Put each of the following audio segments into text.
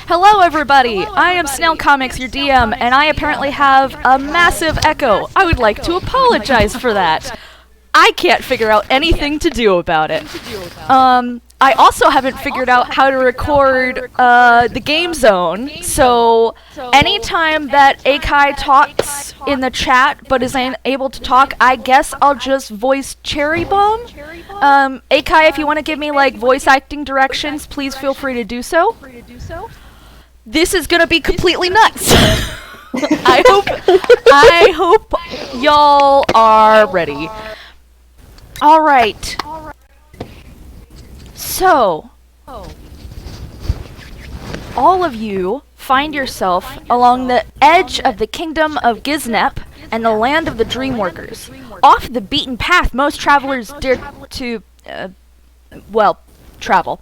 Hello everybody, I am Snail Comics, your DM, and I apparently have a massive echo. I would like to apologize for that. I can't figure out anything to do about it. I also haven't figured out how to record the game zone, so anytime that Akai talks in the chat but is unable to talk, I guess I'll just voice Cherry Bomb. Akai, if you want to give me like voice acting directions, please feel free to do so. This is gonna be completely nuts. I hope y'all are ready. All right. So, all of you find yourself along the edge of the kingdom of Giznep and the land of the Dreamworkers, off the beaten path most travelers dare to, travel.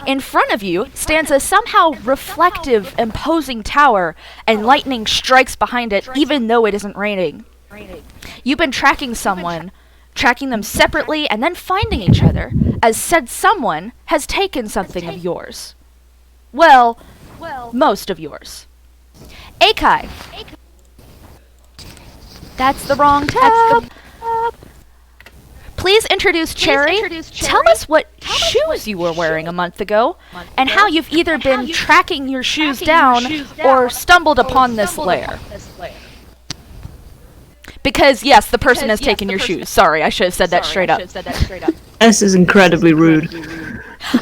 In front of you stands a somehow reflective, imposing tower, and lightning strikes behind it even though it isn't raining. You've been tracking someone, tracking them separately and then finding each other, as said someone has taken something of yours. Well, most of yours. Akai. That's the wrong tab. Please introduce Cherry. Tell us what shoes you were wearing a month ago, and how you've either been tracking your shoes down or stumbled upon this lair. Because, yes, the person has taken your shoes. Sorry, I should have said that straight up. This is incredibly rude.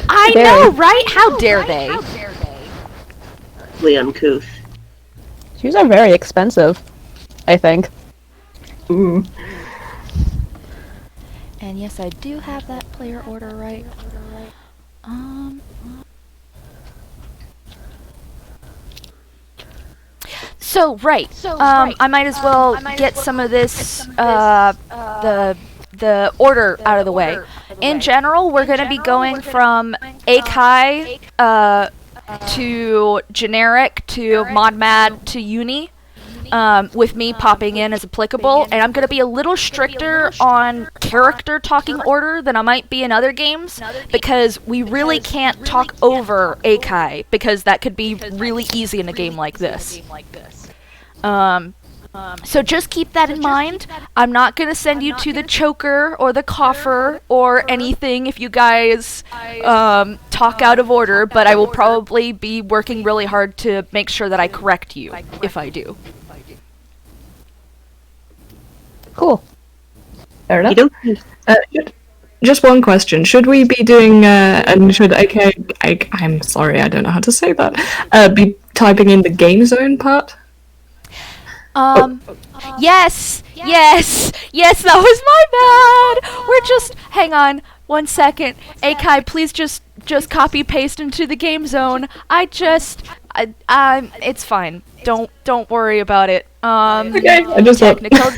I know, right? How dare they? Really uncouth. Shoes are very expensive, I think. Ooh. And yes, I do have that player order right. So, right. I might as well get some of this, the order out of the way. In general, we're going to be going from Akai, to generic, to Modmad, to Uni. With me popping in as applicable, and I'm going to be a little stricter on character talking order than I might be in other games, because we really can't talk over Akai, because that could be really easy in a game like this. So just keep that in mind. I'm not going to send you to the choker or the coffer or anything if you guys talk out of order, but I will probably be working really hard to make sure that I correct you if I do. Cool. Fair enough. Just one question. Should we be doing, and should I'm sorry, I don't know how to say that, be typing in the game zone part? Yes, that was my bad! We're just, hang on, 1 second. Akai, please just copy paste into the game zone. It's fine. Don't worry about it. Okay, I just technical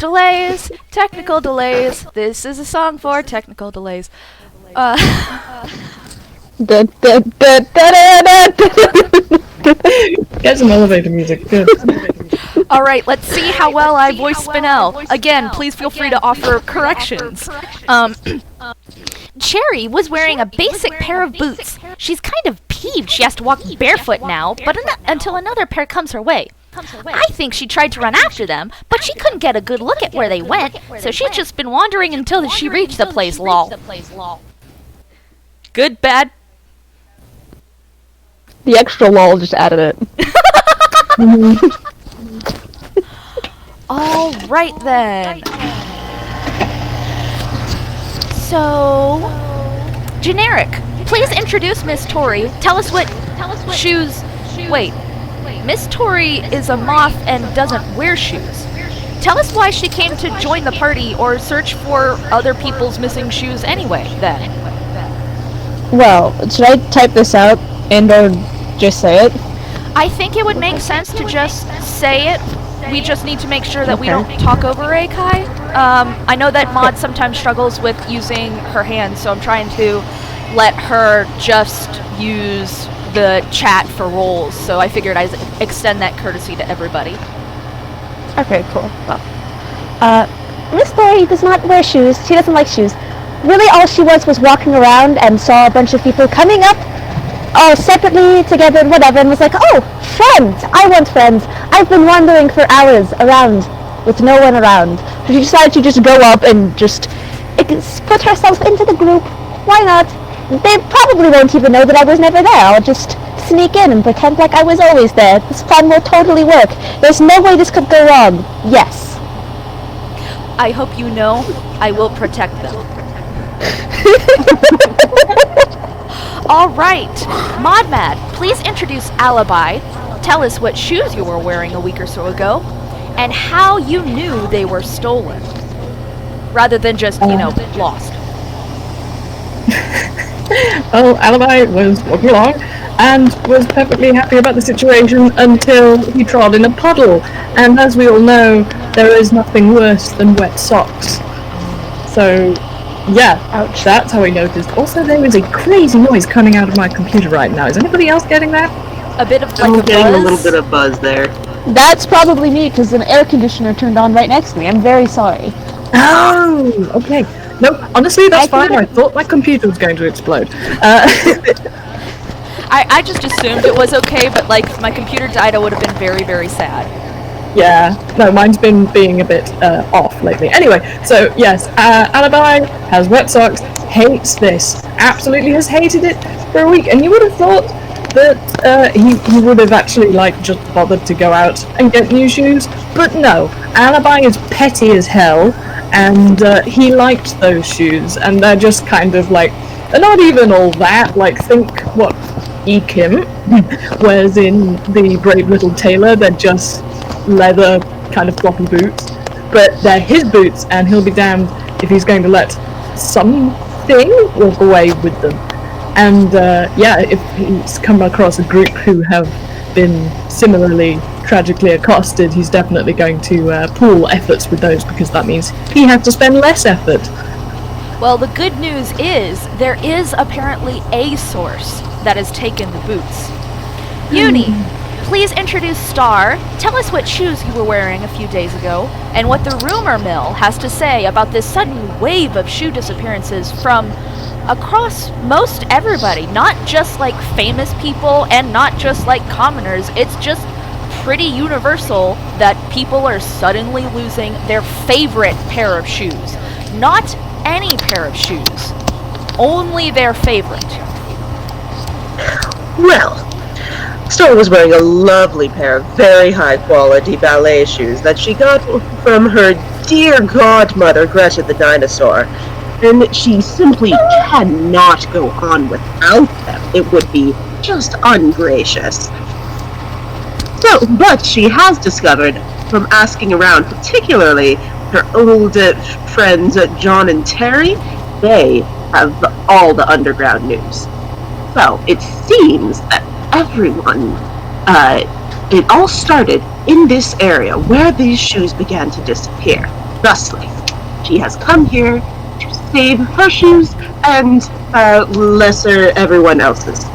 delays. This is a song for technical delays. Get some elevator music. Good. Alright, let's see how well I voice Spinel. Again, please feel free to offer corrections. Cherry was wearing a basic pair of boots. She's kind of peeved she has to walk barefoot now, but until another pair comes her way. I think she tried to run after them, but she couldn't get a good look at where they went, so she's just been wandering until she reached the place, lol. Good, bad? The extra lol just added it. Alright then. So, generic. Please introduce Miss Tori. Tell us what shoes. Wait. Miss Tori is a moth and doesn't wear shoes. Tell us why she came to join the party or search for other people's missing shoes anyway, then. Well, should I type this out and or just say it? I think it would make sense to just say it. We just need to make sure that we don't talk over Akai. I know that Maud sometimes struggles with using her hands, so I'm trying to let her just use the chat for roles, so I figured I'd extend that courtesy to everybody. Okay, cool. Miss Tori does not wear shoes. She doesn't like shoes. Really, all she was walking around and saw a bunch of people coming up all separately, together, whatever, and was like, oh, friends! I want friends! I've been wandering for hours around with no one around. So she decided to just go up and just put herself into the group. Why not? They probably won't even know that I was never there. I'll just sneak in and pretend like I was always there. This plan will totally work. There's no way this could go wrong. Yes. I hope you know I will protect them. All right, Modmad, please introduce Alibi. Tell us what shoes you were wearing a week or so ago, and how you knew they were stolen, rather than just, lost. Well, Alibi was walking along and was perfectly happy about the situation until he trod in a puddle. And as we all know, there is nothing worse than wet socks. So, yeah, ouch, that's how we noticed. Also, there is a crazy noise coming out of my computer right now. Is anybody else getting that? A bit of I'm like a getting buzz. a little bit of buzz there. That's probably me, because an air conditioner turned on right next to me. I'm very sorry. Oh, okay. No, honestly, that's fine. I thought my computer was going to explode. I just assumed it was okay, but like if my computer died, I would have been very, very sad. Yeah, no, mine's been being a bit off lately. Anyway, so yes, Alibi has wet socks, hates this, absolutely has hated it for a week, and you would have thought that he would have actually just bothered to go out and get new shoes, but no, Alibi is petty as hell, and he liked those shoes, and they're just kind of they're not even all that, think what Kim wears in The Brave Little Tailor. They're just leather kind of floppy boots, but they're his boots, and he'll be damned if he's going to let something walk away with them. And if he's come across a group who have been similarly tragically accosted, he's definitely going to pool efforts with those, because that means he has to spend less effort. Well, the good news is there is apparently a source that has taken the boots. Uni, please introduce Starr. Tell us what shoes you were wearing a few days ago, and what the rumor mill has to say about this sudden wave of shoe disappearances from across most everybody, not just famous people and not just commoners. It's just pretty universal that people are suddenly losing their favorite pair of shoes. Not any pair of shoes, only their favorite. Well, Starr was wearing a lovely pair of very high-quality ballet shoes that she got from her dear godmother, Greta the dinosaur, and she simply cannot go on without them. It would be just ungracious. So, but she has discovered from asking around, particularly her old friends John and Tori, they have all the underground news. Well, it seems that everyone, it all started in this area where these shoes began to disappear. Thusly, she has come here to save her shoes and lesser everyone else's.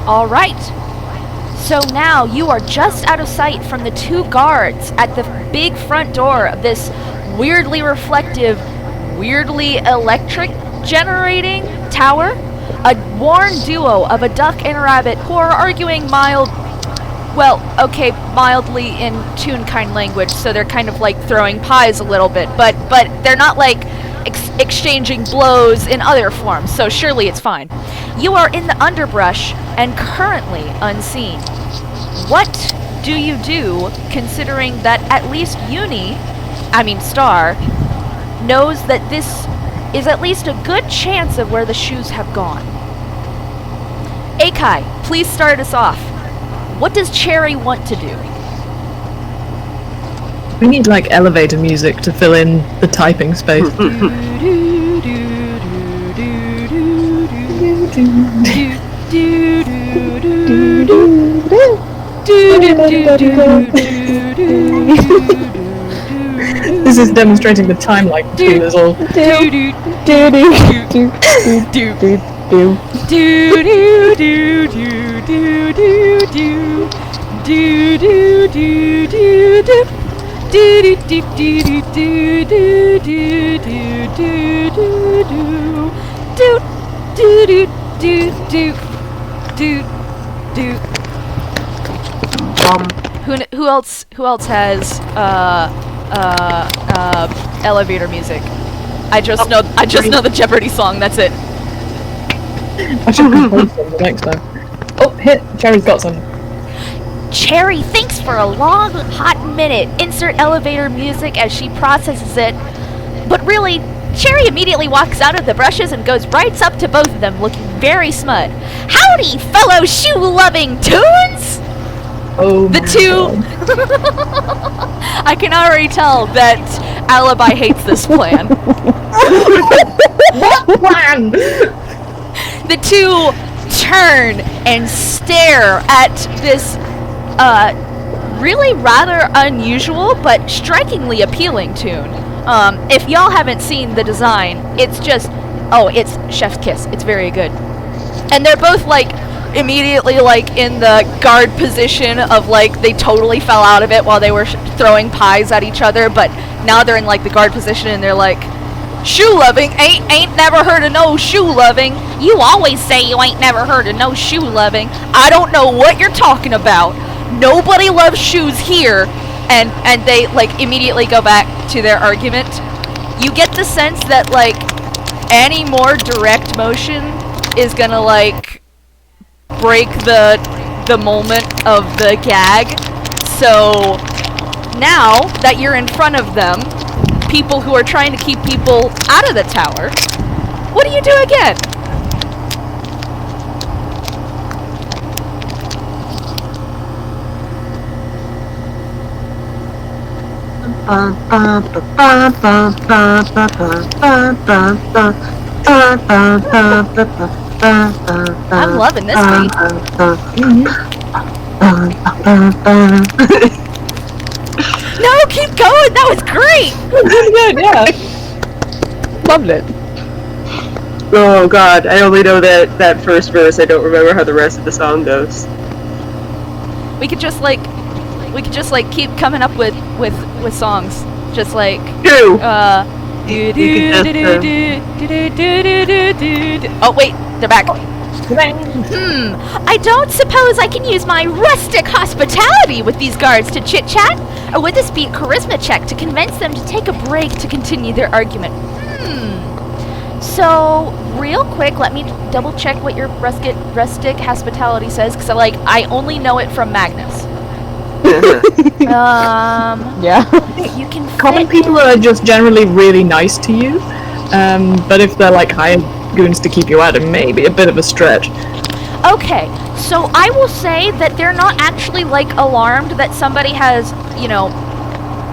All right. So now you are just out of sight from the two guards at the big front door of this weirdly reflective, weirdly electric generating tower. A worn duo of a duck and a rabbit who are arguing mildly in Toonkind language, so they're kind of throwing pies a little bit, but they're not exchanging blows in other forms, so surely it's fine. You are in the underbrush and currently unseen. What do you do, considering that at least Starr, knows that this is at least a good chance of where the shoes have gone? Akai, please start us off. What does Cherry want to do? We need elevator music to fill in the typing space. This is demonstrating the time tool is all. do do do do do do do. Who else has elevator music? I just know the Jeopardy song. That's it. I should compose them the next time. Oh, hit! Cherry's got some. Cherry thinks for a long, hot minute. Insert elevator music as she processes it. But really, Cherry immediately walks out of the brushes and goes right up to both of them, looking very smug. Howdy, fellow shoe-loving toons! Oh, The two... I can already tell that Alibi hates this plan. What plan? The two turn and stare at this really rather unusual but strikingly appealing tune. If y'all haven't seen the design, it's just, it's chef's kiss. It's very good. And they're both immediately in the guard position of they totally fell out of it while they were throwing pies at each other, but now they're in the guard position and they're shoe loving, ain't never heard of no shoe loving. You always say you ain't never heard of no shoe loving. I don't know what you're talking about. Nobody loves shoes here. And they immediately go back to their argument. You get the sense that any more direct motion is gonna break the moment of the gag. So now that you're in front of them, people who are trying to keep people out of the tower, what do you do again? I'm loving this beat. No, keep going. That was great. Really good, yeah. Loved it. Oh god, I only know that first verse. I don't remember how the rest of the song goes. We could just keep coming up with songs. Just do. Oh wait, they're back. I don't suppose I can use my rustic hospitality with these guards to chit-chat? Or would this be a charisma check to convince them to take a break to continue their argument? So, real quick, let me double check what your rustic hospitality says, because I only know it from Magnus. Yeah. You can Common people are just generally really nice to you, but if they're hired goons to keep you out, it may be a bit of a stretch. Okay, so I will say that they're not actually alarmed that somebody has,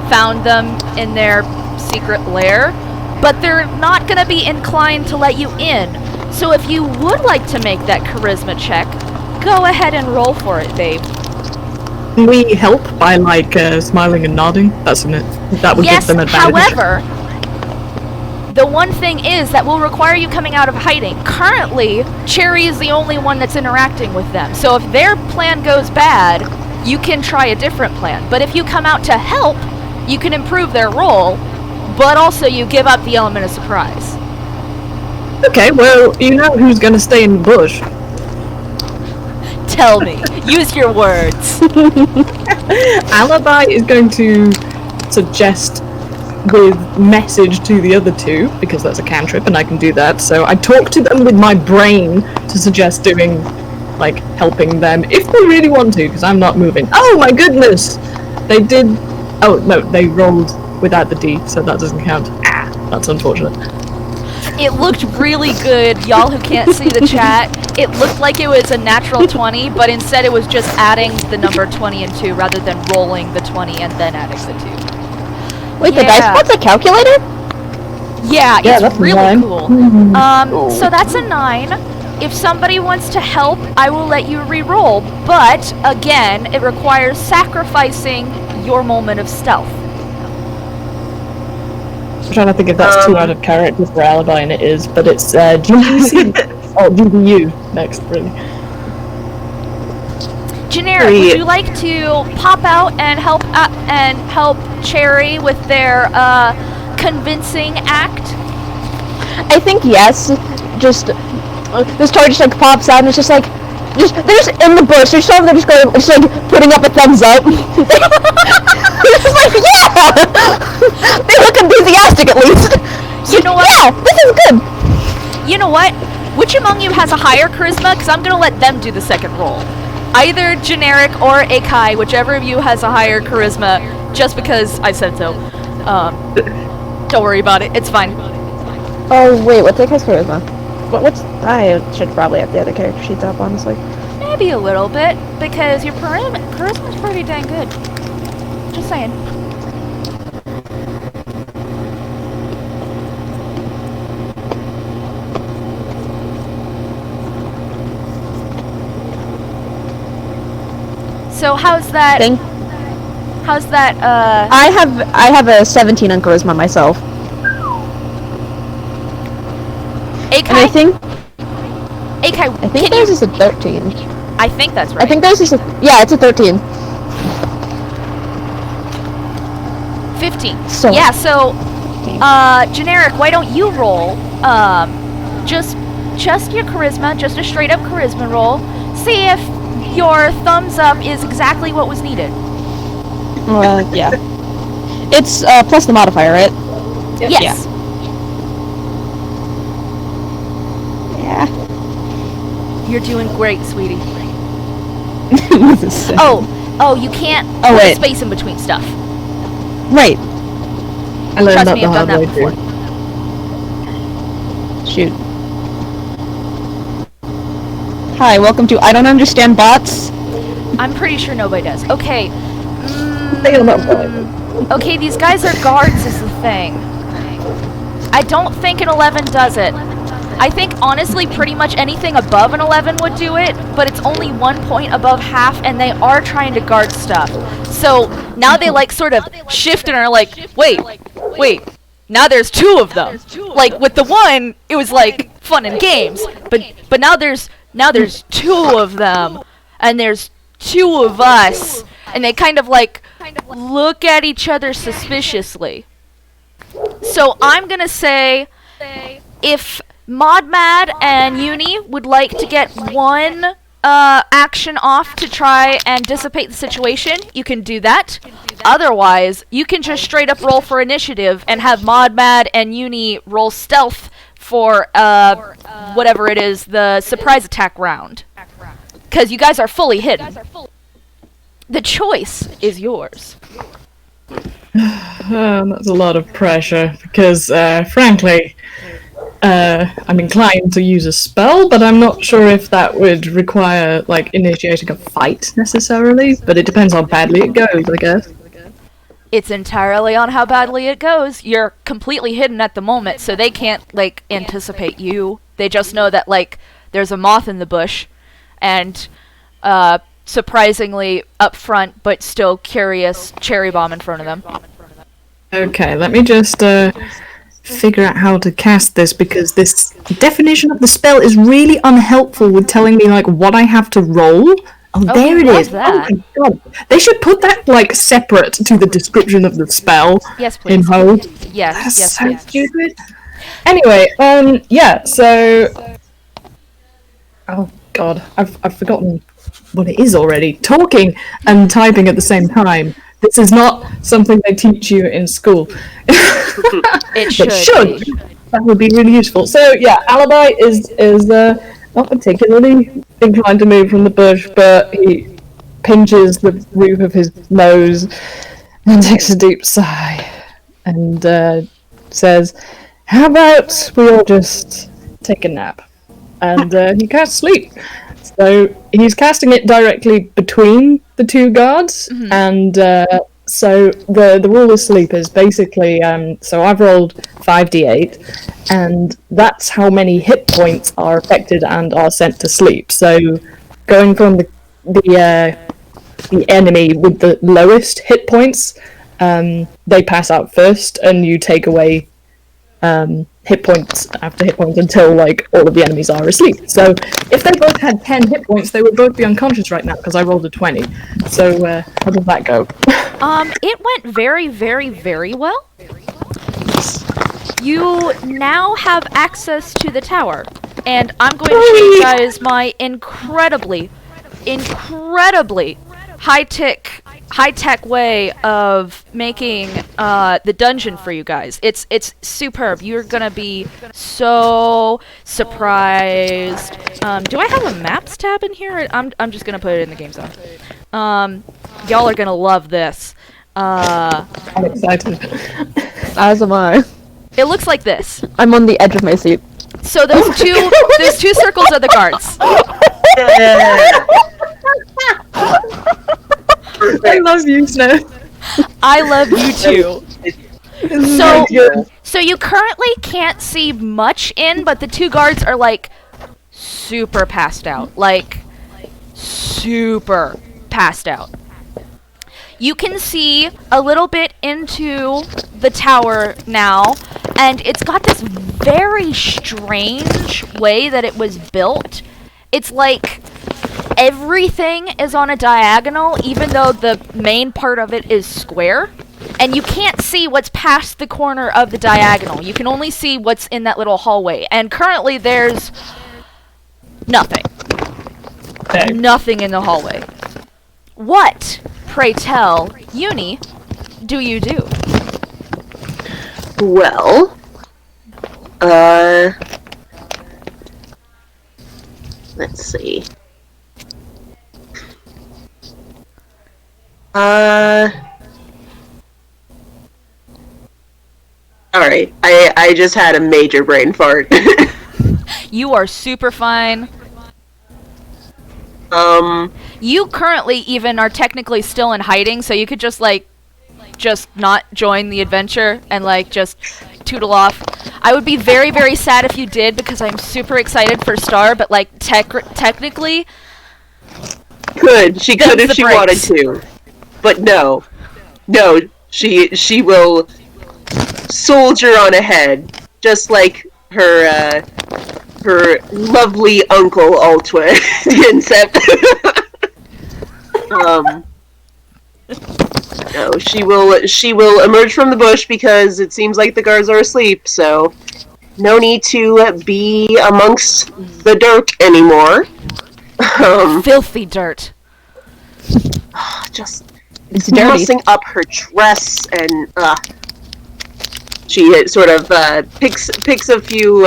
found them in their secret lair, but they're not gonna be inclined to let you in. So if you would like to make that charisma check, go ahead and roll for it, babe. Can we help by smiling and nodding? That would give them advantage. However, the one thing is that will require you coming out of hiding. Currently, Cherry is the only one that's interacting with them. So if their plan goes bad, you can try a different plan. But if you come out to help, you can improve their roll, but also you give up the element of surprise. Okay, well, you know who's gonna stay in the bush. Tell me. Use your words. Alibi is going to suggest with message to the other two, because that's a cantrip and I can do that, so I talk to them with my brain to suggest doing, helping them if they really want to, because I'm not moving. Oh my goodness! They did... Oh, no, they rolled without the D, so that doesn't count. That's unfortunate. It looked really good, y'all who can't see the chat. It looked like it was a natural 20, but instead it was just adding the number 20 and 2 rather than rolling the 20 and then adding the 2. Wait, the dice pot's a calculator? Yeah, it's that's really 9. cool. So that's a 9. If somebody wants to help, I will let you re-roll, but again, it requires sacrificing your moment of stealth. I'm trying to think if that's too out of character for Alibi, and it is, but it's GDC. GDU next, really. Generic, would you like to pop out and help Cherry with their convincing act? I think yes. Just this Tori just like pops out and it's just like they're just in the bush. They're just going, just like putting up a thumbs up. It's just like yeah. They look enthusiastic at least. You know what? Yeah, this is good. You know what? Which among you has a higher charisma? Because I'm going to let them do the second roll. Either Generic or Akai, whichever of you has a higher charisma, just because I said so. Don't worry about it. It's fine. Oh wait, what's Akai's charisma? What's I should probably have the other character sheets up, honestly. Maybe a little bit, because your charisma's pretty dang good. Just saying. So how's that? I have a 17 on charisma myself. Akai? And I think Can theirs you... is a 13. I think that's right. I think theirs is it's a 13. 15. So Yeah, so Generic, why don't you roll just your charisma, just a straight up charisma roll. See if your thumbs up is exactly what was needed. Yeah. It's plus the modifier, right? Yes. Yeah. You're doing great, sweetie. This is sick. Oh, you can't put a space in between stuff. Right. I learned Trust that me, the I've done hard that way before. too. Shoot. Hi, welcome to I Don't Understand Bots. I'm pretty sure nobody does. Okay. They don't know. Okay, these guys are guards is the thing. I don't think an 11 does it. I think, honestly, pretty much anything above an 11 would do it, but it's only 1 point above half, and they are trying to guard stuff. So, now they, like, sort of shift and are like, wait, now there's two of them. Like, with the one, it was, like, fun and games, but now there's two of them, and there's two of us, and they kind of, like, look at each other suspiciously. So, I'm gonna say, if Modmad and Uni would like to get one action off to try and dissipate the situation, you can do that. Otherwise, you can just straight up roll for initiative and have Modmad and Uni roll stealth for whatever it is, the surprise attack round. Because you guys are fully hidden. The choice is yours. That's a lot of pressure because, frankly, I'm inclined to use a spell, but I'm not sure if that would require, like, initiating a fight necessarily, but it depends how badly it goes, I guess. It's entirely on how badly it goes. You're completely hidden at the moment, so they can't, like, anticipate you. They just know that, like, there's a moth in the bush, and, surprisingly up front, but still curious, cherry bomb in front of them. Okay, let me just, figure out how to cast this, because this definition of the spell is really unhelpful with telling me, like, what I have to roll. Oh, there it is. That. Oh my god. They should put that, like, separate to the description of the spell. Yes, please. In Ho. Yes, That's yes, so yes. stupid. Anyway, yeah, so... Oh god, I've forgotten what it is already. Talking and typing at the same time. This is not something they teach you in school. It should. That would be really useful. So yeah, Alibi is not particularly inclined to move from the bush, but he pinches the roof of his nose and takes a deep sigh and says, "How about we all just take a nap?" And he casts sleep. So he's casting it directly between the two guards, and so the rule of sleep is basically, so I've rolled 5d8, and that's how many hit points are affected and are sent to sleep. So going from the enemy with the lowest hit points, they pass out first, and you take away hit points after hit points until, like, all of the enemies are asleep. So if they both had 10 hit points, they would both be unconscious right now because I rolled a 20. So how did that go? It went very, very, very well. You now have access to the tower, and I'm going to show you guys my incredibly high-tech way of making the dungeon for you guys. It's superb. You're gonna be so surprised. Do I have a maps tab in here? I'm just gonna put it in the game zone. Y'all are gonna love this. I'm excited. As am I. It looks like this. I'm on the edge of my seat. So those two circles are the guards. I love you, Snow. I love you too. So you currently can't see much in, but the two guards are like super passed out. Like super passed out. You can see a little bit into the tower now, and it's got this very strange way that it was built. It's like everything is on a diagonal, even though the main part of it is square. And you can't see what's past the corner of the diagonal. You can only see what's in that little hallway. And currently there's nothing. Okay. Nothing in the hallway. What, pray tell, Uni, do you do? Well, let's see. Alright, I just had a major brain fart. You are super fine. You currently even are technically still in hiding, so you could just not join the adventure and just tootle off. I would be very, very sad if you did, because I'm super excited for Starr, but technically... She could if she wanted to. But no. No, she will soldier on ahead, just like her lovely uncle Altwin Incept. No, she will emerge from the bush because it seems like the guards are asleep, so no need to be amongst the dirt anymore. Filthy dirt. Just It's dirty. mussing up her dress, and she sort of picks a few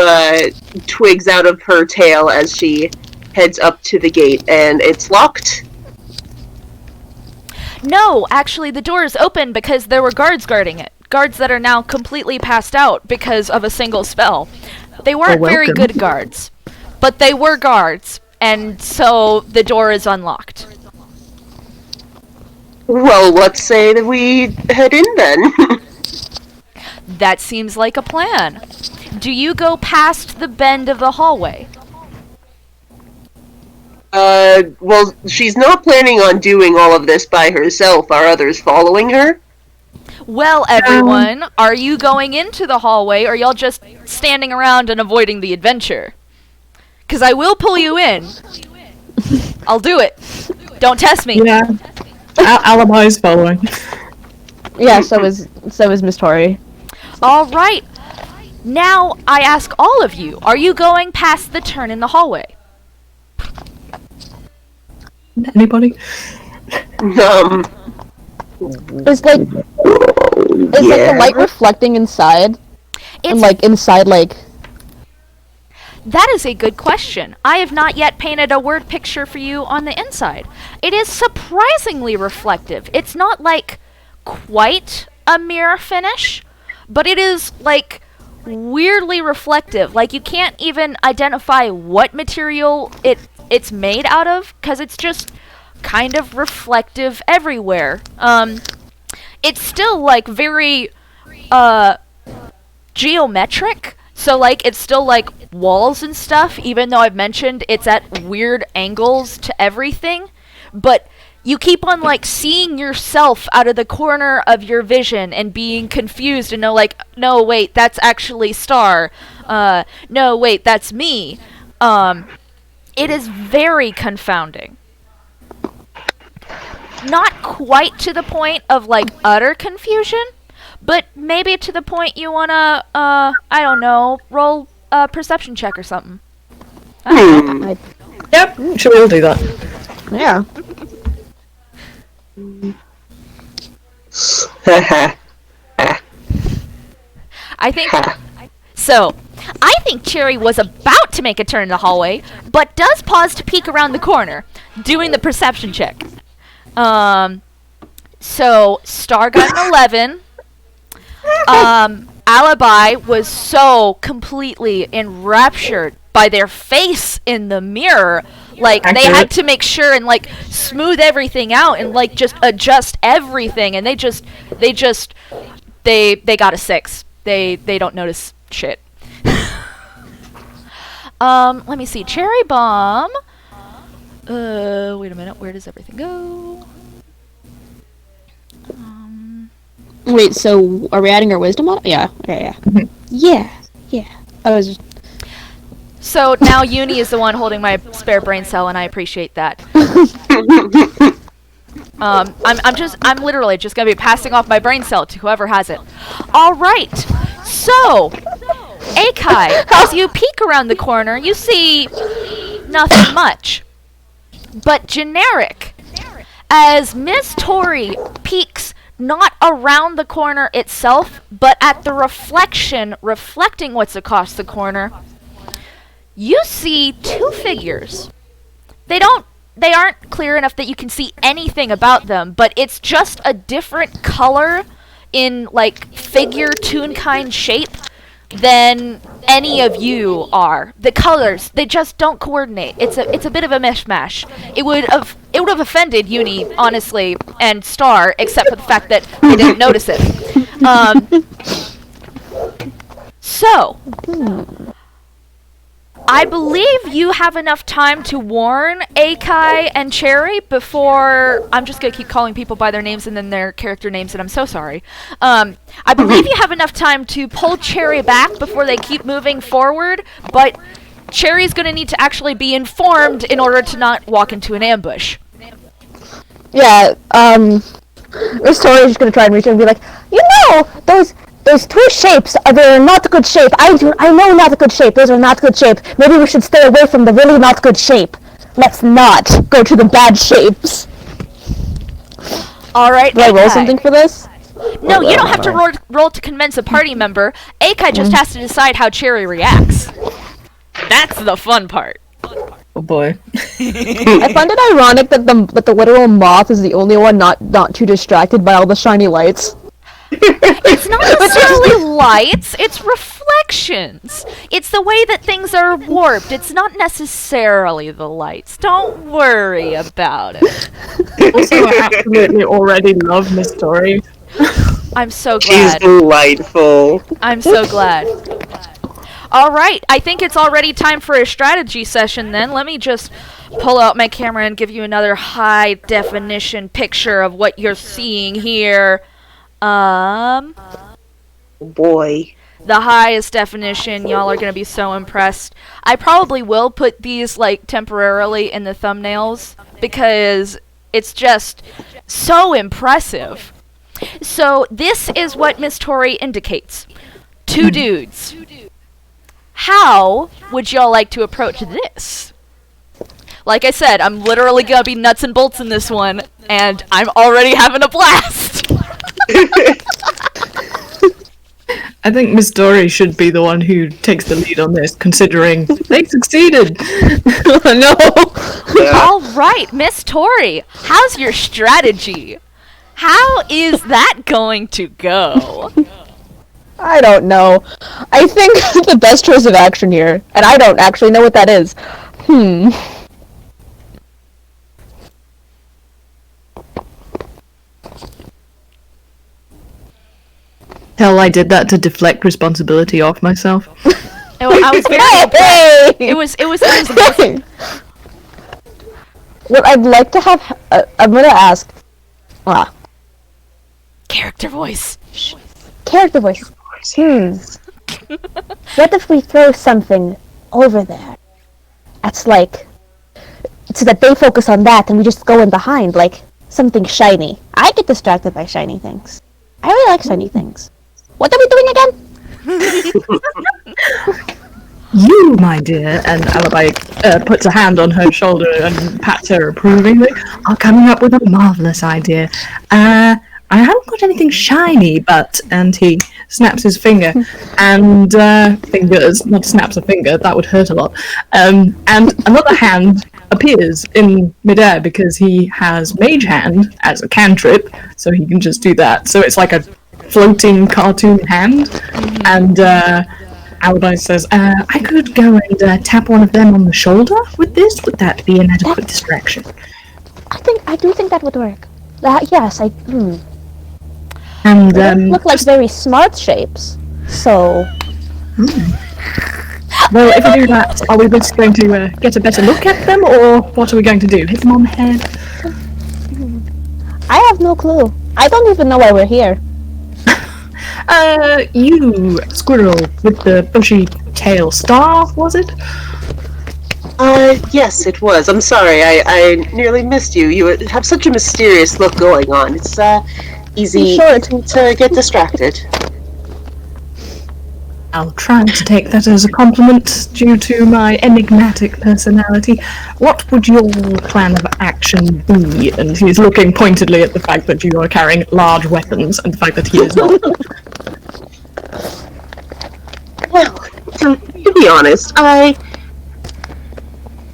twigs out of her tail as she heads up to the gate, and it's locked. No, actually the door is open because there were guards guarding it. Guards that are now completely passed out because of a single spell. They weren't very welcome. good guards, but they were guards, and so the door is unlocked. Well, let's say that we head in then. That seems like a plan. Do you go past the bend of the hallway? Well, she's not planning on doing all of this by herself. Are others following her? Well, everyone, are you going into the hallway, or are y'all just standing around and avoiding the adventure? 'Cause I will pull you in. I'll do it. Don't test me. Yeah. Alibi's following. Yeah, so is Miss Tori. All right. Now I ask all of you, are you going past the turn in the hallway? Anybody? Is like the light reflecting inside? It's And inside That is a good question. I have not yet painted a word picture for you on the inside. It is surprisingly reflective. It's not quite a mirror finish, but it is weirdly reflective. You can't even identify what material it's made out of, because it's just kind of reflective everywhere. It's still very geometric. So, it's still, walls and stuff, even though I've mentioned it's at weird angles to everything. But you keep on, seeing yourself out of the corner of your vision and being confused and know, no, wait, that's actually Starr. No, wait, that's me. It is very confounding. Not quite to the point of, utter confusion, but maybe to the point you wanna, I don't know, roll a perception check or something. Yep, sure, we'll do that. Yeah. I think Cherry was about to make a turn in the hallway, but does pause to peek around the corner, doing the perception check. So Starr got an 11. Alibi was so completely enraptured by their face in the mirror. Like, they had to make sure and, like, smooth everything out and, like, just adjust everything. And they got a 6. They don't notice shit. Let me see. Cherry Bomb. Wait a minute. Where does everything go? Wait, so are we adding our wisdom on it? Yeah. Okay, yeah. Yeah. I was... So now Uni is the one holding my spare brain cell, and I appreciate that. I'm literally just gonna be passing off my brain cell to whoever has it. All right. So, Akai, as you peek around the corner, you see nothing much, but generic. As Miss Tori peeks not around the corner itself, but at the reflection reflecting what's across the corner, you see 2 figures. They aren't clear enough that you can see anything about them, but it's just a different color in, like, figure Toonkind shape than any of you are. The colors, they just don't coordinate. It's a bit of a mishmash. It would have offended Uni, honestly, and Starr, except for the fact that they didn't notice it. So, I believe you have enough time to warn Akai and Cherry before... I'm just going to keep calling people by their names and then their character names, and I'm so sorry. I believe you have enough time to pull Cherry back before they keep moving forward, but Cherry's going to need to actually be informed in order to not walk into an ambush. Yeah, Miss Tori is just gonna try and reach her and be like, you know, those 2 shapes they're not good shape. I know not a good shape. Those are not good shape. Maybe we should stay away from the really not good shape. Let's not go to the bad shapes. All right. Do I roll something for this? No, you don't have to roll to convince a party member. Akai just has to decide how Cherry reacts. That's the fun part. Oh boy. I find it ironic that the literal moth is the only one not too distracted by all the shiny lights. It's not necessarily lights, it's reflections. It's the way that things are warped. It's not necessarily the lights. Don't worry about it. Also, I absolutely already love Miss Tori. I'm so She's glad. delightful. I'm so glad. Alright, I think it's already time for a strategy session then. Let me just pull out my camera and give you another high definition picture of what you're seeing here. Boy. The highest definition, y'all are gonna be so impressed. I probably will put these, like, temporarily in the thumbnails because it's just so impressive. So this is what Miss Tori indicates. 2 dudes. How would y'all like to approach this? Like I said, I'm literally gonna be nuts and bolts in this one, and I'm already having a blast! I think Miss Tori should be the one who takes the lead on this, considering they succeeded. No. Alright, Miss Tori, how's your strategy? How is that going to go? I don't know. I think the best choice of action here, and I don't actually know what that is. Hell, I did that to deflect responsibility off myself. I was very impressed. It was amazing. What I'd like to have, I'm gonna ask, Character voice. character voice. What if we throw something over there? That's like, so that they focus on that and we just go in behind, like something shiny. I get distracted by shiny things. I really like shiny things. What are we doing again? You, my dear, and Alibi puts a hand on her shoulder and pats her approvingly, are coming up with a marvellous idea. I haven't got anything shiny, but... And he snaps his finger, and fingers, not snaps a finger, that would hurt a lot. And another hand appears in midair because he has Mage Hand as a cantrip, so he can just do that. So it's like a floating cartoon hand, and Alibi says, I could go and tap one of them on the shoulder with this. Would that be an adequate distraction? I do think that would work. Yes, And they look like very smart shapes. So. Well, if we do that, are we just going to get a better look at them, or what are we going to do? Hit them on the head? I have no clue. I don't even know why we're here. You, squirrel with the bushy tail. Starr, was it? Yes, it was. I'm sorry, I nearly missed you. You have such a mysterious look going on. It's, easy to get distracted. I'll try to take that as a compliment due to my enigmatic personality. What would your plan of action be? And he's looking pointedly at the fact that you are carrying large weapons and the fact that he is not. Well, to be honest, I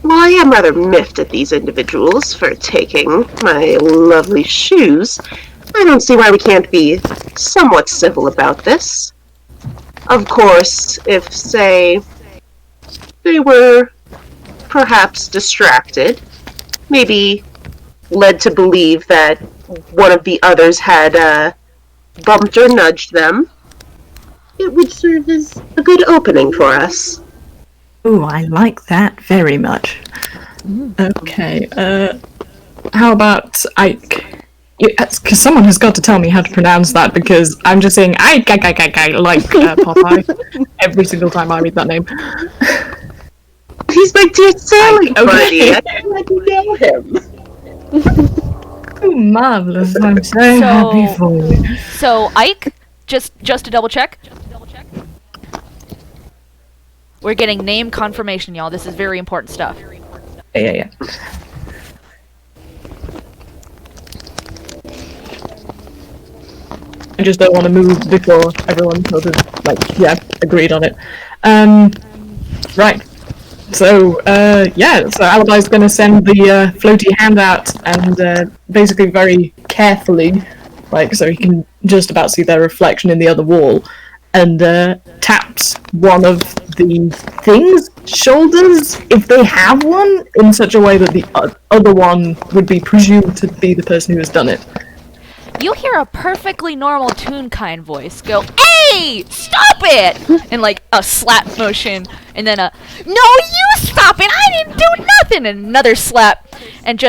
am rather miffed at these individuals for taking my lovely shoes. I don't see why we can't be somewhat civil about this. Of course, if, say, they were perhaps distracted, maybe led to believe that one of the others had bumped or nudged them, it would serve as a good opening for us. Oh, I like that very much. Okay, how about Ike? Because someone has got to tell me how to pronounce that, because I'm just saying Ike, like Popeye, every single time I read that name. He's my dear sailing buddy. Okay. I feel like you know him. Oh, marvelous! I'm so happy for you. So Ike, just to double check. We're getting name confirmation, y'all. This is very important stuff. Yeah. I just don't want to move before everyone sort of, agreed on it. Right. So, so Alibi's going to send the floaty hand out and basically very carefully, so he can just about see their reflection in the other wall, and taps one of the things' shoulders, if they have one, in such a way that the other one would be presumed to be the person who has done it. You hear a perfectly normal Toonkind voice go, "Hey, stop it!" and a slap motion, and then a, "No, you stop it! I didn't do nothing!" and another slap, and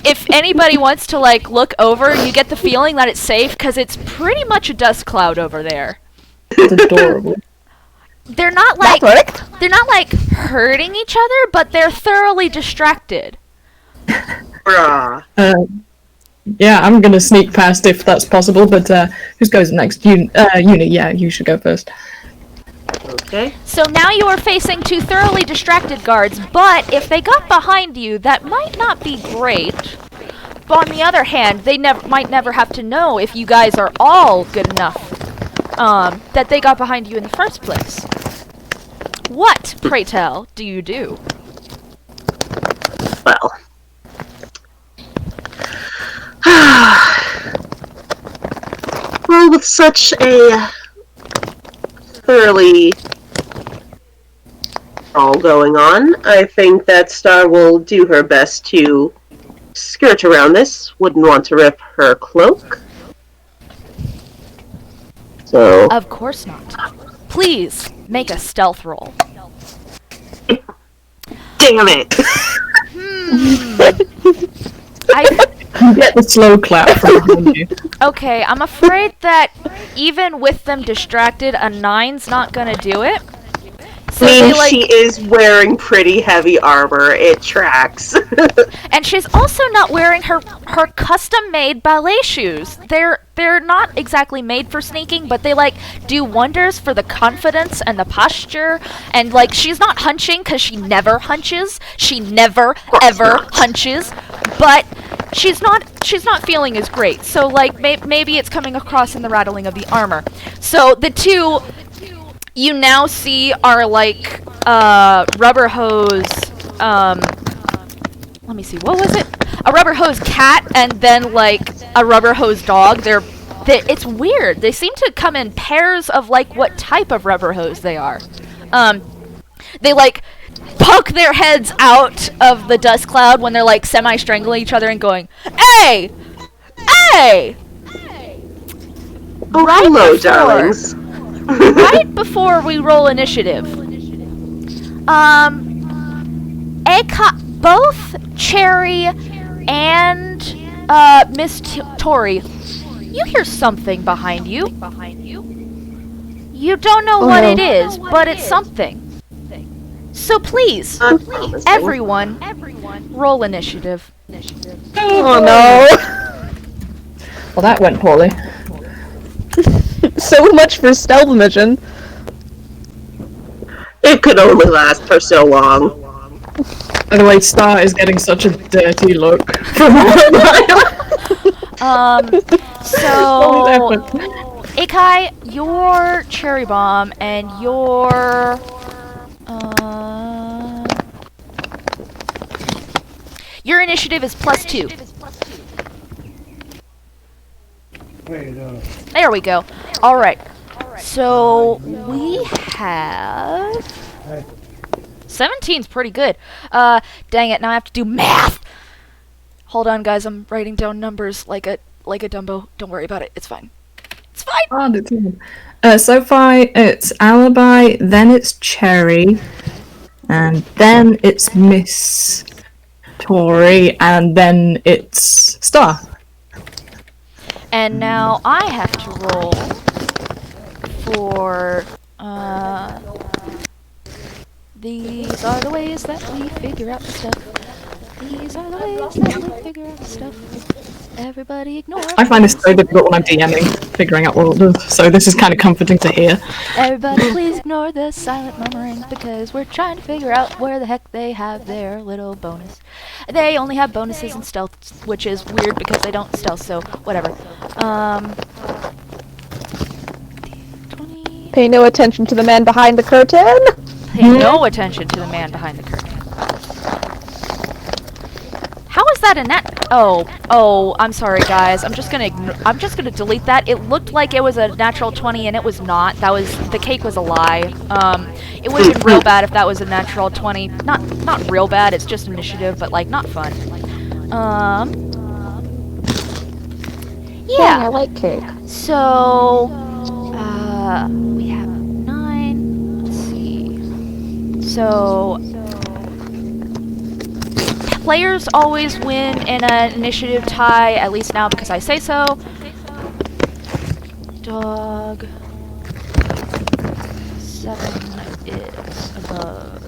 if anybody wants to look over, you get the feeling that it's safe because it's pretty much a dust cloud over there. It's adorable. They're not hurting each other, but they're thoroughly distracted. Yeah, I'm gonna sneak past if that's possible, but who goes next? Uni, you should go first. Okay. So now you are facing two thoroughly distracted guards, but if they got behind you, that might not be great. But on the other hand, they might never have to know if you guys are all good enough that they got behind you in the first place. What, pray tell, do you do? Well. Well, with such a thoroughly all going on, I think that Starr will do her best to skirt around this. Wouldn't want to rip her cloak. So... Of course not. Please, make a stealth roll. Damn it! You get the slow clap from behind you. Okay, I'm afraid that even with them distracted, a 9's not gonna do it. So they, like, she is wearing pretty heavy armor. It tracks. and she's also not wearing her custom-made ballet shoes. They're not exactly made for sneaking, but they, like, do wonders for the confidence and the posture. And, like, she's not hunching because she never hunches. She never ever hunches. But she's not feeling as great. So, like, maybe it's coming across in the rattling of the armor. So the two you now see are, like, rubber hose. Let me see, what was it? A rubber hose cat and then, like, a rubber hose dog. It's weird. They seem to come in pairs of, like, what type of rubber hose they are. They, like, poke their heads out of the dust cloud when they're, like, semi-strangling each other and going, "Hey! Hey!" Oh, Right hello, before- darlings. Right before we roll initiative, both Cherry and Miss Tori, you hear something behind you. You don't know what it is, but it's something. So please, Unpromising. everyone, roll initiative. Oh no! Well, that went poorly. So much for stealth mission. It could only last for so long. By the way, Starr is getting such a dirty look from So Ikai, your cherry bomb and your initiative is +2. There we go. All right. So we have 17's pretty good. Dang it! Now I have to do math. Hold on, guys. I'm writing down numbers like a Dumbo. Don't worry about it. It's fine. It's fine. So far, it's Alibi, then it's Cherry, and then it's Miss Tori, and then it's Starr. And now I have to roll for, these are the ways that we figure out the stuff. These are the ways that we figure out the stuff. Everybody ignore. I find this so difficult when I'm DMing, figuring out what it does, so this is kind of comforting to hear. Everybody please ignore the silent murmuring because we're trying to figure out where the heck they have their little bonus. They only have bonuses in stealth, which is weird because they don't stealth, so whatever. 20. Pay no attention to the man behind the curtain. Pay no attention to the man behind the curtain. How is that a net? Oh, I'm sorry, guys. I'm just gonna delete that. It looked like it was a natural 20, and it was not. The cake was a lie. It would have been real bad if that was a natural 20. Not real bad. It's just initiative, but like not fun. Yeah, I Yeah. like cake. So, we have 9. Let's see. So, players always win in an initiative tie, at least now because I say so. Dog. 7 is above.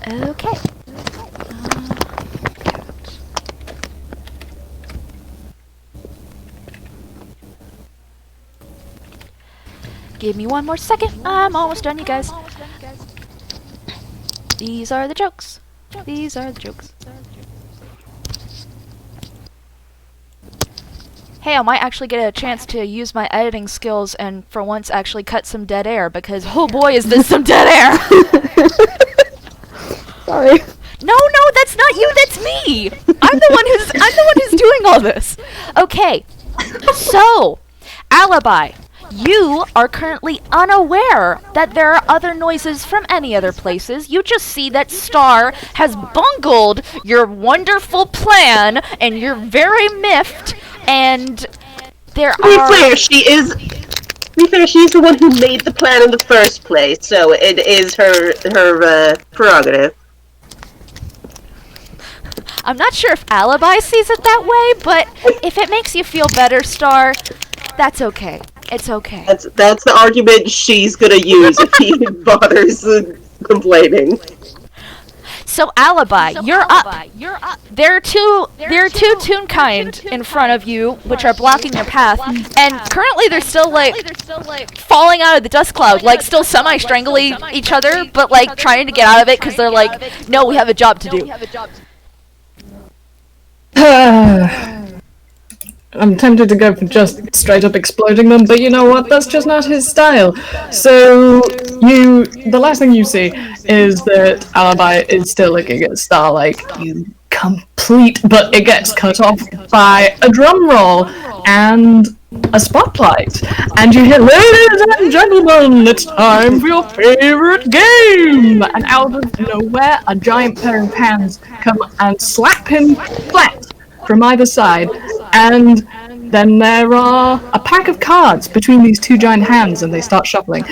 Okay. Give me one more second. I'm almost done, you guys. These are the jokes. These are the jokes. Hey, I might actually get a chance to use my editing skills and for once actually cut some dead air because oh boy is this some dead air! Sorry. No, that's not you, that's me! I'm the one who's doing all this. Okay. So, Alibi. You are currently unaware that there are other noises from any other places. You just see that Starr has bungled your wonderful plan, and you're very miffed, and there To be are... fair, she's the one who made the plan in the first place, so it is her prerogative. I'm not sure if Alibi sees it that way, but if it makes you feel better, Starr, that's okay. It's okay. That's the argument she's gonna use if he bothers complaining. So Alibi, you're up. There are two Toonkind in front of you, which are blocking your path, and currently they're still like falling out of the dust cloud, like still semi-strangling each other, but like trying to get out of it because they're like, no, we have a job to do. I'm tempted to go for just straight up exploding them, but you know what? That's just not his style. So the last thing you see is that Alibi is still looking at Starr like, you complete, but it gets cut off by a drum roll and a spotlight. And you hear, ladies and gentlemen, it's time for your favorite game! And out of nowhere, a giant pair of hands come and slap him flat from either side, and then there are a pack of cards between these two giant hands, and they start shuffling.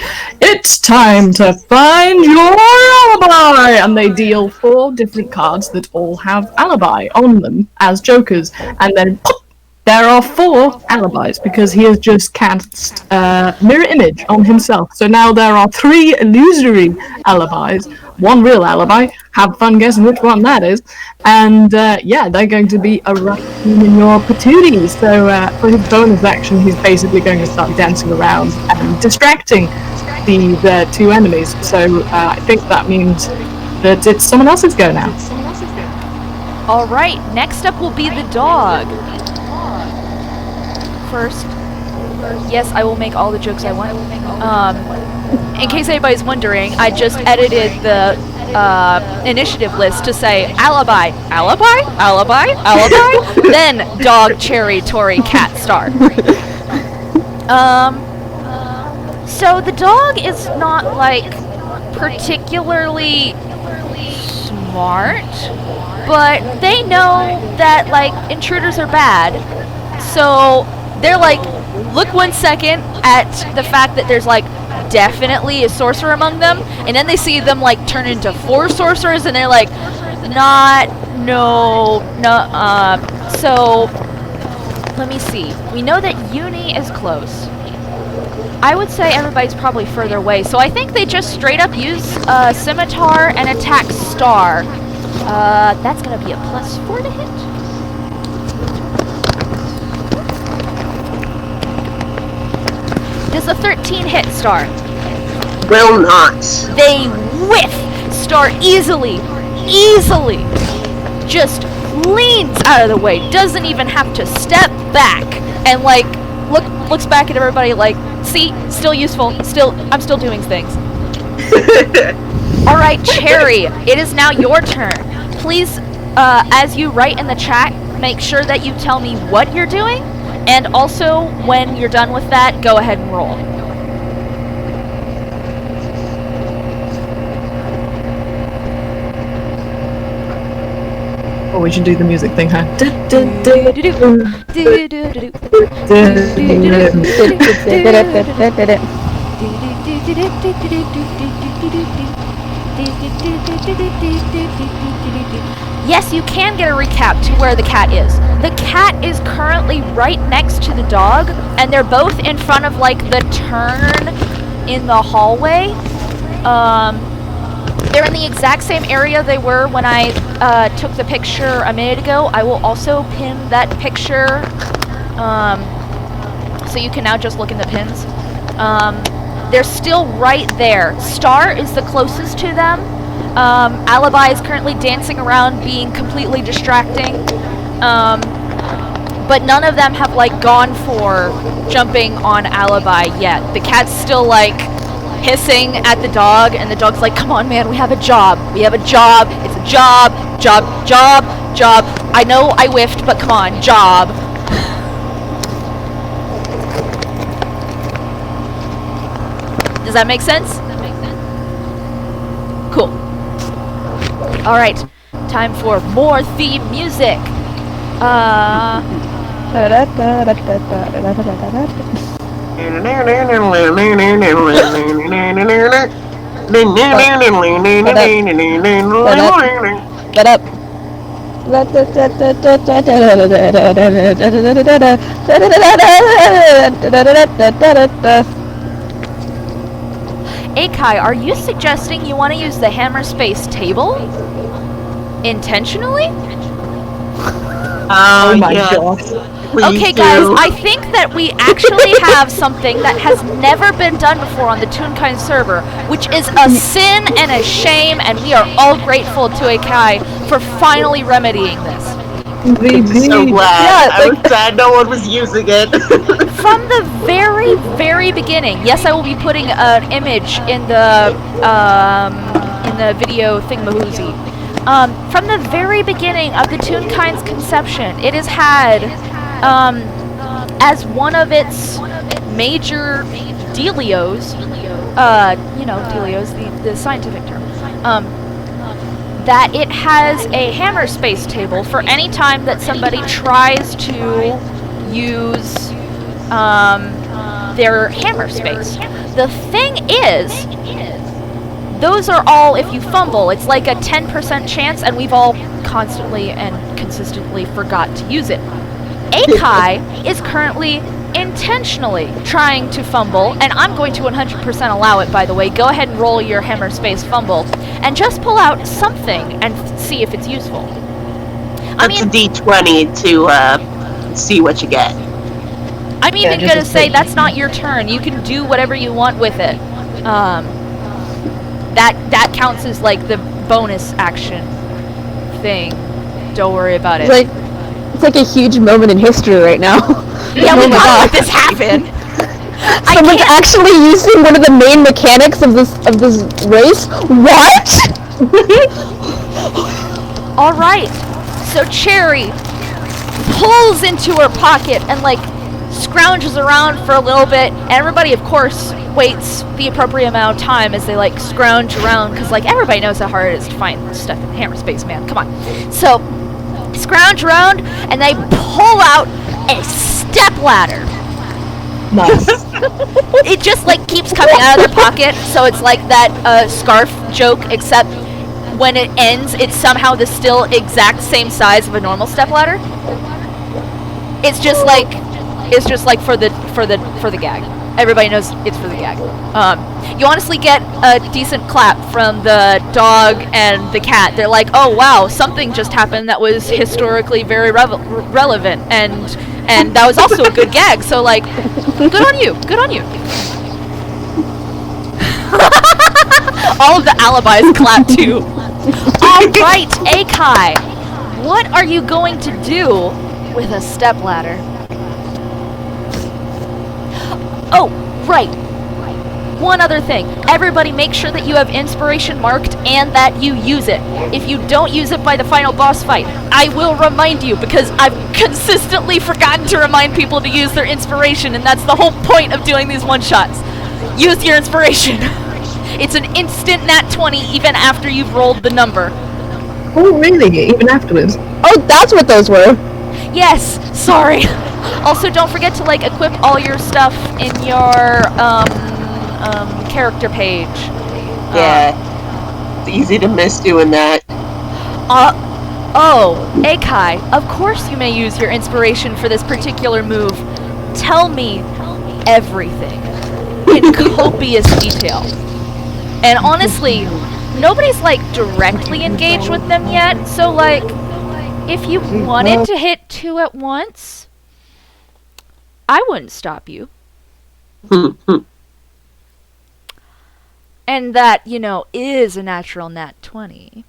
It's time to find your alibi! And they deal 4 different cards that all have alibi on them as jokers, and then pop, there are 4 alibis because he has just cast mirror image on himself. So now there are 3 illusory alibis, 1 real alibi. Have fun guessing which one that is. And yeah, they're going to be a rough team in your patooties. So for his bonus action, he's basically going to start dancing around and distracting these 2 enemies. So I think that means that it's someone else's go now. Alright, next up will be the dog. First, yes, I will make all the jokes I want. In case anybody's wondering, I just edited the initiative list to say alibi, then dog, cherry, Tori, cat, Starr. So the dog is not like particularly smart, but they know that like intruders are bad, so they're like, look 1 second at the fact that there's like definitely a sorcerer among them, and then they see them like turn into 4 sorcerers, and they're like, so let me see. We know that Uni is close. I would say everybody's probably further away, so I think they just straight up use Scimitar and attack Starr. That's gonna be a +4 to hit. Does a 13 hit, Starr? Will not. They whiff! Starr easily, just leans out of the way, doesn't even have to step back, and like, looks back at everybody like, see, still useful, I'm still doing things. Alright, Cherry, it is now your turn. Please, as you write in the chat, make sure that you tell me what you're doing, and also, when you're done with that, go ahead and roll. Oh, we should do the music thing, huh? Yes, you can get a recap to where the cat is. The cat is currently right next to the dog, and they're both in front of like the turn in the hallway. They're in the exact same area they were when I took the picture a minute ago. I will also pin that picture, so you can now just look in the pins. They're still right there. Starr is the closest to them. Alibi is currently dancing around, being completely distracting. But none of them have like gone for jumping on Alibi yet. The cat's still like hissing at the dog, and the dog's like, come on man, we have a job, it's a job, I know I whiffed, but come on, job. Does that make sense? Cool. Alright, time for more theme music. Shut up. Akai, are you suggesting you want to use the hammer space table? Intentionally? Oh my yes. god. Please Okay, do. guys, I think that we actually have something that has never been done before on the Toonkind server, which is a sin and a shame, and we are all grateful to Akai for finally remedying this. I'm so glad. Yeah, I was sad no one was using it. From the very, very beginning, yes, I will be putting an image in the video thingamahoozy. From the very beginning of the Toonkind's conception, it has had, as one of its major dealios, dealios, the scientific term, that it has a hammer space table for any time that somebody tries to use their hammer space. The thing is, those are all if you fumble. It's like a 10% chance, and we've all constantly and consistently forgot to use it. Akai is currently intentionally trying to fumble, and I'm going to 100% allow it, by the way. Go ahead and roll your hammer space fumble, and just pull out something and see if it's useful. That's a D20 to see what you get. I'm even going to say that's not your turn. You can do whatever you want with it. That counts as like the bonus action thing. Don't worry about it. It's like a huge moment in history right now. Yeah, we can't let this happen. Someone's actually using one of the main mechanics of this race. What? All right. So Cherry pulls into her pocket and like scrounges around for a little bit. Everybody, of course, waits the appropriate amount of time as they like scrounge around, because like everybody knows how hard it is to find stuff in hammer space, man. Come on. So scrounge around and they pull out a step ladder. Nice. It just like keeps coming out of their pocket, so it's like that scarf joke, except when it ends, it's somehow the still exact same size of a normal step ladder. It's just like for the gag. Everybody knows it's for the gag. You honestly get a decent clap from the dog and the cat. They're like, "Oh wow, something just happened that was historically very relevant, and that was also a good gag." So like, good on you. Good on you. All of the alibis clap too. All right, Akai, what are you going to do with a stepladder? Oh, right. One other thing. Everybody make sure that you have inspiration marked and that you use it. If you don't use it by the final boss fight, I will remind you, because I've consistently forgotten to remind people to use their inspiration, and that's the whole point of doing these one-shots. Use your inspiration. It's an instant nat 20 even after you've rolled the number. Oh, really? Even afterwards? Oh, that's what those were. Yes, sorry. Also, don't forget to like equip all your stuff in your character page. Yeah. It's easy to miss doing that. Akai, of course you may use your inspiration for this particular move. Tell me everything in copious detail. And honestly, nobody's like directly engaged with them yet, so like, if you wanted to hit 2 at once, I wouldn't stop you. And that, is a natural nat 20.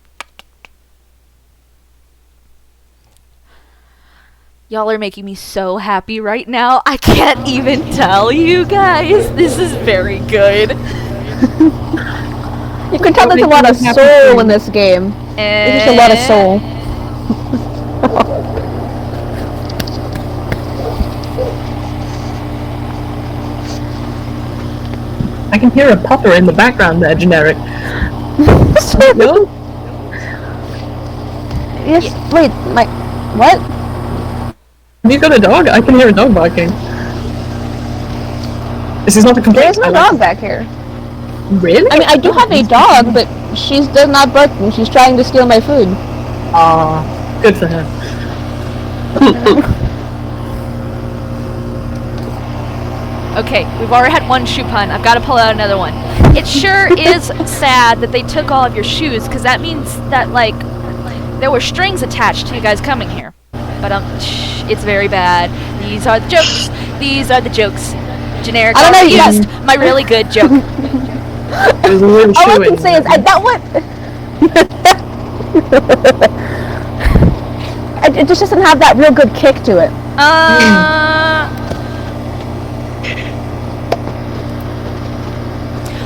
Y'all are making me so happy right now. I can't even tell you guys. This is very good. You can tell there's a lot of soul in this game. There's just a lot of soul. I can hear a pupper in the background there, generic. No? Yes. Wait. What? Have you got a dog? I can hear a dog barking. This is not a complaint. There's no dog back here. Really? I mean, I do have a dog, but she does not bark and she's trying to steal my food. Good for her. Okay, we've already had one shoe pun. I've got to pull out another one. It sure is sad that they took all of your shoes, because that means that, like, there were strings attached to you guys coming here. But, it's very bad. These are the jokes. These are the jokes. Generic I don't know, used my really good joke. It was a real All I shoe-in. can say is that one. It just doesn't have that real good kick to it.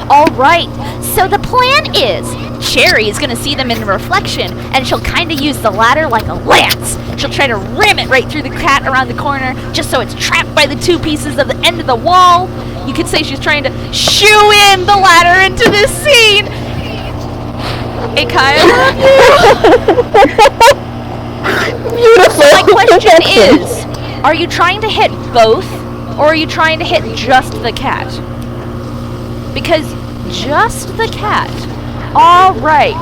Alright, so the plan is Cherry is gonna see them in the reflection, and she'll kinda use the ladder like a lance. She'll try to ram it right through the cat around the corner, just so it's trapped by the two pieces of the end of the wall. You could say she's trying to shoo in the ladder into this scene. Hey, Kyle, I love you. Beautiful. My question is, are you trying to hit both, or are you trying to hit just the cat? Because just the cat. Alright.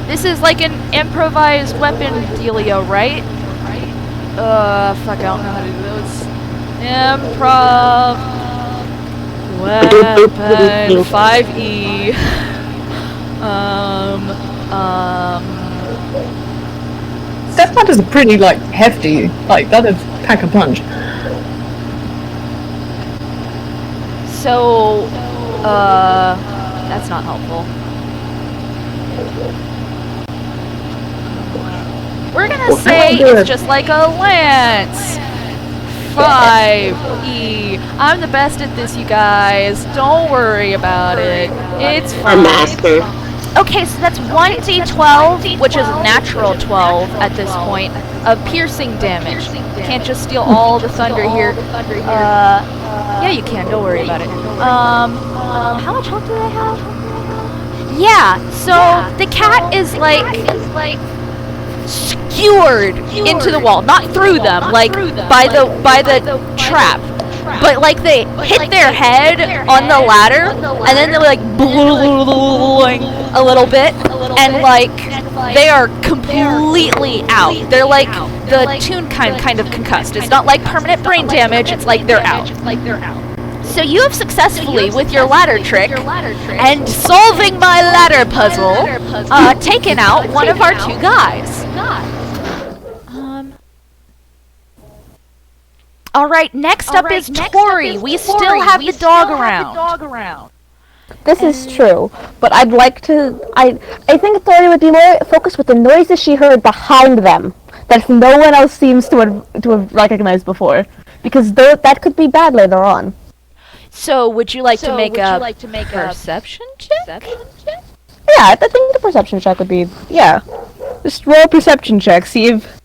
This is like an improvised weapon dealio, right? Fuck, I don't know how to do those. Improv weapon 5E. That punch is pretty, like, hefty. Like, that'd pack a punch. So, that's not helpful. We're gonna say it's just like a lance. 5E. I'm the best at this, you guys. Don't worry about it. It's Our fine. master. Okay, so that's 1d12, which is natural 12 at this point, of piercing damage. Can't just steal all the thunder here. Yeah, you can. Don't worry about it. How much health do they have? Yeah, so the cat is like skewered into the wall, not through them, like by the trap. But like they hit their head on the ladder, and then they're like blowing a little bit, and like they are completely out. They're like the Toonkind kind of concussed. It's not like permanent brain damage. It's like they're out. So you have successfully, with your ladder trick and solving my ladder puzzle, taken out one of our two guys. Alright, next up is Tori. We still have the dog around. This is true, but I'd like to. I think Tori would be more focused with the noises she heard behind them that no one else seems to have recognized before, because that could be bad later on. So, would you like to make a perception check? Yeah, I think the perception check would be just roll a perception check. See if.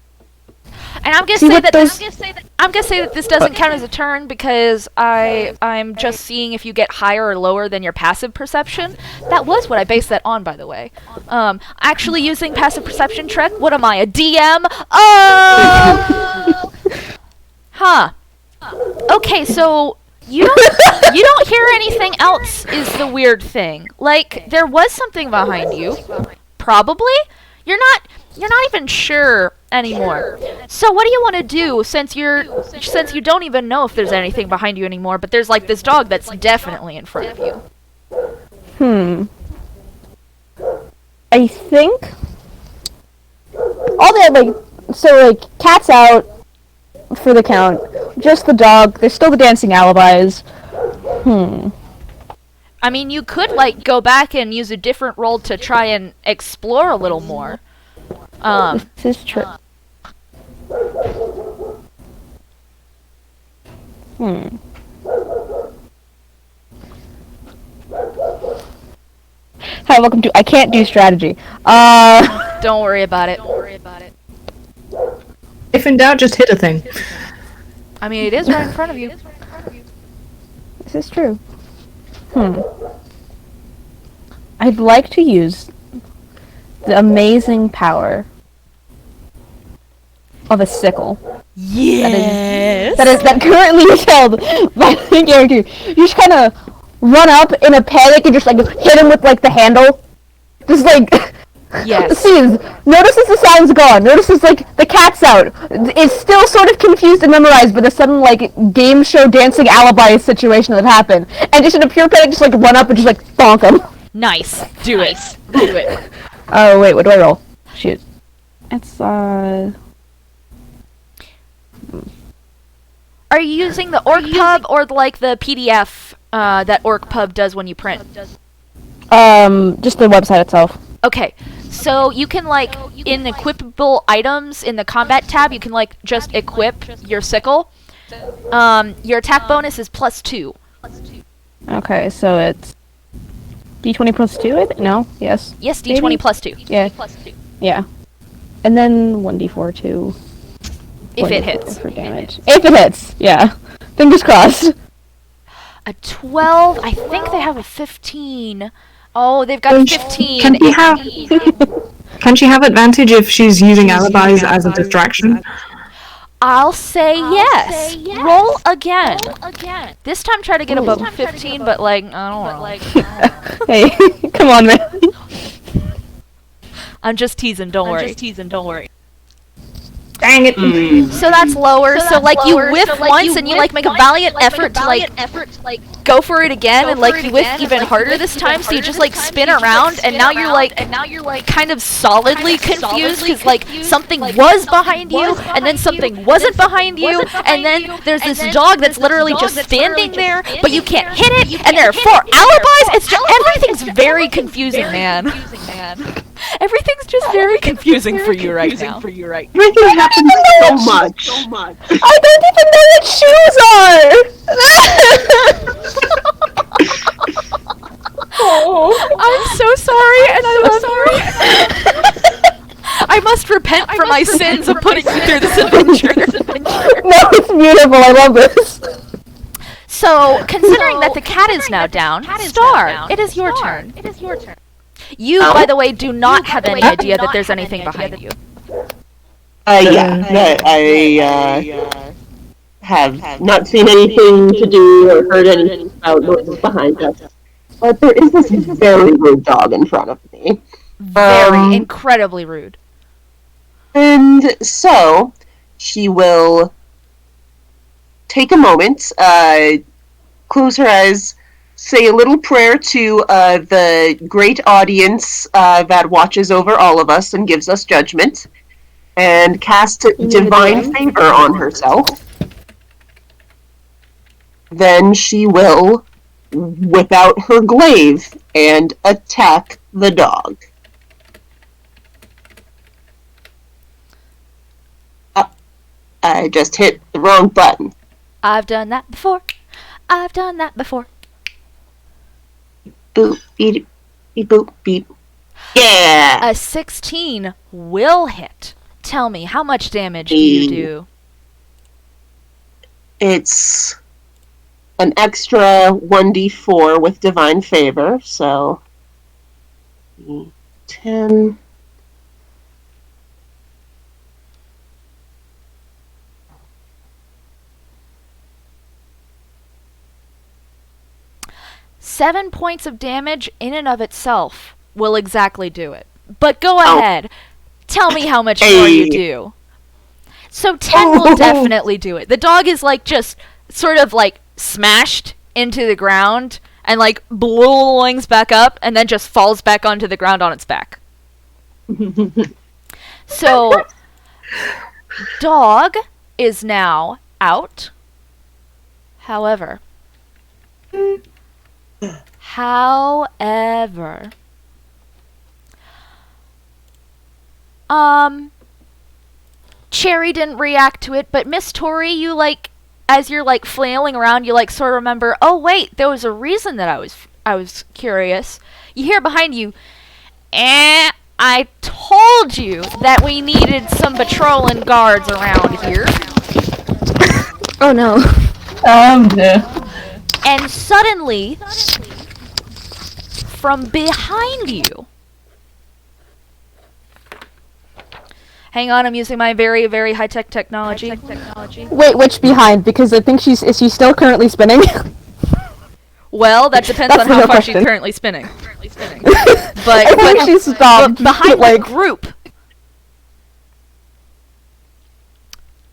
And I'm gonna say that this doesn't count as a turn because I'm just seeing if you get higher or lower than your passive perception. That was what I based that on, by the way. Actually using passive perception check. What am I, a DM? Oh. Huh. Okay, so you don't hear anything else is the weird thing. Like there was something behind you. Probably. You're not even sure anymore. So what do you want to do since you don't even know if there's anything behind you anymore, but there's like this dog that's definitely in front of you? I think all the cat's out for the count. Just the dog. There's still the dancing alibis. I mean, you could like go back and use a different role to try and explore a little more. This is true. Hi, welcome to I Can't Do Strategy. Don't worry about it. If in doubt, just hit a thing. I mean, it is right in front of you. This is true. I'd like to use the amazing power of a sickle. Yes. That currently is held by the character. You just kind of run up in a panic and just like hit him with like the handle, just like Yes. Sees, notices the sound's gone, notices, like, the cat's out. Is still sort of confused and memorized by the sudden, like, game show dancing alibi situation that happened. And just in a pure panic, just, like, run up and just, like, bonk him. Nice. Do it. Do it. Oh, wait, what do I roll? Shoot. It's, Are you using the OrcPub or, like, the PDF that OrcPub does when you print? just the website itself. Okay, so you can, like, in equipable items in the combat tab, you can, like, just equip your sickle. Your attack bonus is +2. Okay, so it's D20 plus 2, I think? No? Yes. Yes, D20 Maybe? +2. Yeah. Yeah. And then 1d4 2. If it hits. For damage. If it hits, yeah. Fingers crossed. A 12, I think they have a 15. Oh, they've got 15. Can she have advantage if she's using alibis as a distraction? I'll say yes. Roll again. This time try to get above 15, but, like, I don't know. Hey, come on, man. I'm just teasing, don't worry. Dang it. So that's lower, so like you whiff once and you like make a valiant effort to like go for it again, and like you whiff even harder this time, so you just like spin around, and now you're like kind of solidly confused because like something was behind you and then something wasn't behind you, and then there's this dog that's literally just standing there, but you can't hit it, and there are 4 alibis. It's just everything's very confusing, man. Everything's just very confusing for you right now. Everything happens so much. I don't even know what shoes are! I'm so sorry, and I love you. I must repent for my sins of putting you through this adventure. No, it's beautiful, I love this. So, considering that the cat is now down, Starr, it is your turn. You, by the way, do not have any idea that there's anything behind you. I have not seen anything to do or heard anything about noises behind us. But there is this very rude dog in front of me. Very incredibly rude. And so, she will take a moment, close her eyes, say a little prayer to the great audience that watches over all of us and gives us judgment, and cast divine favor on herself. Then she will whip out her glaive and attack the dog. I just hit the wrong button. I've done that before. Boop, beep, beep, boop, beep. Yeah! A 16 will hit. Tell me, how much damage do you do? It's an extra 1d4 with divine favor, so 10. Seven points of damage in and of itself will exactly do it. But go ahead. Tell me how much more you do. So 10 will definitely do it. The dog is like just sort of like smashed into the ground and like blowings back up and then just falls back onto the ground on its back. So dog is now out. However, Cherry didn't react to it, but Miss Tori, you like, as you're like flailing around, you like sort of remember, oh wait, there was a reason that I was curious. You hear behind you, I told you that we needed some patrolling guards around here. Oh no. Yeah. And suddenly, from behind you, hang on, I'm using my very, very high-tech technology. Wait, which behind? Because I think is she still currently spinning? Well, that depends on how far she's currently spinning. but I think she stopped. behind like, the group,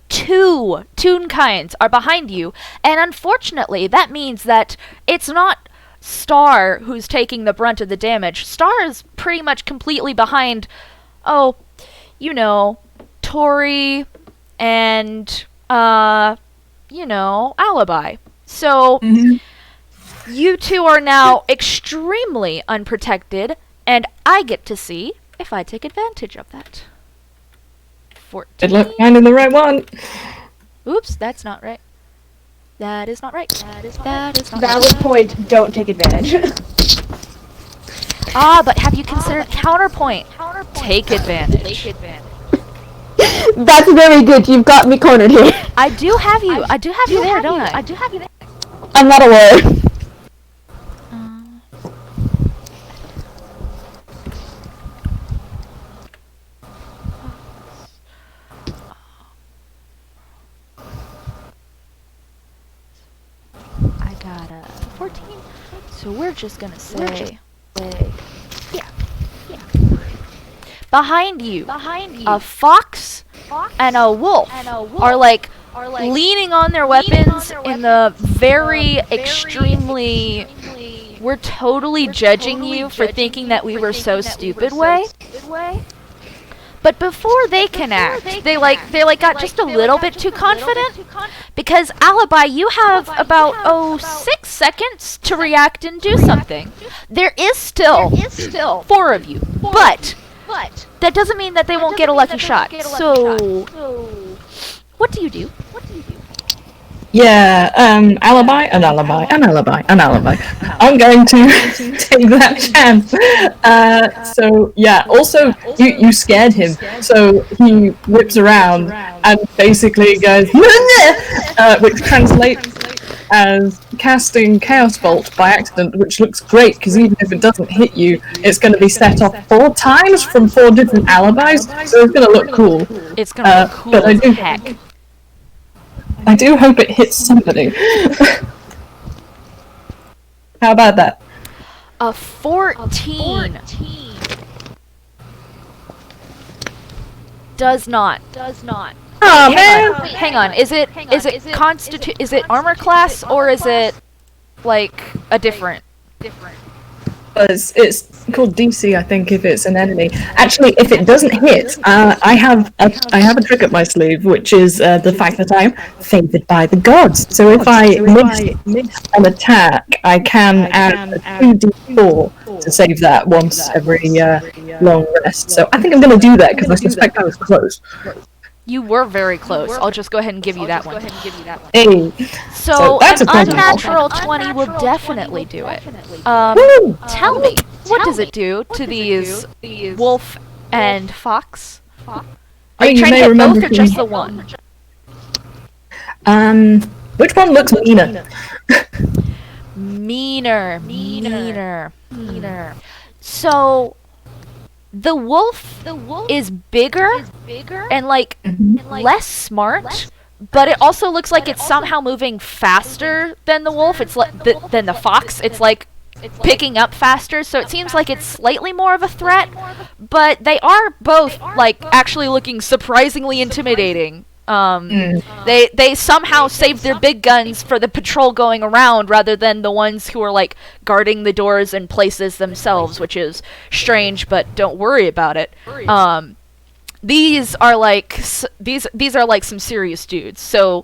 2 Toonkinds are behind you, and unfortunately, that means that it's not Starr who's taking the brunt of the damage. Starr is pretty much completely behind, Tori and, Alibi. So, you two are now extremely unprotected, and I get to see if I take advantage of that. 14. Good luck finding the right one. Oops, that's not right. That is not right. That is not valid point. Don't take advantage. Ah, but have you considered counterpoint? Take advantage. That's very good. You've got me cornered here. I do have you. I do have you there, don't I? I'm not aware. I got a 14. So we're just gonna say, yeah. Behind you, a fox and a wolf are like leaning on their weapons in the very extremely, we're totally judging you for thinking that we were so stupid way. But before they can act, they got just a little bit too confident. Because Alibi, you have about 6 seconds to react and do something. There is still 4 of you, but that doesn't mean that they won't get a lucky shot. So, what do you do? Yeah, alibi, an alibi, an alibi, an alibi. I'm going to take that chance. So, yeah, also, you scared him. So he whips around and basically goes, which translates as casting Chaos Bolt by accident, which looks great, because even if it doesn't hit you, it's going to be set off 4 times from 4 different alibis, so it's going to look cool. It's going to look cool but as heck. I do hope it hits somebody. How about that? A 14. Does not. Oh man! Hang on. Is it armor class, or is it like a different? It's called DC, I think, if it's an enemy. Actually, if it doesn't hit, I have a trick up my sleeve, which is the fact that I'm favored by the gods. So if I miss an attack, I can add a 2d4 to save that once every long rest. So I think I'm going to do that because I suspect I was close. You were very close. I'll just go ahead and give you that one. Hey. So that's an a pretty unnatural 20 will definitely do it. Woo! Tell me, what does it do to these wolf and fox? Are you trying to hit both or just the one? Which one looks meaner? Meaner. So the wolf is bigger and like less smart, but it also looks like it's somehow moving faster than the wolf. It's like than the fox. It's like picking up faster, so it seems like it's slightly more of a threat. But they are both like actually looking surprisingly intimidating. They somehow saved their big guns for the patrol going around rather than the ones who are like guarding the doors and places themselves, which is strange, but don't worry about it. These are like some serious dudes. So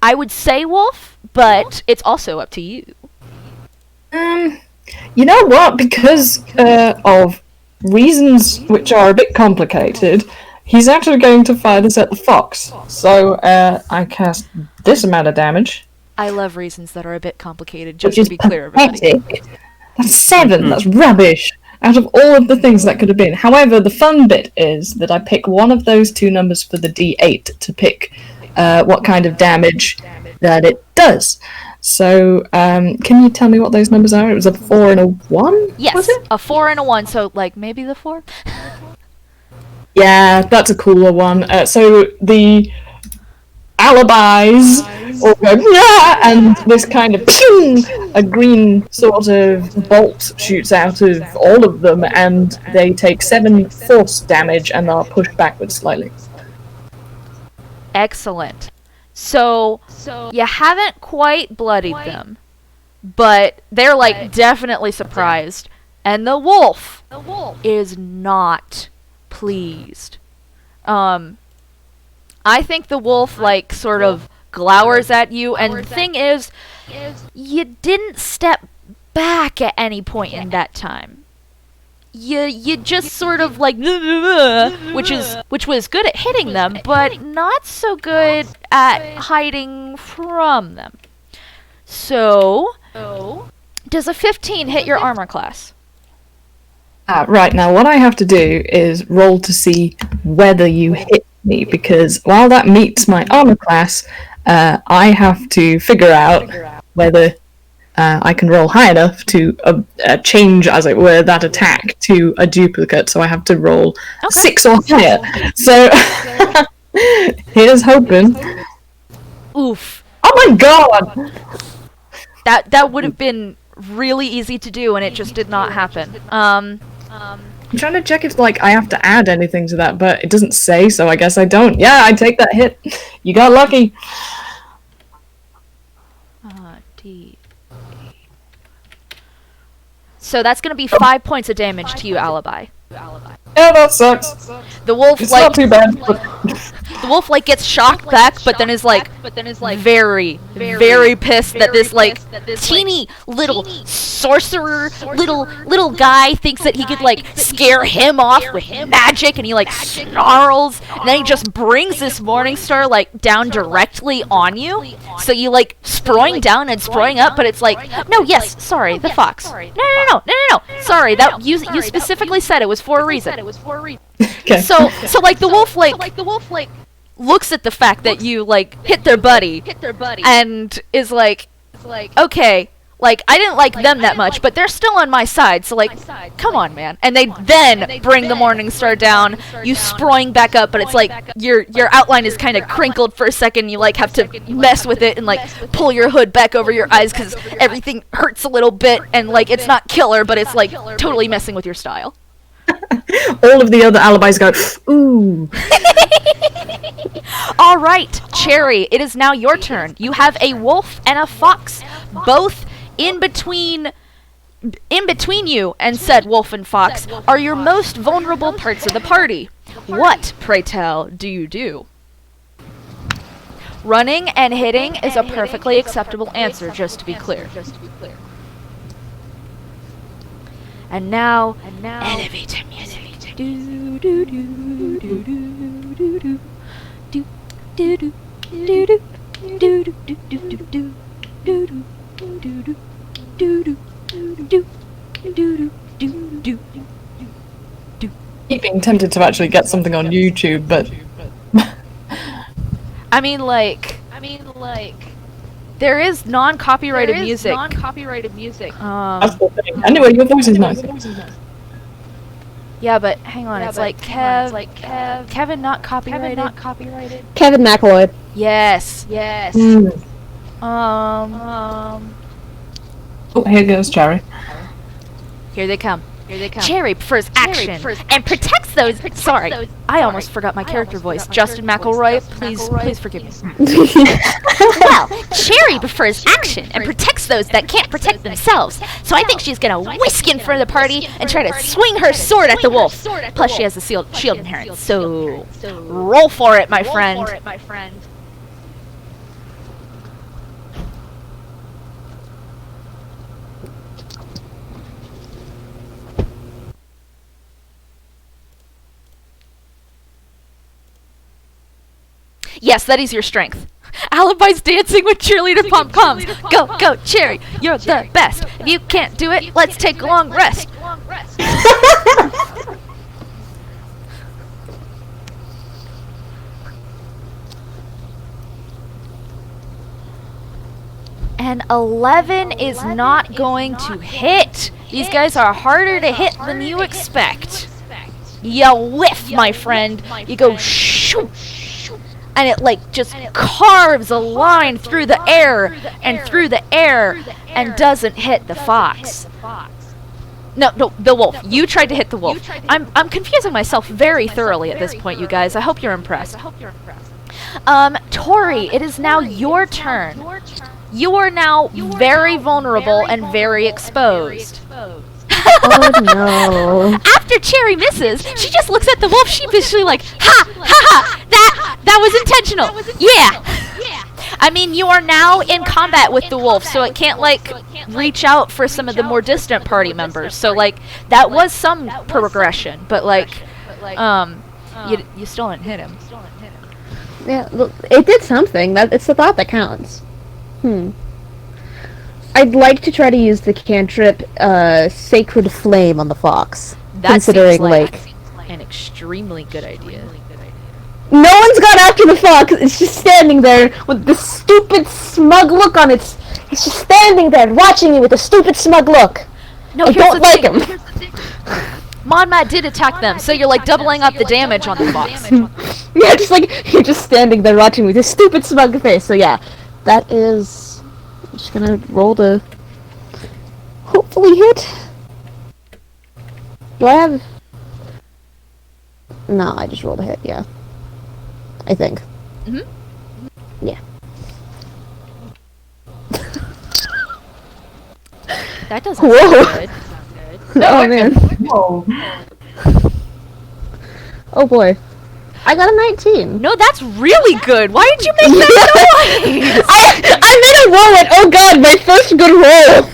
I would say wolf, but it's also up to you. You know what? Because of reasons which are a bit complicated, he's actually going to fire this at the fox. So I cast this amount of damage. I love reasons that are a bit complicated, just to be clear, pathetic. everybody. That's 7. That's rubbish. Out of all of the things that could have been. However, the fun bit is that I pick one of those 2 numbers for the D8 to pick what kind of damage that it does. So, can you tell me what those numbers are? It was a 4 and a 1? Yes, was it? a 4 and a 1, so like maybe the 4? Yeah, that's a cooler one. So the alibis all go, "Yeah!" and this kind of ping, a green sort of bolt shoots out of all of them, and they take 7 force damage and are pushed backwards slightly. Excellent. So you haven't quite bloodied them, but they're like definitely surprised, and the wolf is not pleased. I think the wolf like sort of glowers at you, and the thing is, you didn't step back at any point in that time. You just sort of like which was good at hitting them, but not so good at hiding from them. So, does a 15 hit your armor class? Right, now what I have to do is roll to see whether you hit me, because while that meets my armor class, I have to figure out whether I can roll high enough to change, as it were, that attack to a duplicate, so I have to roll 6 or higher. So, here's hoping. Oof. Oh my god! That would have been really easy to do, and it just did not happen. I'm trying to check if, like, I have to add anything to that, but it doesn't say, so I guess I don't. Yeah, I take that hit. You got lucky. So that's gonna be 5 points of damage to you, Alibi. Yeah, that sucks. The wolf It's like not too bad. the wolf like gets shocked back, but then is like very pissed that this like teeny little sorcerer little guy thinks that he could like scare him off with magic, and he like snarls, and then he just brings this morning star like down directly on you. So you like sproing down and sproing up, but it's like, no, yes, sorry, the fox. No. Sorry, that you specifically said it was for a reason. Okay. So like the wolf like looks at the fact that you like hit their buddy and is like, okay, like I didn't like them that much, but they're still on my side, so like come on, man. And they then bring the morning star down, you sproing back up, but it's like your outline is kind of crinkled for a second. You like have to mess with it and like pull your hood back over your eyes because everything hurts a little bit, and like it's not killer, but it's like totally messing with your style. All of the other alibis go, ooh. All right, Cherry, it is now your turn. You have a wolf and a fox, both in between you and said wolf and fox are your most vulnerable parts of the party. What, pray tell, do you do? Running and hitting is a perfectly acceptable answer, just to be clear. And now, elevator music. Do do do do do do do do do do do do do do do do do Keep being tempted to actually get something on YouTube, but I mean, like, there is non-copyrighted music. that's the thing. Anyway, your voice is nice. Yeah, but hang on, it's like Kevin not copyrighted. Kevin McElroy. Yes. Oh, here goes Cherry. Here they come. Cherry prefers action and protects those. Sorry, I almost forgot my character voice. Justin McElroy, please forgive me. Well, Cherry prefers action and protects those that can't protect themselves. So I think she's gonna whisk in front of the party and try to swing her sword at the wolf. Plus, she has a shield inherent. So roll for it, my friend. Yes, that is your strength. Alibi's dancing with cheerleader pom-poms. Go, Cherry. You're the best. If you can't do it, let's take a long rest. And 11 is not going to hit. These guys are harder to hit than you expect. You whiff, my friend. You go shoo. and it like just carves a line through the air and doesn't hit the fox. No, the wolf. You tried to hit the wolf. I'm confusing myself very thoroughly at this point, you guys. I hope you're impressed. Tori, it is now your turn. You are now very vulnerable and very exposed. Oh no. After Cherry misses, she just looks at the wolf sheepishly like, ha, ha, ha, that was intentional. Yeah. I mean, you are now in combat with the wolf, so it can't, like, reach out for some of the more distant party members. So, like, that was some progression, but, like, you still didn't hit him. Yeah, look, it did something. It's the thought that counts. I'd like to try to use the cantrip Sacred Flame on the fox. That considering, seems like an extremely good idea. No one's gone after the fox. It's just standing there with the stupid smug look on its. It's just standing there watching me with a stupid smug look. No, I don't like him. Monmat did attack them, so you're like doubling up the damage on the fox. Yeah, just like you're just standing there watching me with a stupid smug face. So yeah, that is. I'm just gonna roll to hopefully hit. Do I have? No, I just rolled a hit. Yeah. I think. Yeah. That doesn't Whoa. sound good. Oh man. Whoa. Oh boy. I got a 19. No, that's really good. Why did you make that noise? I made a roll like, oh god, my first good roll.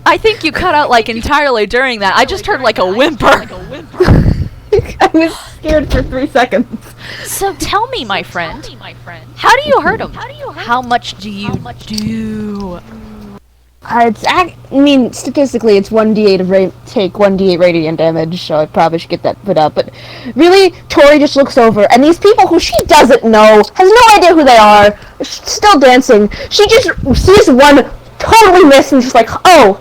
I think you cut out like entirely during that. I just heard like a whimper. I was scared for 3 seconds. So tell me, my friend, how do you hurt him? How much do you do? I mean, statistically, it's 1d8 of take 1d8 radiant damage, so I probably should get that put up. But really, Tori just looks over, and these people who she doesn't know, has no idea who they are, still dancing. She just sees one totally miss and just like, oh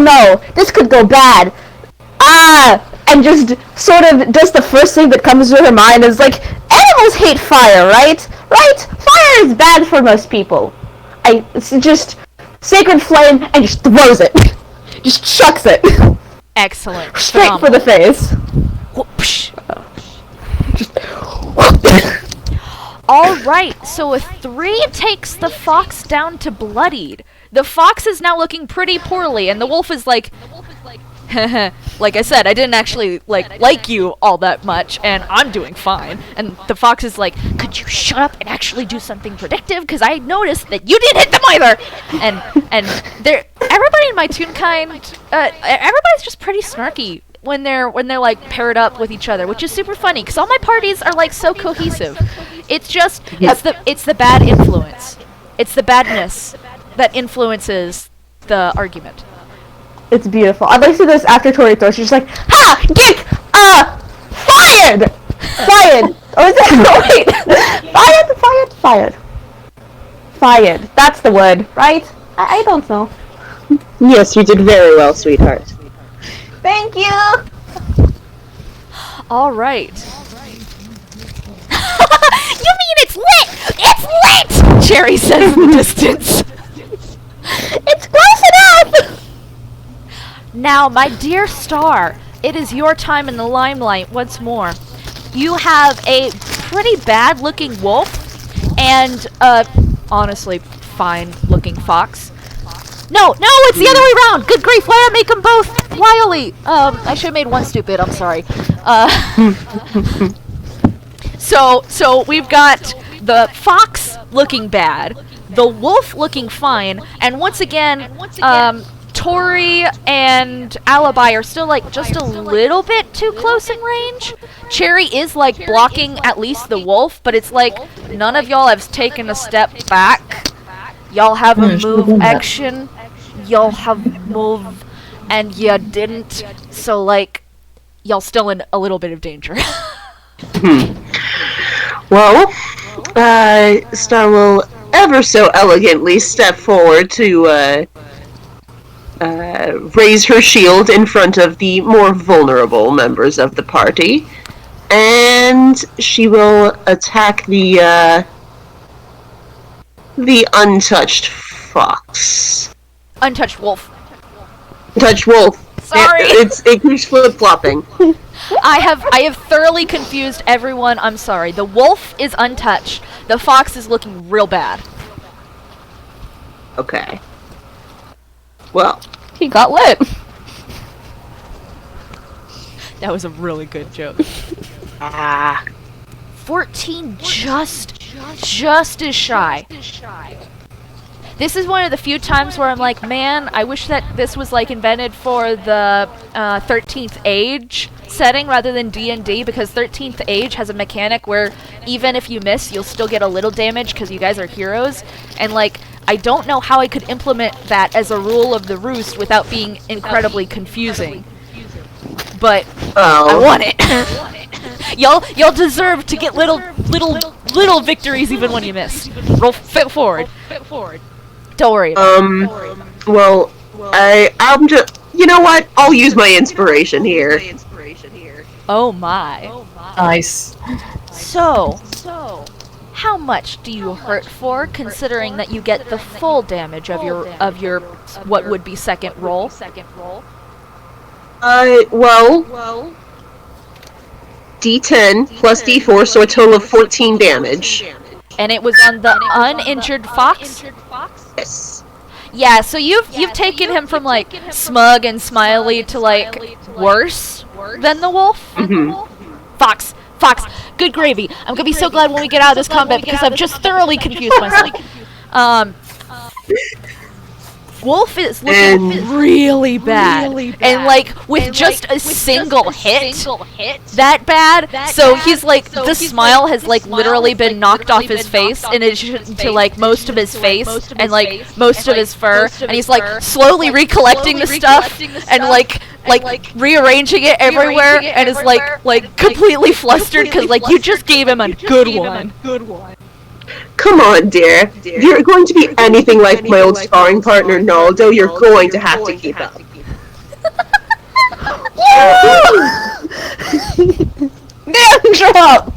no, this could go bad. And just sort of does the first thing that comes to her mind is like, animals hate fire, right? Right? Fire is bad for most people. It's just Sacred Flame and just throws it. Just chucks it. Excellent. Straight for the face. Whoopsh. Just All right, so a 3 takes the fox down to bloodied. The fox is now looking pretty poorly, and the wolf is like, like I said, I didn't actually like you all that much, and I'm doing fine. And the fox is like, could you shut up and actually do something predictive? Because I noticed that you didn't hit them either. And everybody in my Toonkind, everybody's just pretty snarky when they're like paired up with each other, which is super funny because all my parties are like so cohesive. It's just it's the bad influence. It's the badness that influences the argument. It's beautiful. I'd like to see this after Tori throws. She's just like, ha! Gick! Fired! Fired! Or is that? Wait! Fired! Fired. That's the word, right? I don't know. Yes, you did very well, sweetheart. Thank you! All right. You mean it's lit? It's lit! Cherry says in the distance. It's close enough! Now, my dear Starr, it is your time in the limelight once more. You have a pretty bad-looking wolf and honestly fine-looking fox. No, it's the other way around. Good grief, why did I make them both wily? I should have made one stupid. I'm sorry. So we've got the fox looking bad, the wolf looking fine, and once again, Tori and Alibi are still like just a little bit too close in range. Cherry is like blocking at least the wolf, but it's like none of y'all have taken a step back. Y'all have a move action. Y'all have move, and you didn't. So like, y'all still in a little bit of danger. Well, Starr will ever so elegantly step forward to raise her shield in front of the more vulnerable members of the party, and and she will attack the untouched fox. Untouched wolf. Untouched wolf. Sorry. It keeps flip-flopping. I have thoroughly confused everyone. I'm sorry. The wolf is untouched. The fox is looking real bad. Okay. Well. He got lit. That was a really good joke. 14 just is shy. This is one of the few times where I'm like, man, I wish that this was like invented for the 13th age setting rather than D&D, because 13th age has a mechanic where even if you miss, you'll still get a little damage because you guys are heroes. And like, I don't know how I could implement that as a rule of the roost without being incredibly confusing. But I want it. Y'all deserve to get little victories even when you miss. Roll forward. Don't worry. Well, I'm just. You know what? I'll use my inspiration here. Oh my. Nice. So, how much do you hurt for, considering that you get the full damage of your what would be second roll? Well, D10 plus D4, so a total of 14 damage. And it was on the uninjured fox? Yes. Yeah, so you've taken him from like smug and smiley to like worse than the wolf? Mm-hmm. Fox, good gravy. I'm gonna be so glad when we get out of this combat because I've just thoroughly confused myself. Wolf is looking really bad. And like with just a single hit that bad, so he's like, the smile has like literally been knocked off his face in addition to like most of his face and like most of his fur, and he's like slowly recollecting the stuff and like rearranging it everywhere, and is like completely flustered because like you just gave him a good one. Come on, dear. If you're going to be anything like my old sparring partner, Naldo, you're going to have to keep up. Damn drop!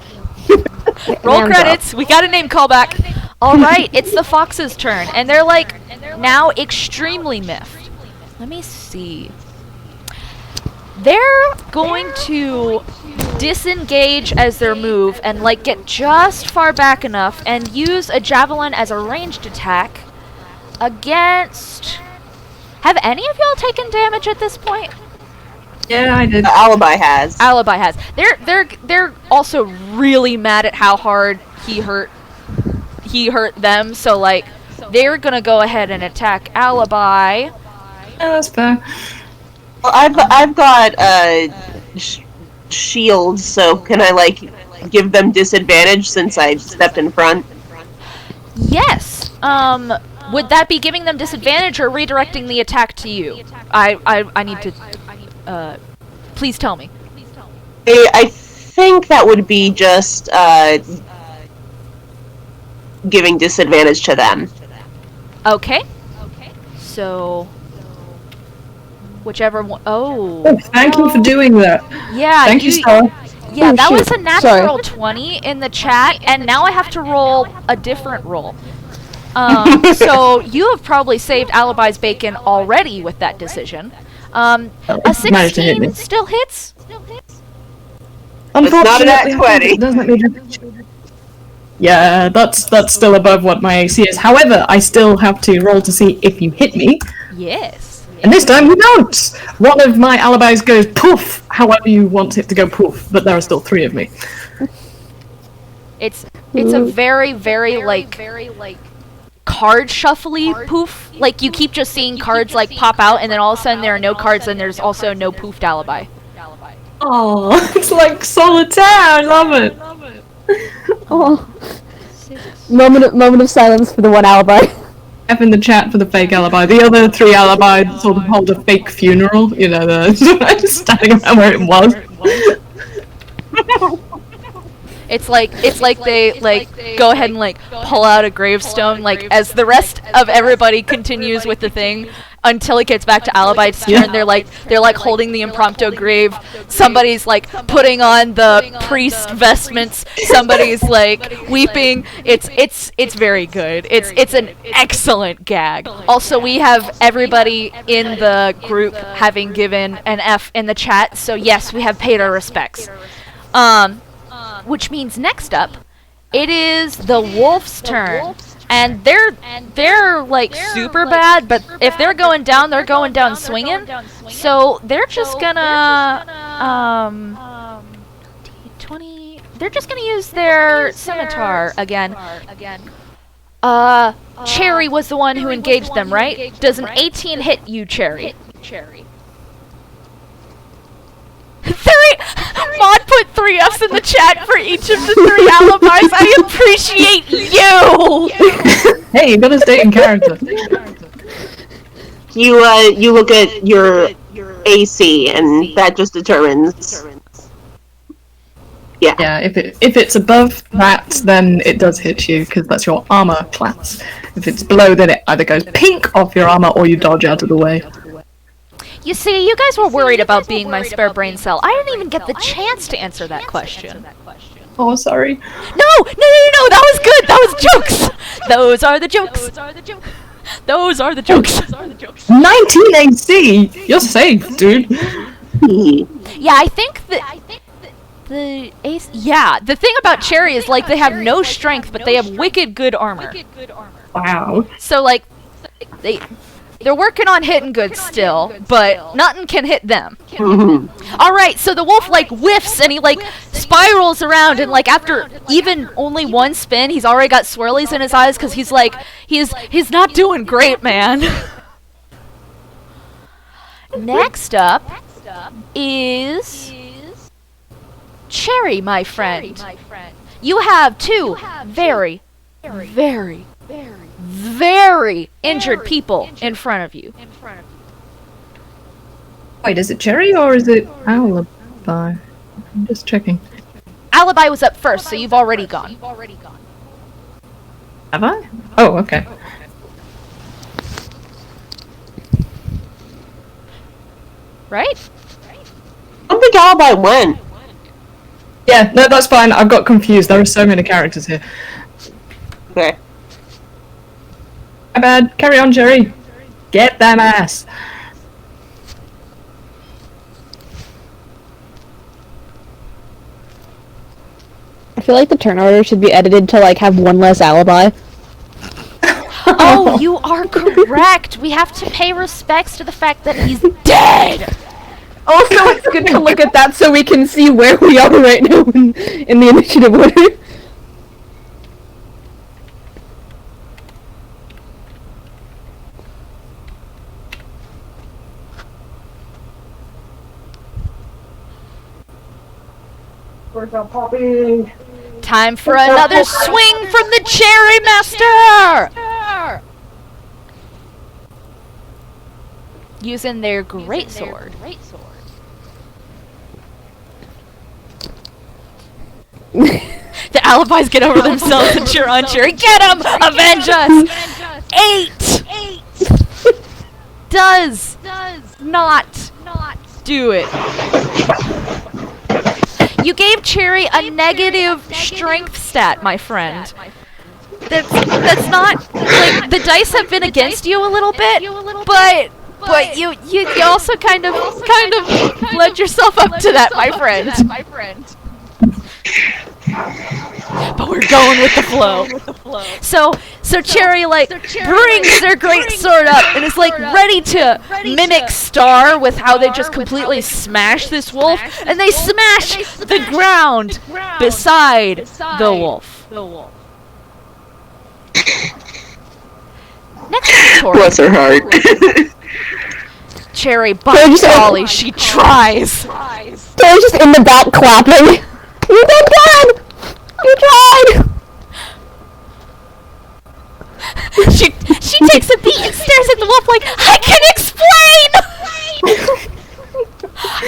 Roll credits. We got a name callback. All right, it's the fox's turn, and they're like now extremely miffed. Let me see. They're going to disengage as their move and like get just far back enough and use a javelin as a ranged attack against. Have any of y'all taken damage at this point? Yeah, I did. The Alibi has. Alibi has. They're also really mad at how hard he hurt them, so like they're gonna go ahead and attack Alibi. Yeah, that's fair. Well, I've got shields, so can I like give them disadvantage since I stepped in front? Yes. Would that be giving them disadvantage or redirecting the attack to you? I need to. Please tell me. I think that would be just giving disadvantage to them. Okay. So. Whichever one. Oh. Oh, thank you for doing that. Yeah. Thank you, Starr. Yeah, Oh, that shoot. was a natural 20 in the chat, and now I have to roll a different roll. So you have probably saved Alibi's bacon already with that decision. A Managed to hit me. 16 still hits? not an at 20. It doesn't let me yeah, that's still above what my AC is. However, I still have to roll to see if you hit me. Yes. And this time you don't! One of my alibis goes poof, however you want it to go poof, but there are still 3 of me. It's a very, very like card shuffly poof. Like you keep just seeing cards like pop out, and then all of a sudden there are no cards, and there's also no poofed alibi. Oh, it's like solitaire, I love it! Oh. Moment of silence for the one alibi. F in the chat for the fake alibi. The other 3 alibis sort of hold a fake funeral, you know, they're standing around where it was. It's like they go ahead and like pull out a gravestone like as the rest of everybody continues with the thing. until it gets back to Alibi's turn. They're like holding the impromptu grave. Somebody's like putting on the priest vestments. Somebody's like weeping. It's very good. It's an excellent gag. Also, we have everybody in the group having given an F in the chat. So yes, we have paid our respects. Which means next up, it is the wolf's turn. And they're like super bad, but if they're going down, they're going down swinging. So they're just gonna 20. They're just gonna use their scimitar again. Cherry was the one who engaged them, right? Does an 18 hit you, Cherry? Maud put 3 Fs in the chat for each of the 3 alibis. I appreciate you! Hey, you gotta stay in character. You look at your AC, and that just determines. Yeah. Yeah, if it's above that, then it does hit you, because that's your armor class. If it's below, then it either goes pink off your armor, or you dodge out of the way. You see, you guys were worried about being my spare brain cell. I didn't even get the chance to answer that question. Oh, sorry. No, that was good. That was jokes. Those are the jokes. Those are the jokes. 19 AC! You're safe, dude. Yeah, I think that the ace. Yeah, the thing about Cherry is like they have no strength, but they have wicked good armor. Wow. So like they're working on hitting good still, but nothing can hit them. Alright, so the wolf like whiffs and he like spirals around, and like after even only one spin, he's already got swirlies in his eyes because he's like, he's not doing great, man. Next up is Cherry, my friend. You have 2 very injured people in front of you. Wait, is it Cherry or is it Alibi? I'm just checking. Alibi was up first, so you've already gone. Have I? Oh, okay. Right? I don't think Alibi went. Yeah, no, that's fine. I've got confused. There are so many characters here. Okay. My bad. Carry on, Cherry. Get them ass. I feel like the turn order should be edited to like have one less alibi. Oh, you are correct. We have to pay respects to the fact that he's dead. Also, it's good to look at that so we can see where we are right now in the initiative order. Time for another swing from the Cherry Master! Using their greatsword. The alibis get over themselves and cheer on Cherry. Get him! Avenge us! 8 does not do it. You gave Cherry a negative strength stat, my friend. That's not like the dice have been against you a little bit, but you also kind of led yourself up to that, my friend. But we're going with the flow. So Cherry like brings their great sword up and is like ready to mimic Starr with how they just completely smash this wolf, and they smash the ground beside the wolf. Next is Tori. Bless her heart. Cherry, by golly, she tries. They're just in the back clapping. You did good! You tried! She takes a beat and stares at the wolf like, I can explain!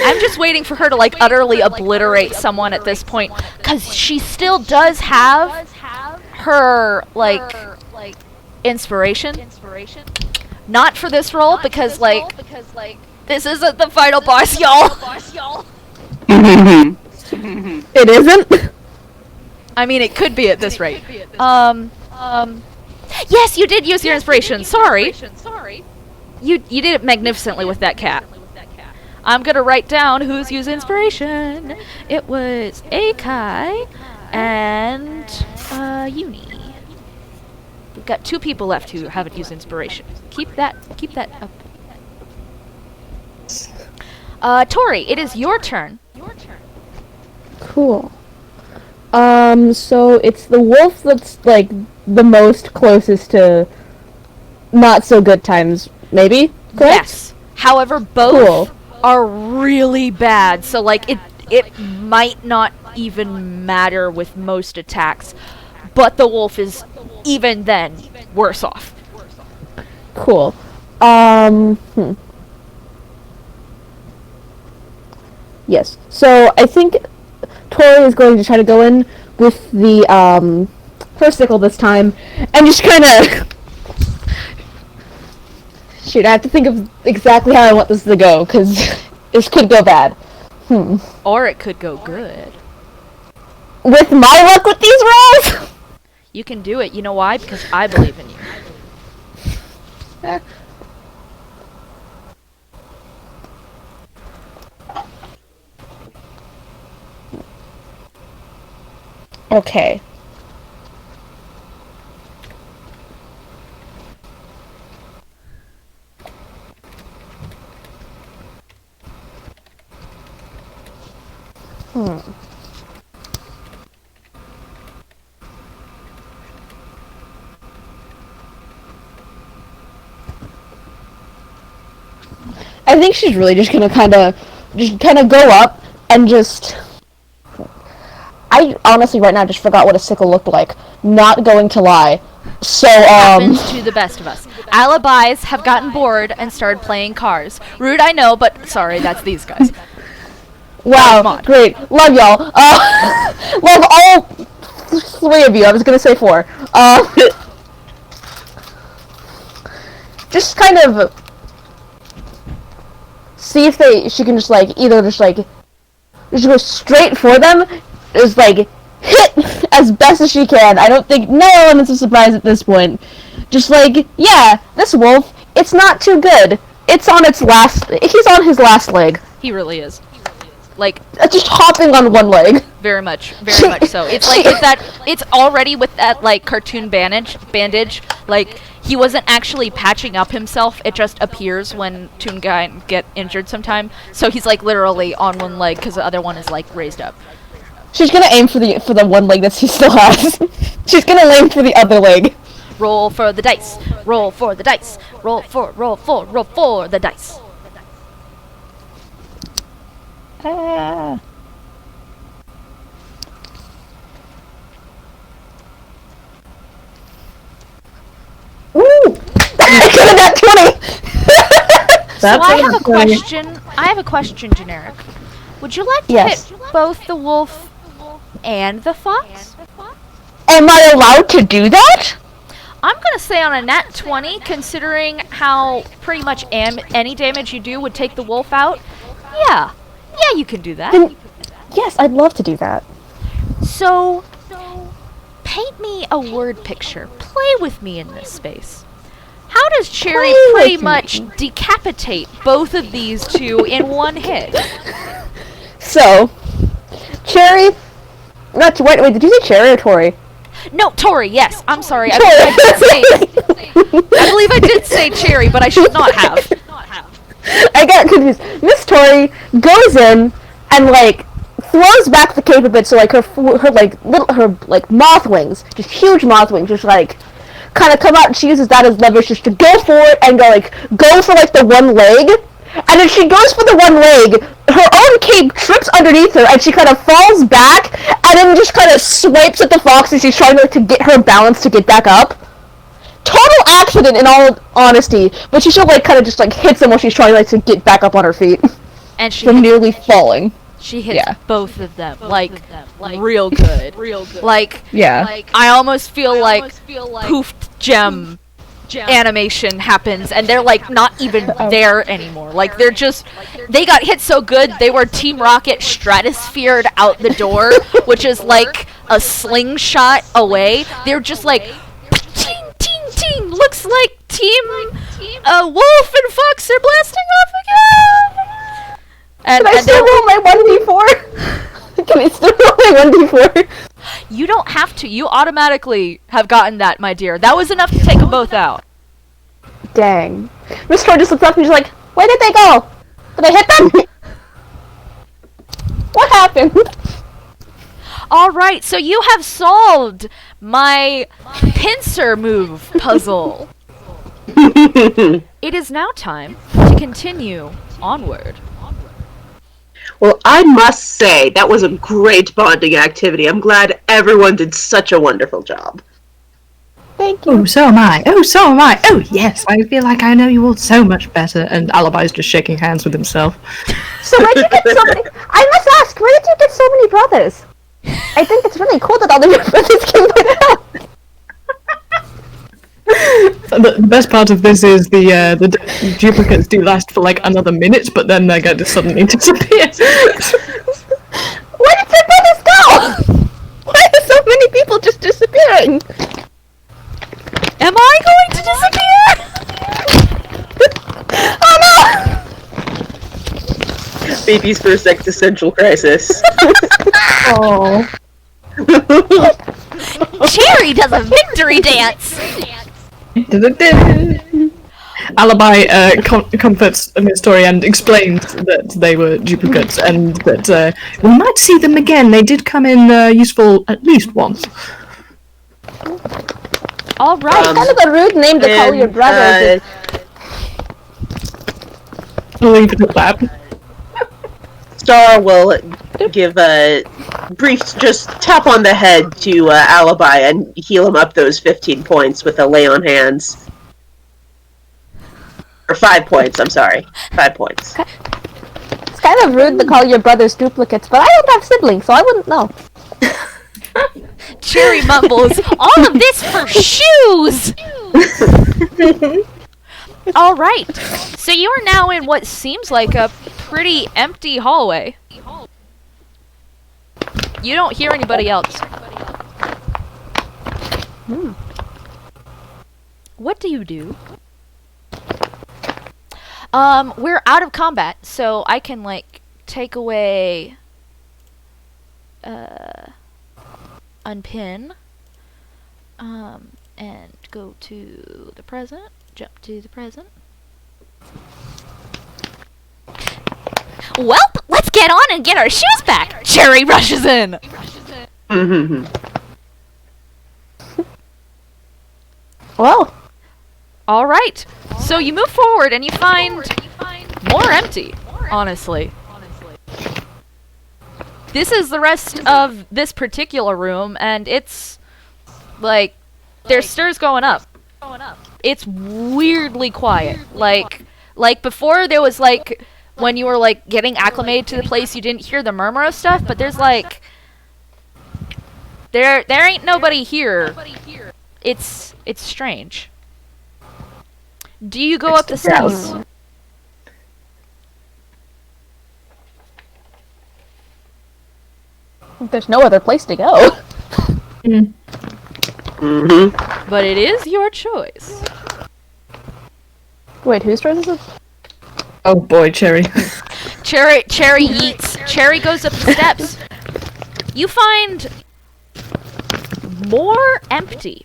I'm just waiting for her to like utterly obliterate someone at this point, because she still does have her like inspiration. Not for this roll, because, like, this isn't the final boss, y'all. It isn't? I mean, it could be at this rate. Yes, you did use your inspiration. Sorry. You did it magnificently with that cat. I'm gonna write down who's used inspiration. It was Akai and Uni. We've got 2 people left who haven't used inspiration. Keep that up. Tori, it is your turn. Cool. So it's the wolf that's, like, the most closest to not so good times, maybe? Correct? Yes. However, both are really bad, so, like, it might not even matter with most attacks, but the wolf is, even then, worse off. Cool. Yes. So I think Tori is going to try to go in with the her sickle this time, and just kind of shoot. I have to think of exactly how I want this to go, because this could go bad. Or it could go good. With my luck with these rolls. You can do it. You know why? Because I believe in you. Okay. I think she's really just gonna kind of go up and just. I honestly right now just forgot what a sickle looked like. Not going to lie. So Happens to the best of us. Alibis have gotten bored and started playing Cars. Rude, I know, but sorry, that's these guys. Wow, great. Love y'all. Love all 3 of you. I was gonna say 4. Just kind of see if she can just like either just go straight for them, just like hit as best as she can. I don't think no elements of surprise at this point. Just like, yeah, this wolf, it's not too good. He's on his last leg. He really is. Like, just hopping on one leg. very much so. It's like it's already with that like cartoon bandage. Like he wasn't actually patching up himself. It just appears when Toonkind get injured sometime. So he's like literally on one leg because the other one is like raised up. She's gonna aim for the one leg that she still has. She's gonna aim for the other leg. Roll for the dice. Roll for the dice. Roll for the dice. Ooh! I could have got 20! So I have a question, generic. Would you like to hit both the wolf and the fox? Am I allowed to do that? I'm gonna say on a nat 20, considering how pretty much any damage you do would take the wolf out. Yeah, you can do that. Then, yes, I'd love to do that. So, paint me a word picture. Play with me in this space. How does Cherry pretty much decapitate both of these 2 in one hit? So, Cherry... Wait, did you say Cherry or Tori? No, Tori, yes. I'm sorry. Tori. I believe I did say Cherry, but I should not have. I got confused. Miss Tori goes in and, like, throws back the cape a bit so, like, her moth wings, just huge moth wings, just, like, kind of come out, and she uses that as leverage just to go for it and go for, like, the one leg. And then she goes for the one leg, her own cape trips underneath her, and she kind of falls back, and then just kind of swipes at the fox as she's trying to get her balance to get back up. Total accident, in all honesty, but she still, like, kind of just, like, hits him while she's trying, like, to get back up on her feet. And she from nearly falling. She hits both of them, like real good. Like, yeah. I almost feel like poofed gem animation happens, and they're like not even there anymore. Like they got hit so good they were Team Rocket stratosphered out the door, which is like a slingshot away. They're just like ting ting ting. Looks like Team Wolf and Fox are blasting off again. Can I still roll my 1d4? Can I still roll my 1d4? You don't have to. You automatically have gotten that, my dear. That was enough to take them both out. Dang. Miss Troy just looks up and she's like, where did they go? Did I hit them? What happened? Alright, so you have solved my pincer move puzzle. It is now time to continue onward. Well, I must say, that was a great bonding activity. I'm glad everyone did such a wonderful job. Thank you. Oh, so am I. Oh, so am I. Oh, yes, I feel like I know you all so much better. And Alibi's just shaking hands with himself. So where did you get so many... I must ask, where did you get so many brothers? I think it's really cool that all of your brothers came out. The best part of this is the duplicates do last for like another minute, but then they're going to suddenly disappear. Where did your brothers go? Why are so many people just disappearing? Am I going to disappear? Oh no! Baby's first existential crisis. Oh. Cherry does a victory dance! Alibi comforts Miss Tori and explains that they were duplicates and that we might see them again. They did come in useful at least once. Alright. Kind of a rude name to call your brother. Leave it at that. Starr will give a brief just tap on the head to Alibi and heal him up those 15 points with a lay on hands. Or 5 points, I'm sorry. 5 points. It's kind of rude to call your brothers duplicates, but I don't have siblings, so I wouldn't know. Cherry mumbles, all of this for shoes! Alright, so you are now in what seems like a pretty empty hallway. You don't hear anybody else. What do you do? We're out of combat, so I can, like, take away, unpin, and go to the present, jump to the present. Welp, let's get on and get our shoes back! Cherry rushes in! Well, Alright, so you move forward and you find more empty, honestly. This is the rest of this particular room, and it's, like, there's stairs going up. It's weirdly quiet. Like before there was, like, when you were, like, getting acclimated to the place, you didn't hear the murmur of stuff, but there's, like, there ain't nobody here. It's strange. Do you go up the steps? there's no other place to go. But it is your choice. Wait, whose choice is it? Oh boy, Cherry. Cherry yeets. Cherry goes up the steps. You find more empty.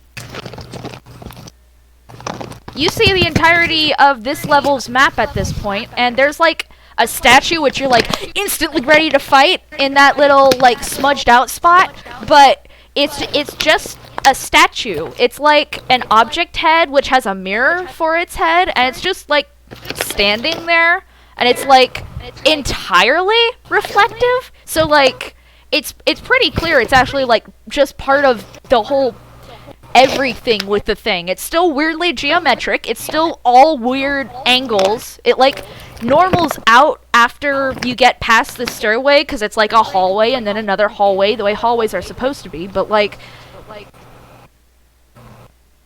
You see the entirety of this level's map at this point, and there's like a statue which you're like instantly ready to fight in that little like smudged out spot, but it's just a statue. It's like an object head which has a mirror for its head, and it's just like standing there, and it's like entirely reflective. So like it's pretty clear it's actually like just part of the whole everything with the thing. It's still weirdly geometric. It's still all weird angles. It like normals out after you get past the stairway because it's like a hallway and then another hallway, the way hallways are supposed to be, but like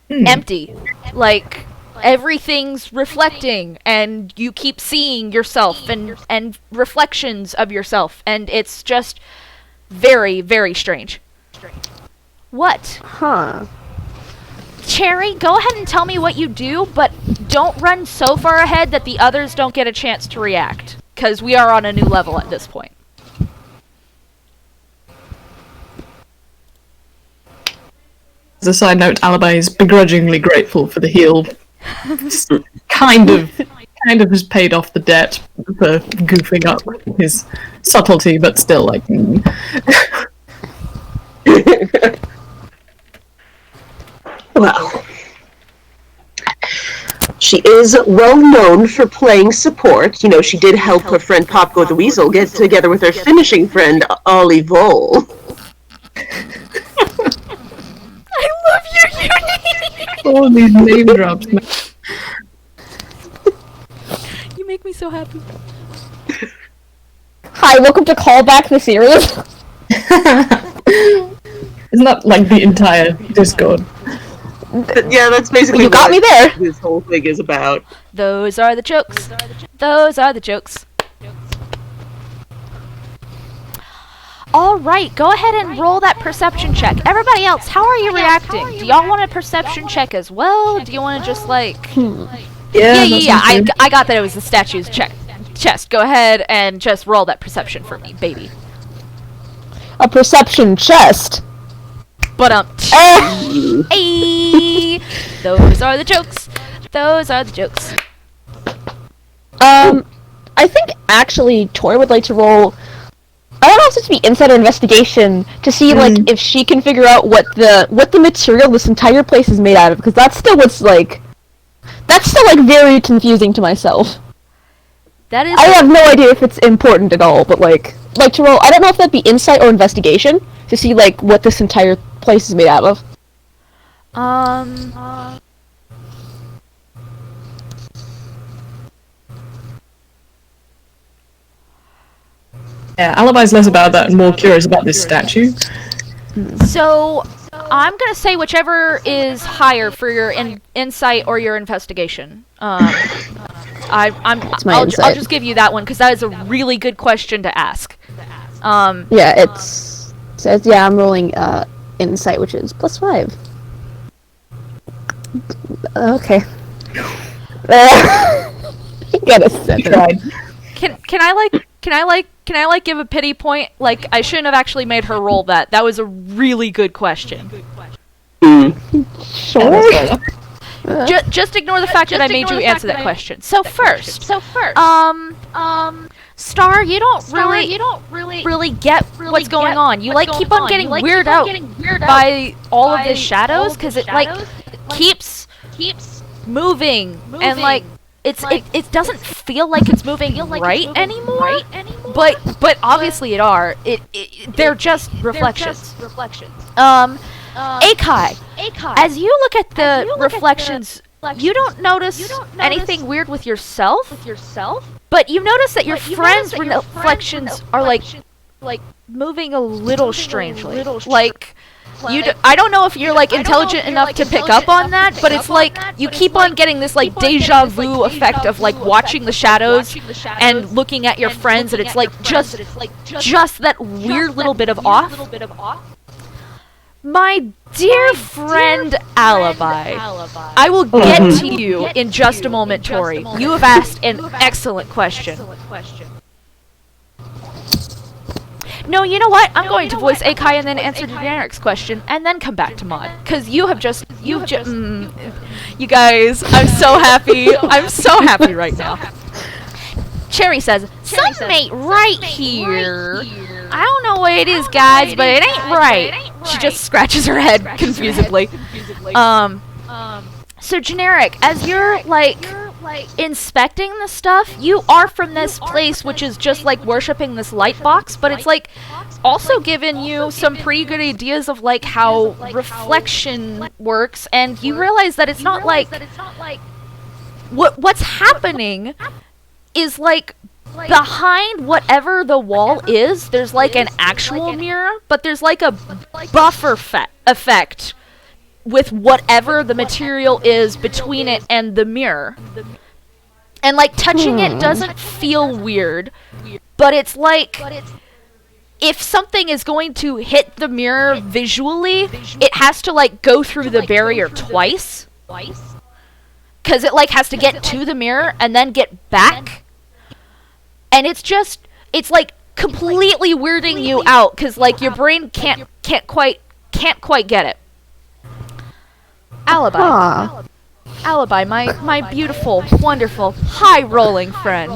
empty. Like everything's reflecting, and you keep seeing yourself and reflections of yourself, and it's just very, very strange. What? Huh. Cherry, go ahead and tell me what you do, but don't run so far ahead that the others don't get a chance to react, because we are on a new level at this point. As a side note, Alibi is begrudgingly grateful for the heal. kind of has paid off the debt for goofing up his subtlety, but still, like... Well, she is well known for playing support. You know, she did help her friend Popko the Weasel get together with her finishing friend, Ollie Vole. I love you, All these name drops. You make me so happy. Hi, welcome to Callback the series. Isn't that like the entire Discord? Yeah, that's basically You got me there. this whole thing is about. Those are the jokes. Those are the jokes. Alright, go ahead and roll that perception check. Everybody else, how are you reacting? Do y'all want a perception check as well? Do you want to just like... Yeah, I got that it was the statue's chest. Go ahead and just roll that perception for me, baby. A perception chest. But hey, those are the jokes. Those are the jokes. I think actually Tori would like to roll. I don't know if it's to be insider investigation to see like if she can figure out what the material this entire place is made out of, because that's still very confusing to myself. That is. I have no idea if it's important at all, but like to roll. I don't know if that'd be insight or investigation to see like what this entire place is made out of. Yeah, Alibi's less about that and more curious about this statue. So I'm gonna say whichever is higher for your insight or your investigation. I'll just give you that one because that is a really good question to ask. Yeah, says I'm rolling insight, which is +5. Okay. You gotta set right. Can I give a pity point? Like, I shouldn't have actually made her roll that. That was a really good question. Sure. Just ignore the fact that I made you answer that question. So first, Starr, you don't really get what's going on. You like keep on getting weirded out by all of the shadows because it keeps moving and like it doesn't feel like it's moving right anymore. But obviously they're just reflections. Akai, as you look at the reflections, you don't notice anything weird with yourself, but you notice that your friends' reflections are like moving a little strangely. Like, I don't know if you're like intelligent enough to pick up on that, but it's like you keep on getting this like deja vu effect of like watching the shadows and looking at your friends, and it's like just that weird little bit of off. My dear friend Alibi, I will get to you in just a moment, Tori. You have asked an excellent question. No, you know what? I'm going to voice Akai and then answer Generic's question, and then come back to Mod. Because you guys, I'm so happy. I'm so happy right now. Cherry says, some mate right here. I don't know what it is, guys, but it ain't right. She just scratches her head confusedly. So Generic, as you're like inspecting the stuff, you are from this place which is just like worshipping this light box, but it's like also given you some pretty good ideas of like how reflection works, and you realize that it's not like what's happening is like behind whatever the wall is, there's like an actual mirror, but there's like a buffer effect with whatever the material is between it and the mirror. And like touching it doesn't feel weird, but it's like if something is going to hit the mirror visually, it has to like go through the barrier twice. Cause it like has to get to the mirror and then get back. And it's like completely weirding you out, cause like your brain can't quite get it. Alibi. Huh. Alibi, my beautiful, wonderful, high-rolling friend.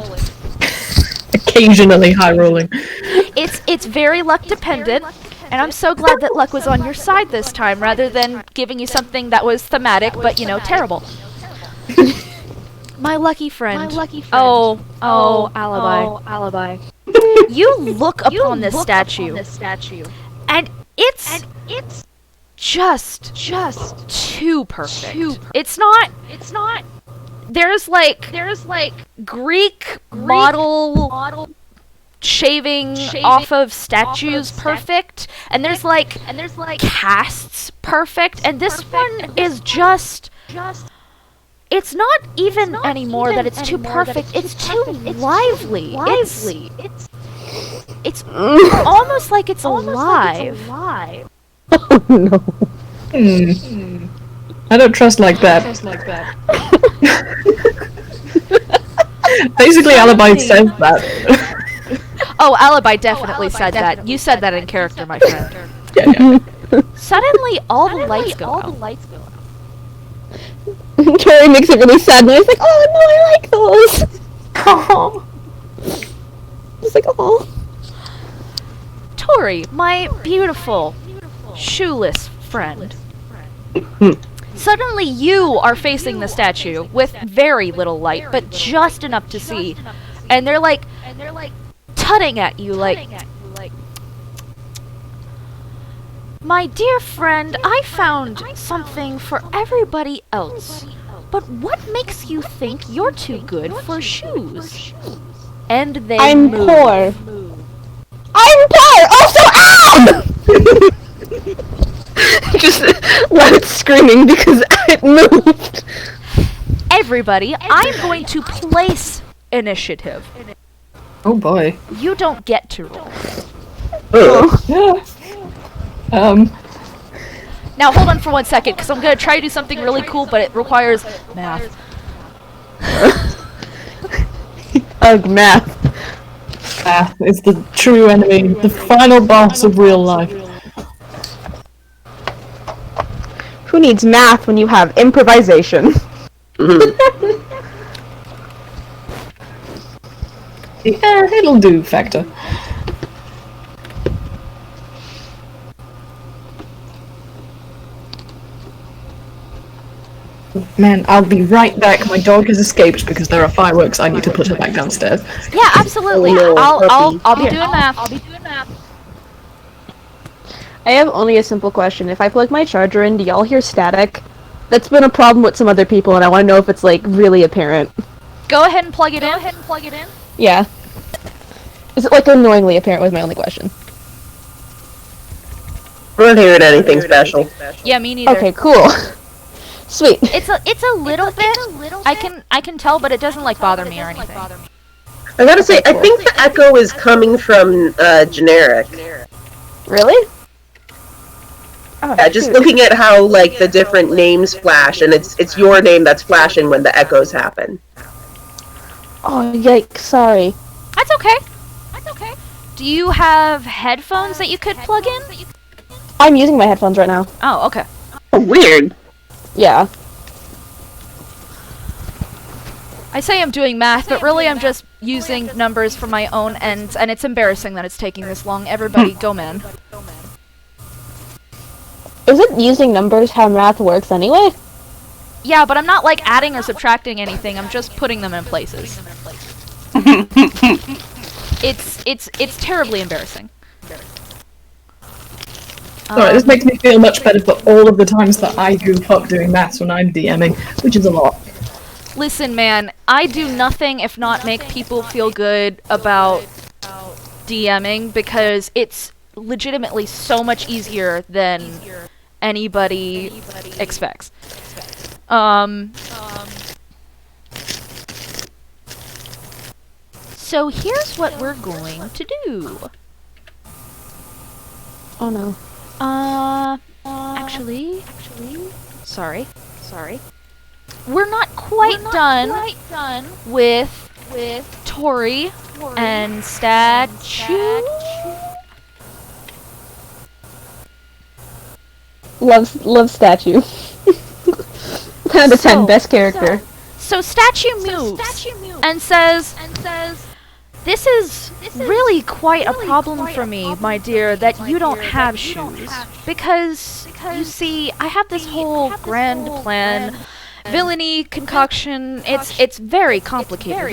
Occasionally high rolling. It's very luck dependent, and I'm so glad that luck was on your side this time, rather than giving you something that was thematic, but, you know, terrible. My lucky friend. Oh, Alibi. You look upon this statue, and it's just too perfect. It's not. There's like Greek model shaving off of statues perfect, and there's like casts perfect, and this one is just. It's not even anymore that it's too perfect. It's too lively. It's almost like it's alive. Oh no. I don't trust like that. Basically, Alibi says that. Oh, Alibi definitely said that. You said that in character, my friend. Yeah. Suddenly, all the lights go out. Tori makes it really sad, and I was like, oh no, I like those. Oh. Just like, oh. Tori, my beautiful, shoeless friend. Suddenly you are facing the statue with very little light, but just enough to see. And they're like tutting at you like, my dear friend, I found something for everybody else. But what makes you think you're too good for shoes? And they I'm move. poor. I'm poor! Also, ow! Just loud screaming because it moved. Everybody, I'm going to place initiative. Oh boy. You don't get to roll. Yeah. Now hold on for 1 second, because I'm going to try to do something really cool, but it requires math. Ugh, math. Math is the true enemy, the final boss of real life. Who needs math when you have improvisation? Yeah, it'll do, Factor. Man, I'll be right back. My dog has escaped because there are fireworks. I need to put her back downstairs. Yeah, absolutely. Oh, no, I'll be doing math. I have only a simple question. If I plug my charger in, do y'all hear static? That's been a problem with some other people, and I want to know if it's, like, really apparent. Go ahead and plug it in. Yeah. Is it, like, annoyingly apparent was my only question. I'm not hearing anything special. Yeah, me neither. Okay, cool. Sweet. It's a little bit. I can tell, but it doesn't like bother me or anything. I gotta say, I think the echo is coming from generic. Really? Oh, Yeah, just shoot. looking at how like the different names flash, and it's your name that's flashing when the echoes happen. Oh, yikes, sorry. That's okay. Do you have headphones that you could plug in? I'm using my headphones right now. Oh, okay. Oh, weird. Yeah. I say I'm doing math, but really I'm just using numbers from my own ends, and it's embarrassing that it's taking this long. Everybody, GOMEN. Isn't using numbers how math works anyway? Yeah, but I'm not like adding or subtracting anything. I'm just putting them in places. It's terribly embarrassing. Alright, this makes me feel much better for all of the times that I goof up doing maths when I'm DMing, which is a lot. Listen, man, I do nothing if not make people feel good about DMing, because it's legitimately so much easier than anybody expects. So here's what we're going to do. Oh no. Actually, sorry. We're not quite done with Tori and statue. Love statue. 10 out of 10, best character. So statue moves and says, "This is really quite a problem for me, my dear, that you don't have shoes. Because, you see, I have this whole grand plan, villainy concoction. It's very complicated.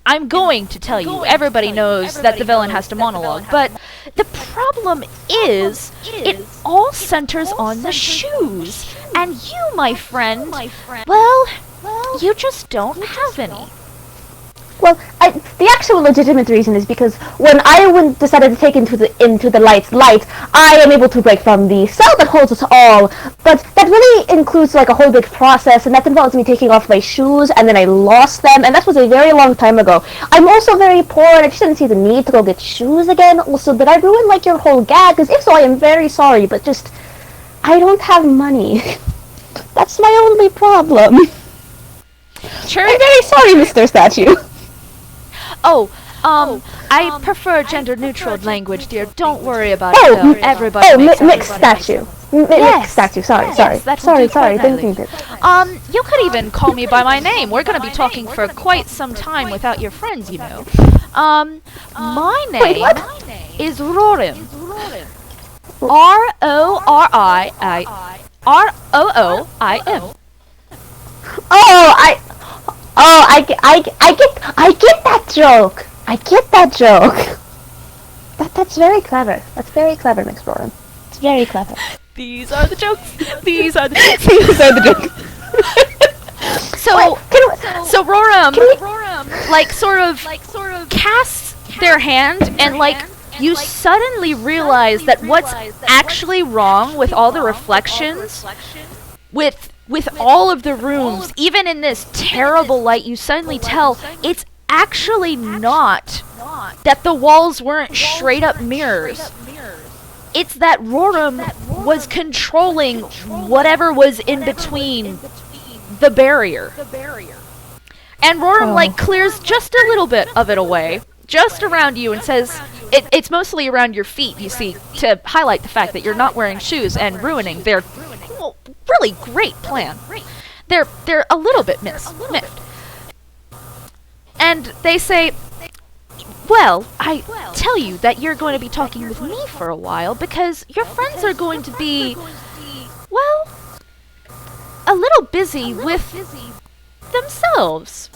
I'm going to tell you. Everybody knows that the villain has to monologue, but the problem is, it all centers on the shoes. And you, my friend, well, you just don't have any." Well, the actual legitimate reason is because when I decided to take into the light, I am able to break from the spell that holds us all. But that really includes like a whole big process, and that involves me taking off my shoes, and then I lost them, and that was a very long time ago. I'm also very poor, and I just didn't see the need to go get shoes again. Also, did I ruin like your whole gag? Because if so, I am very sorry, but just I don't have money. That's my only problem. Sure. I'm very sorry, Mr. Statue. I prefer gender-neutral language, dear. Don't worry about it, though. Everybody makes mixed statue. Mixed statue, sorry. Sorry, didn't mean to. You could even call me by my name. We're gonna be talking for quite some time without your friends, you know. My name is Rorim. Rorim. I get that joke. That's very clever. That's very clever, Mixed Rorim. It's very clever. These are the jokes. So Rorim, like, sort of casts their hand, and, like, you suddenly realize that what's actually wrong with all the reflections, with all of the rooms, even in this terrible light, you suddenly tell it's actually not that the walls weren't straight up mirrors. It's that Rorim was controlling whatever was in between the barrier. And Rorim, like, clears just a little bit of it away, just around you, and says, it's mostly around your feet, you see, to highlight the fact that you're not wearing shoes and ruining their really great plan. They're a little bit miffed. And they say, well, I tell you that you're going to be talking with me for a while because your friends are going to be, well, a little busy with themselves,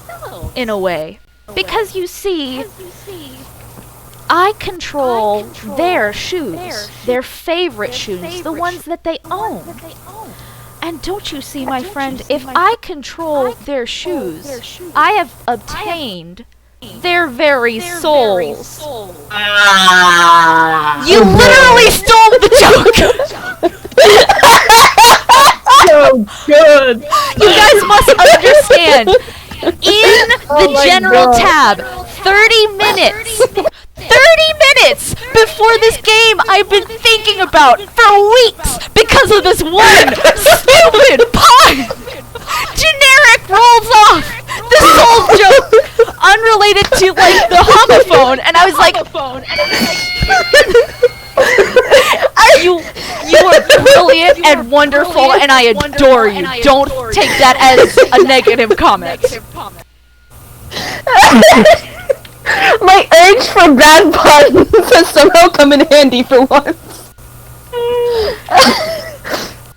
in a way. Because you see, I control their shoes, their favorite shoes, the ones that they own. And don't you see, my friend, if I control their shoes, I have obtained their very souls. You literally stole the joke! So good! You guys must understand, in the general tab, 30 minutes before this game I've been thinking about for weeks because of this one stupid pun! Generic rolls off the soul joke unrelated to, like, the homophone, and I was like, you are brilliant and wonderful, and I adore you. Don't take that as a negative comment. My urge for bad puns has somehow come in handy for once.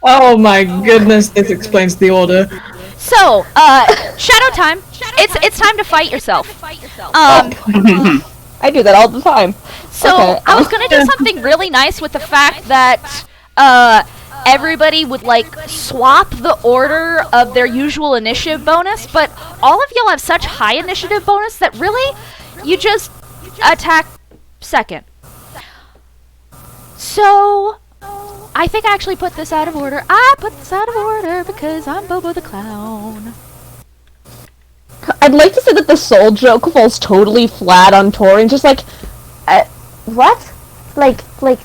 Oh my goodness, this explains the order. So, shadow time. It's time to fight yourself. I do that all the time. So, okay. I was gonna do something really nice with the fact that, everybody would, like, swap the order of their usual initiative bonus, but all of y'all have such high initiative bonus that really, you just attack second. So, I think I actually put this out of order. I put this out of order because I'm Bobo the Clown. I'd like to say that the soul joke falls totally flat on Tori and just like, What? Like, what?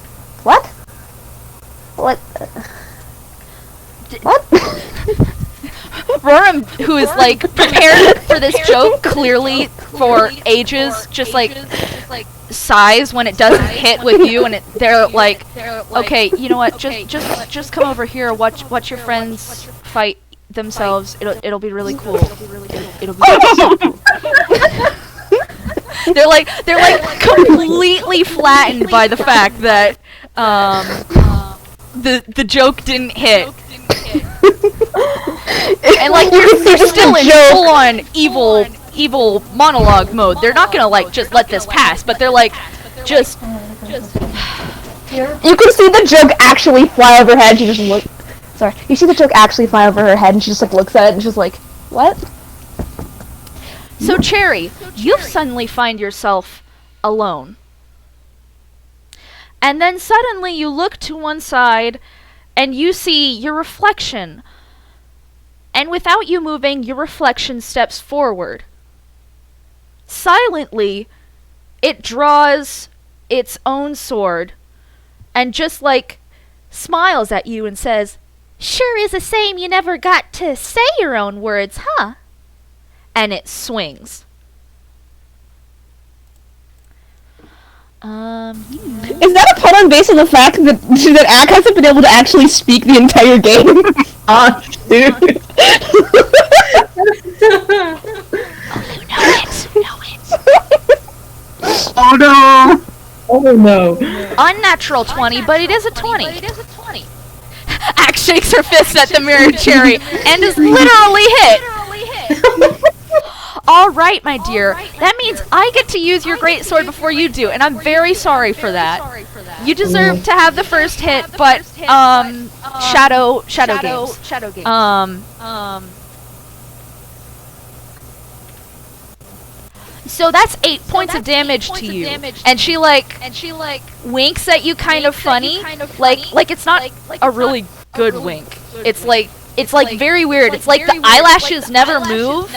What? What? Roram, who is like prepared for this joke clearly for ages, just like sighs when it doesn't hit with you, and they're like, okay, you know what? Just come over here. Watch your friends fight themselves. It'll be really cool. It'll be so cool. They're like completely flattened by the fact that the joke didn't hit. And like you're still in full on evil monologue mode. They're not gonna like just let this pass, but they're like just you can see the joke actually fly over her head. She just look. Sorry, you see the joke actually fly over her head, and she just like looks at it and she's like, "What?" So Cherry, you suddenly find yourself alone. And then suddenly you look to one side and you see your reflection. And without you moving, your reflection steps forward. Silently, it draws its own sword and just like smiles at you and says, "Sure is a shame you never got to say your own words, huh?" And it swings. Is that a pun on based on the fact that Ak hasn't been able to actually speak the entire game? Ah, dude. Oh no! Oh no. Unnatural 20, but it is a 20. Axe shakes her fist at the mirror, Cherry, and is literally hit. Alright, my dear. That means I get to use your great sword before you do, and I'm very sorry for that. You deserve to have the first hit, but, Shadow Games. So that's 8 points of damage to you. And she like winks at you kind of funny. Like it's not a really good wink. It's like very weird. It's like the eyelashes never move.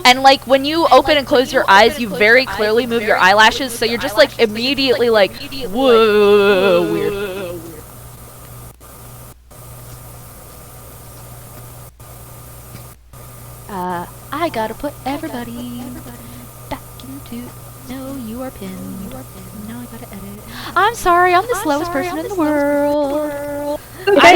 And like when you open and close your eyes, you very clearly move your eyelashes, so you're just like immediately like, whoa, weird. I gotta put everybody back into. No, you are pinned. Now I gotta edit. I'm sorry, I'm the slowest person in the world. I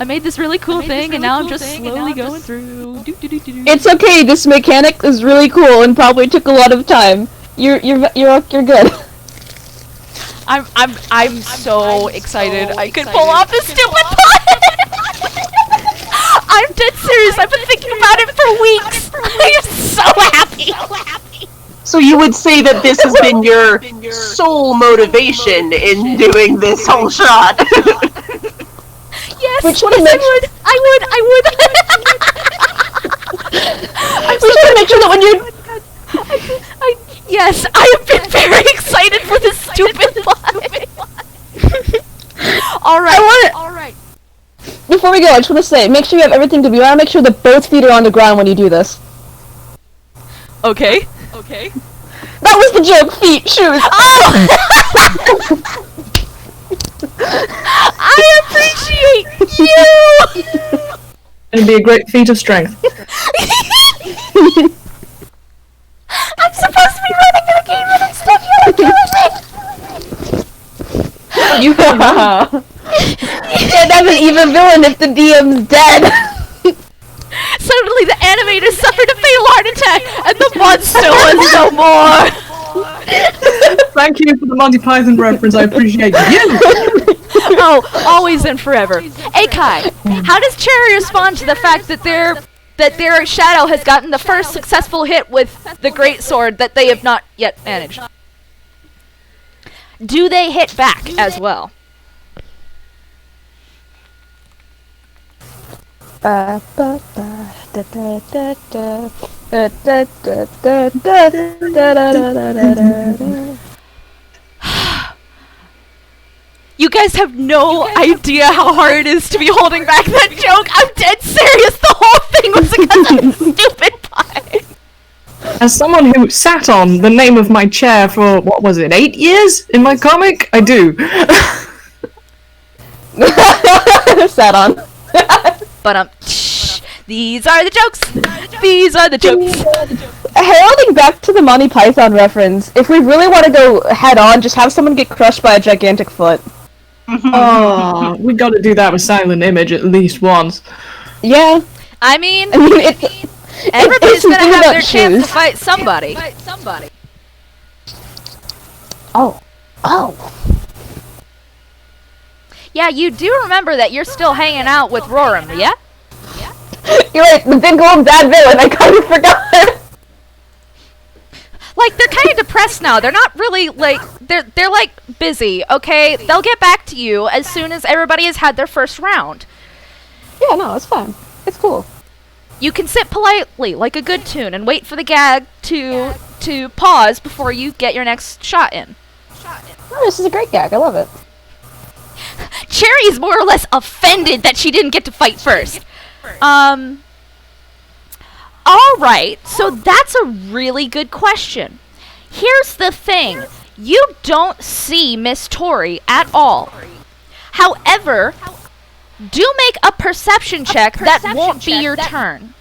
made this really cool thing, and now I'm just slowly going through. It's okay. This mechanic is really cool and probably took a lot of time. You're good. I'm so excited. I could pull off this stupid pun. I'm dead serious. I've been thinking about it for weeks. I am so happy. So you would say that this has been your sole motivation in doing this whole shot? Yes, Which yes, I would. We should make sure that when you. Yes, I have been very excited for this stupid pun. All right. Before we go, I just want to say, make sure you have everything to be. You want to make sure that both feet are on the ground when you do this. Okay. That was the joke. Feet, shoes. Oh! I appreciate you. It'd be a great feat of strength. I'm supposed to be running the game, and instead you're killing me. You have Can't have an even villain if the DM's dead. Suddenly, the animator suffered a fatal heart attack, and the monster was no more. Thank you for the Monty Python reference. I appreciate you. Oh, always and forever. Akai, how does Cherry respond to the fact that their shadow has gotten the first successful hit with the great sword that they have not yet managed? Do they hit back as well? guys have no idea how hard it is to be holding back that joke. I'm dead serious. The whole thing was because of the stupid pie. As someone who sat on the name of my chair for, what was it, 8 years in my comic? I do. Sat on. But these are the jokes. These are the jokes. Heralding back to the Monty Python reference, if we really want to go head on, just have someone get crushed by a gigantic foot. Oh, we got to do that with Silent Image at least once. Yeah. I mean, It's everybody's gonna something have about their chance shoes. to fight somebody. Oh. Yeah, you do remember that you're still hanging out with Roram, yeah? You're right, the big old bad villain, I kind of forgot. Like, they're kind of depressed now. They're not really, like, they're like, busy, okay? They'll get back to you as soon as everybody has had their first round. Yeah, no, it's fine. It's cool. You can sit politely, like a good tune, and wait for the gag to pause before you get your next shot in. Oh, this is a great gag, I love it. Cherry's more or less offended that she didn't get to fight first. Alright, so that's a really good question. Here's the thing. You don't see Miss Tori at all. However, do make a perception check that won't be your turn.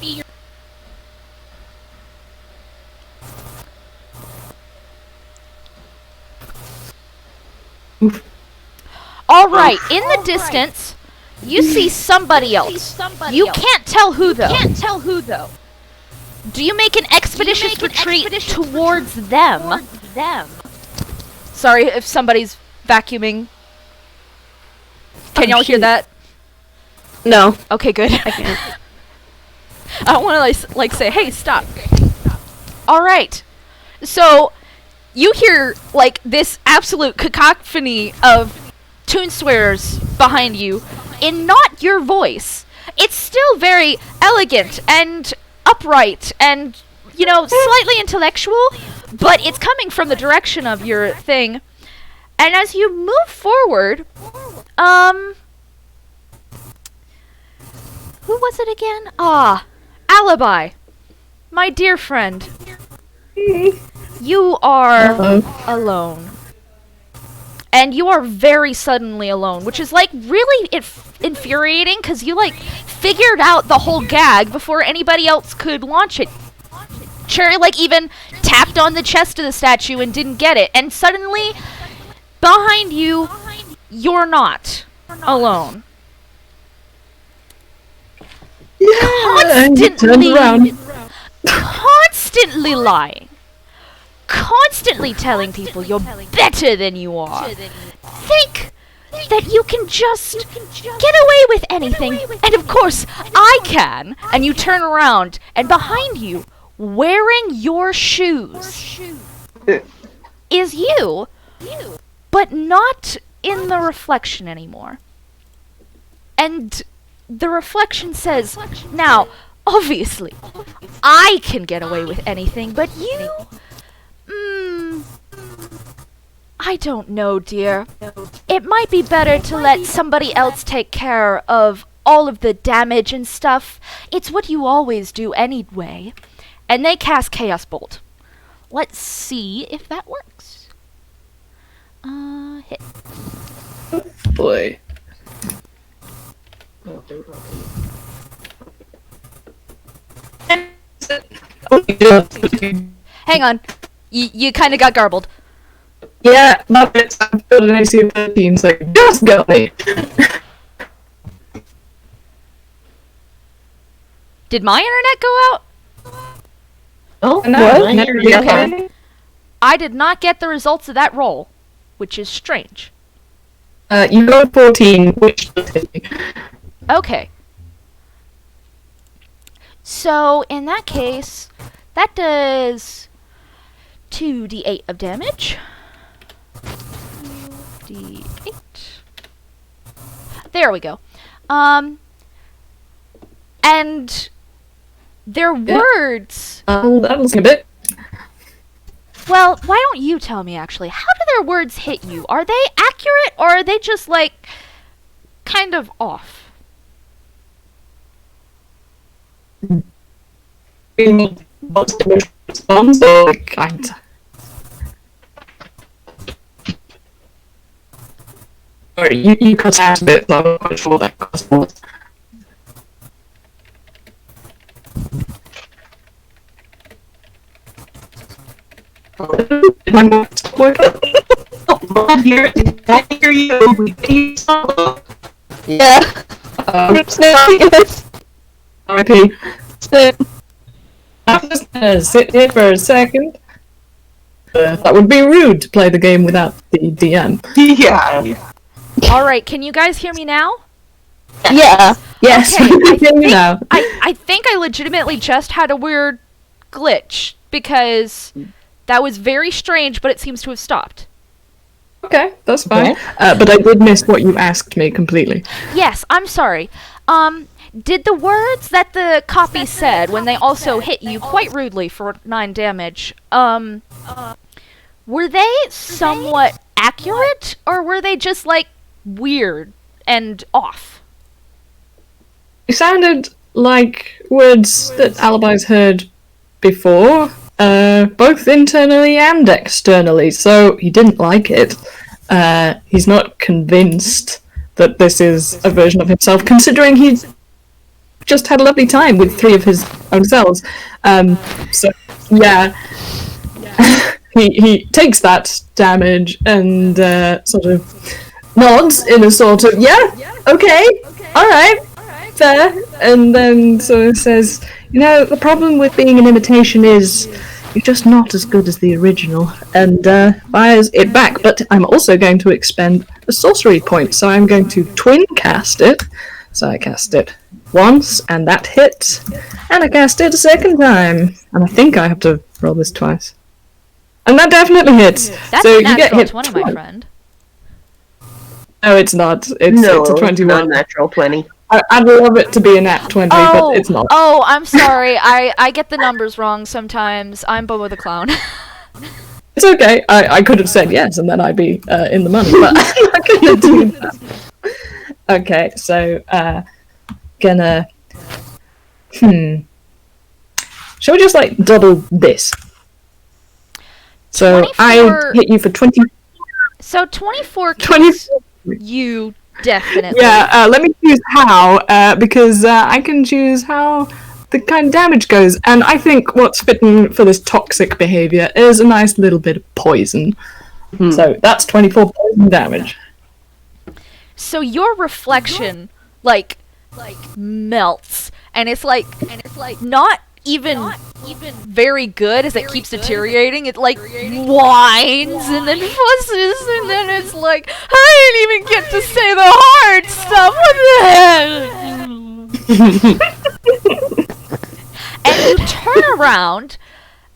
Alright, in the distance, you see somebody else. You can't tell who though. Do you make an expeditious retreat towards them? Sorry if somebody's vacuuming. Can y'all hear that? No. Okay, good. I don't want to like say, hey, stop. All right. So you hear like this absolute cacophony of toon swearers behind you in not your voice. It's still very elegant and upright and, you know, slightly intellectual, but it's coming from the direction of your thing. And as you move forward, who was it again? Alibi. My dear friend. You are alone. And you are very suddenly alone, which is like really infuriating because you like figured out the whole gag before anybody else could launch it. Cherry like even tapped on the chest of the statue and didn't get it. And suddenly, behind you, you're not alone. Constantly lying. Constantly telling people you're better than you are. Think that you can just get away with anything. And of course, I can. And you turn around, and behind you, wearing your shoes, is you, but not in the reflection anymore. And the reflection says, now, obviously, I can get away with anything, but you... I don't know, dear. It might be better to let somebody else take care of all of the damage and stuff. It's what you always do anyway. And they cast Chaos Bolt. Let's see if that works. Hit. Boy. Hang on. You kind of got garbled. Yeah, love it. I'm building AC of 13, so just got me. Did my internet go out? Oh, What? Okay. I did not get the results of that roll, which is strange. You got 14, which Okay. So, in that case, that does 2d8 of damage. 2d8. There we go. And their words... that was a bit. Well, why don't you tell me, actually? How do their words hit you? Are they accurate, or are they just, like, kind of off? What's the response? Or kind? Sorry, you cut out a bit, so I'm not quite sure what that question was. Did my mic stop working? I hear you. We can stop. Yeah. RIP. Sit. I'm just gonna sit here for a second. That would be rude to play the game without the DM. Yeah. Alright, can you guys hear me now? Yeah. Yes, Okay, we can hear you now. I think I legitimately just had a weird glitch, because that was very strange, but it seems to have stopped. Okay, that's fine. But I did miss what you asked me completely. Yes, I'm sorry. Did the words that the copy said when they also hit you quite rudely for 9 damage, were they somewhat accurate, or were they just, like, weird and off? It sounded like words that Alibi's heard before, both internally and externally, so he didn't like it. He's not convinced that this is a version of himself, considering he's just had a lovely time with 3 of his own selves. So, yeah. he takes that damage and sort of nods in a sort of, yeah, okay, alright, fair, and then sort of says, you know, the problem with being an imitation is you're just not as good as the original, and fires it back. But I'm also going to expend a sorcery point, so I'm going to twin cast it. So I cast it once, and that hit, and I cast it a second time, and I think I have to roll this twice. And that definitely hits. That's so a you get natural hit 20, twice. my friend. No, it's not. It's a 21. Not natural 20. I'd love it to be a nat 20, but it's not. Oh, I'm sorry. I get the numbers wrong sometimes. I'm Bobo the Clown. It's okay. I could have said yes, and then I'd be in the money, but I'm not gonna do that. Okay, so gonna shall we just like double this? So 24 I hit you for 20. So 24 20. kills you definitely. Yeah, let me choose how, because I can choose how the kind of damage goes, and I think what's fitting for this toxic behaviour is a nice little bit of poison. So that's 24 poison damage. So your reflection like melts, and it's like not even very good as it keeps deteriorating. It like whines and then fusses, and then it's like, I didn't even get to say the hard stuff. What the heck? And you turn around,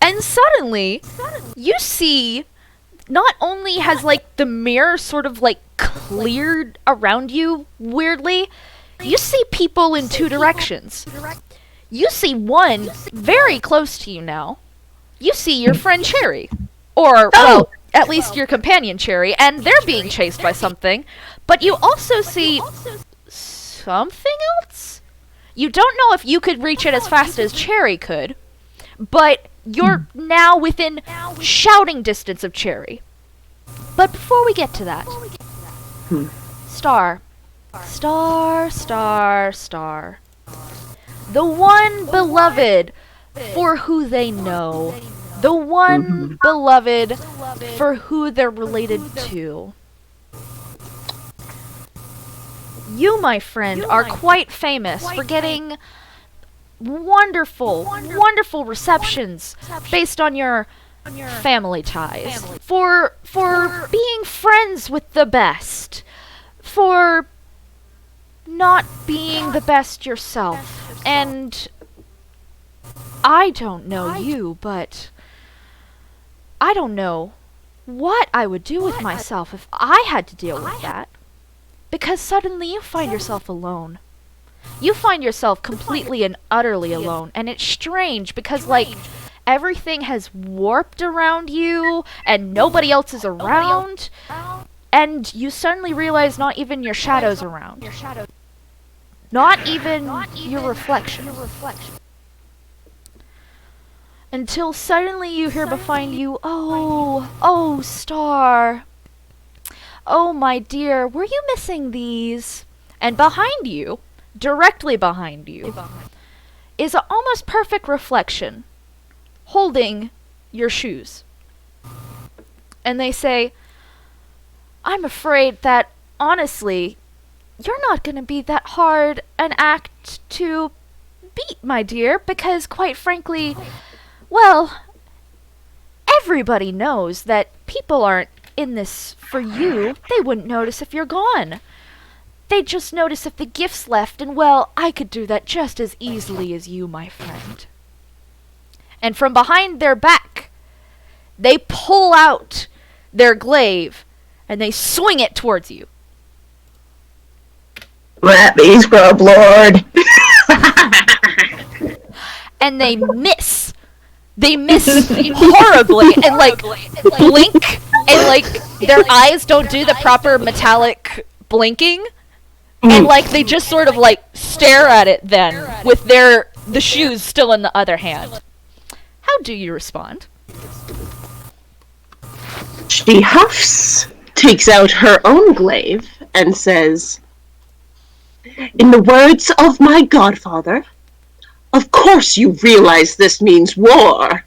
and suddenly you see not only has like the mirror sort of like cleared around you weirdly, you see people in 2 directions. You see one very close to you now. You see your friend Cherry. Or, well, at least your companion Cherry, and they're being chased by something. But you also see something else? You don't know if you could reach it as fast as Cherry could, but you're now within shouting distance of Cherry. But before we get to that, Starr. Starr, Starr, Starr. The one beloved for who they know. The one beloved for who they're related to. You, my friend, are quite famous for getting wonderful receptions based on your family ties. For being friends with the best. For not being the best yourself. And I don't know you, but I don't know what I would do with myself if I had to deal with that. Because suddenly you find yourself alone. You find yourself completely and utterly alone, and it's strange because, like, everything has warped around you and nobody else is around, and you suddenly realize not even your shadow's around. Not even your reflection. Until suddenly you hear behind you, "Oh, Starr. Oh, my dear, were you missing these?" And behind you, directly behind you, is an almost perfect reflection, holding your shoes. And they say, "I'm afraid that, honestly, you're not going to be that hard an act to beat, my dear, because, quite frankly, well, everybody knows that people aren't in this for you. They wouldn't notice if you're gone. They'd just notice if the gift's left, and, well, I could do that just as easily as you, my friend." And from behind their back, they pull out their glaive, and they swing it towards you. Let me scrub, Lord. And they miss. They miss horribly, and, like, blink, and, like, their eyes don't do the proper metallic blinking. And, like, they just sort of, like, stare at it then, with the shoes still in the other hand. How do you respond? She huffs, takes out her own glaive, and says, "In the words of my godfather, of course you realize this means war."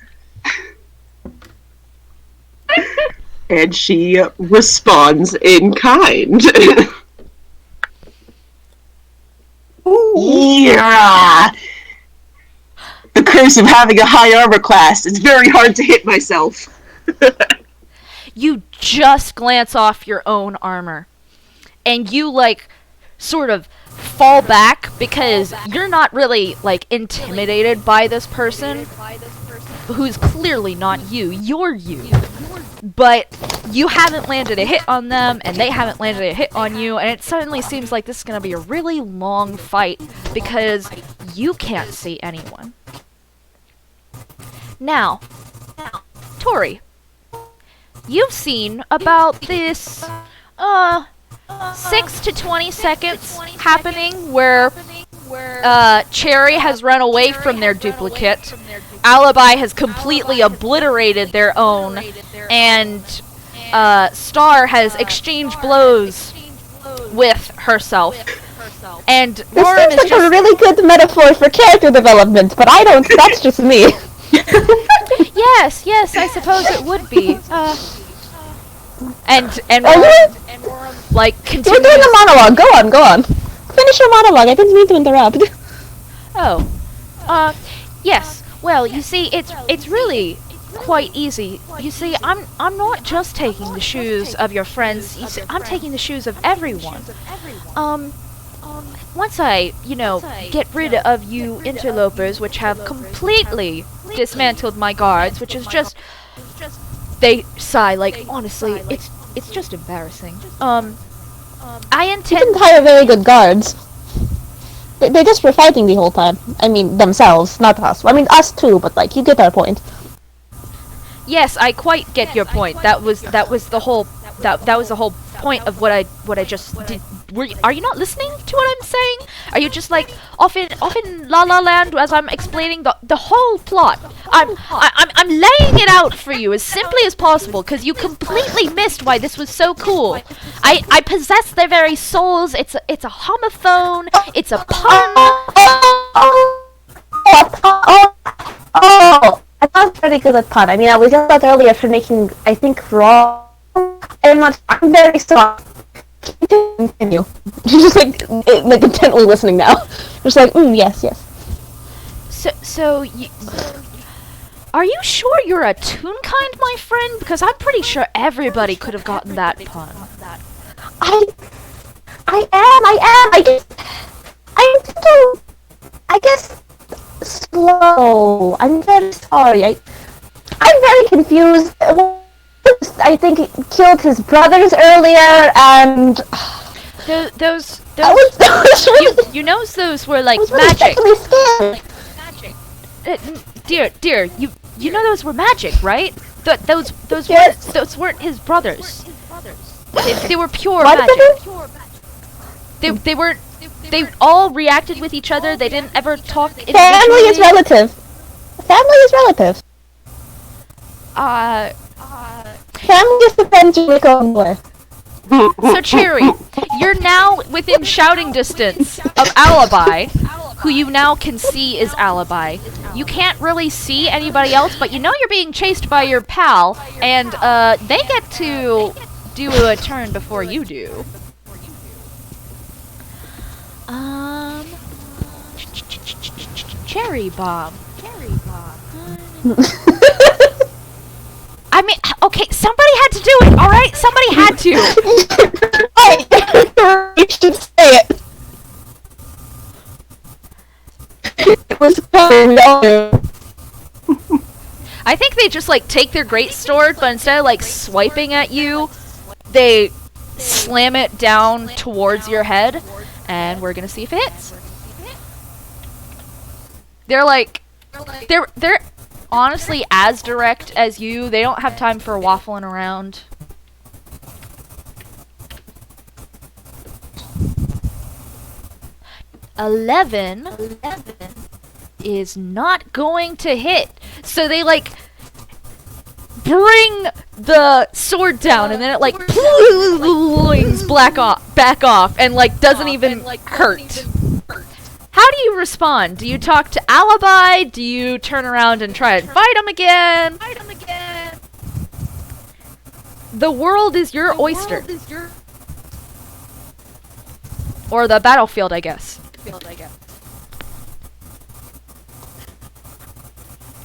And she responds in kind. Yeah. The curse of having a high armor class. It's very hard to hit myself. You just glance off your own armor, and you, like, sort of fall back because you're not really, like, intimidated by this person who's clearly not you. You're you. But you haven't landed a hit on them, and they haven't landed a hit on you, and it suddenly seems like this is going to be a really long fight because you can't see anyone. Now, Tori, you've seen about this 6 to 20 seconds happening where Cherry has run away from their duplicate, Alibi has completely obliterated their own, and Starr has exchanged blows with herself. And This Norm seems is like a really good metaphor for character development, but I don't. That's just me. Yes, I suppose it would be. And Are you? like You're continues. doing a monologue. Go on. Finish your monologue. I didn't mean to interrupt. Oh, yes. Well, you see, it's really quite easy. You see, I'm not just taking the shoes of your friends. You see, I'm taking the shoes of everyone. Once I, get rid of you interlopers, which have completely dismantled my guards, which is just, they sigh, like, honestly, it's just embarrassing. I You intend. didn't hire very good guards. They just were fighting the whole time. I mean, themselves, not us. I mean, us too, but, like, you get our point. Yes, I quite get your point. That was the whole point of what I just did. Are you not listening to what I'm saying? Are you just like off in La La Land as I'm explaining the whole plot? I'm laying it out for you as simply as possible because you completely missed why this was so cool. I possess their very souls. It's a homophone. It's a pun. Oh, I'm not very good at pun. I mean, I was yelled at earlier for making, I think, wrong. I'm very sorry. Continue. She's just like intently listening now. Just like, yes. So are you sure you're a Toonkind, my friend? Because I'm pretty sure everybody could have gotten that pun. I am. I guess slow. I'm very sorry. I'm very confused. I think he killed his brothers earlier, and Those that was really, you know those were like I was really magic. sexually scared. Dear, You know those were magic, right? Those weren't his brothers. They were pure magic. They weren't. They all reacted with each other. They didn't ever talk. Family is relative. Family is relative. Family is the friends you make on with. So Cherry, you're now within shouting distance of Alibi, who you now can see is Alibi. You can't really see anybody else, but you know you're being chased by your pal, and they get to do a turn before you do. Cherry bomb. I mean, okay, somebody had to do it, alright? Somebody had to! You should say it. It was coming. I think they just, like, take their great sword, but instead of, like, swiping at you, they slam it down towards your head, and we're gonna see if it hits. They're, like, they're honestly as direct as you. They don't have time for waffling around. Eleven is not going to hit. So they like bring the sword down and then it like back off and like doesn't even hurt. How do you respond? Do you talk to Alibi? Do you turn around and try and fight him again? The world is your oyster. Or the battlefield, I guess.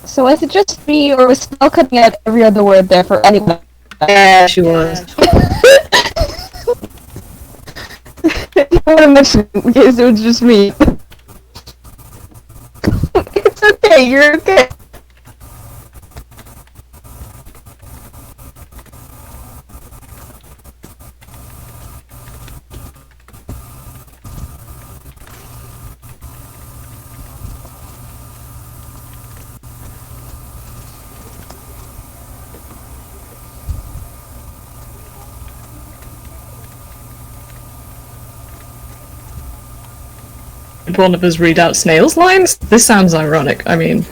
So was it just me, or was Snell cutting out every other word there for anyone? Yeah, she was. I don't want to mention it because it was just me. It's okay, you're okay. One of us read out Snail's lines? This sounds ironic. I mean...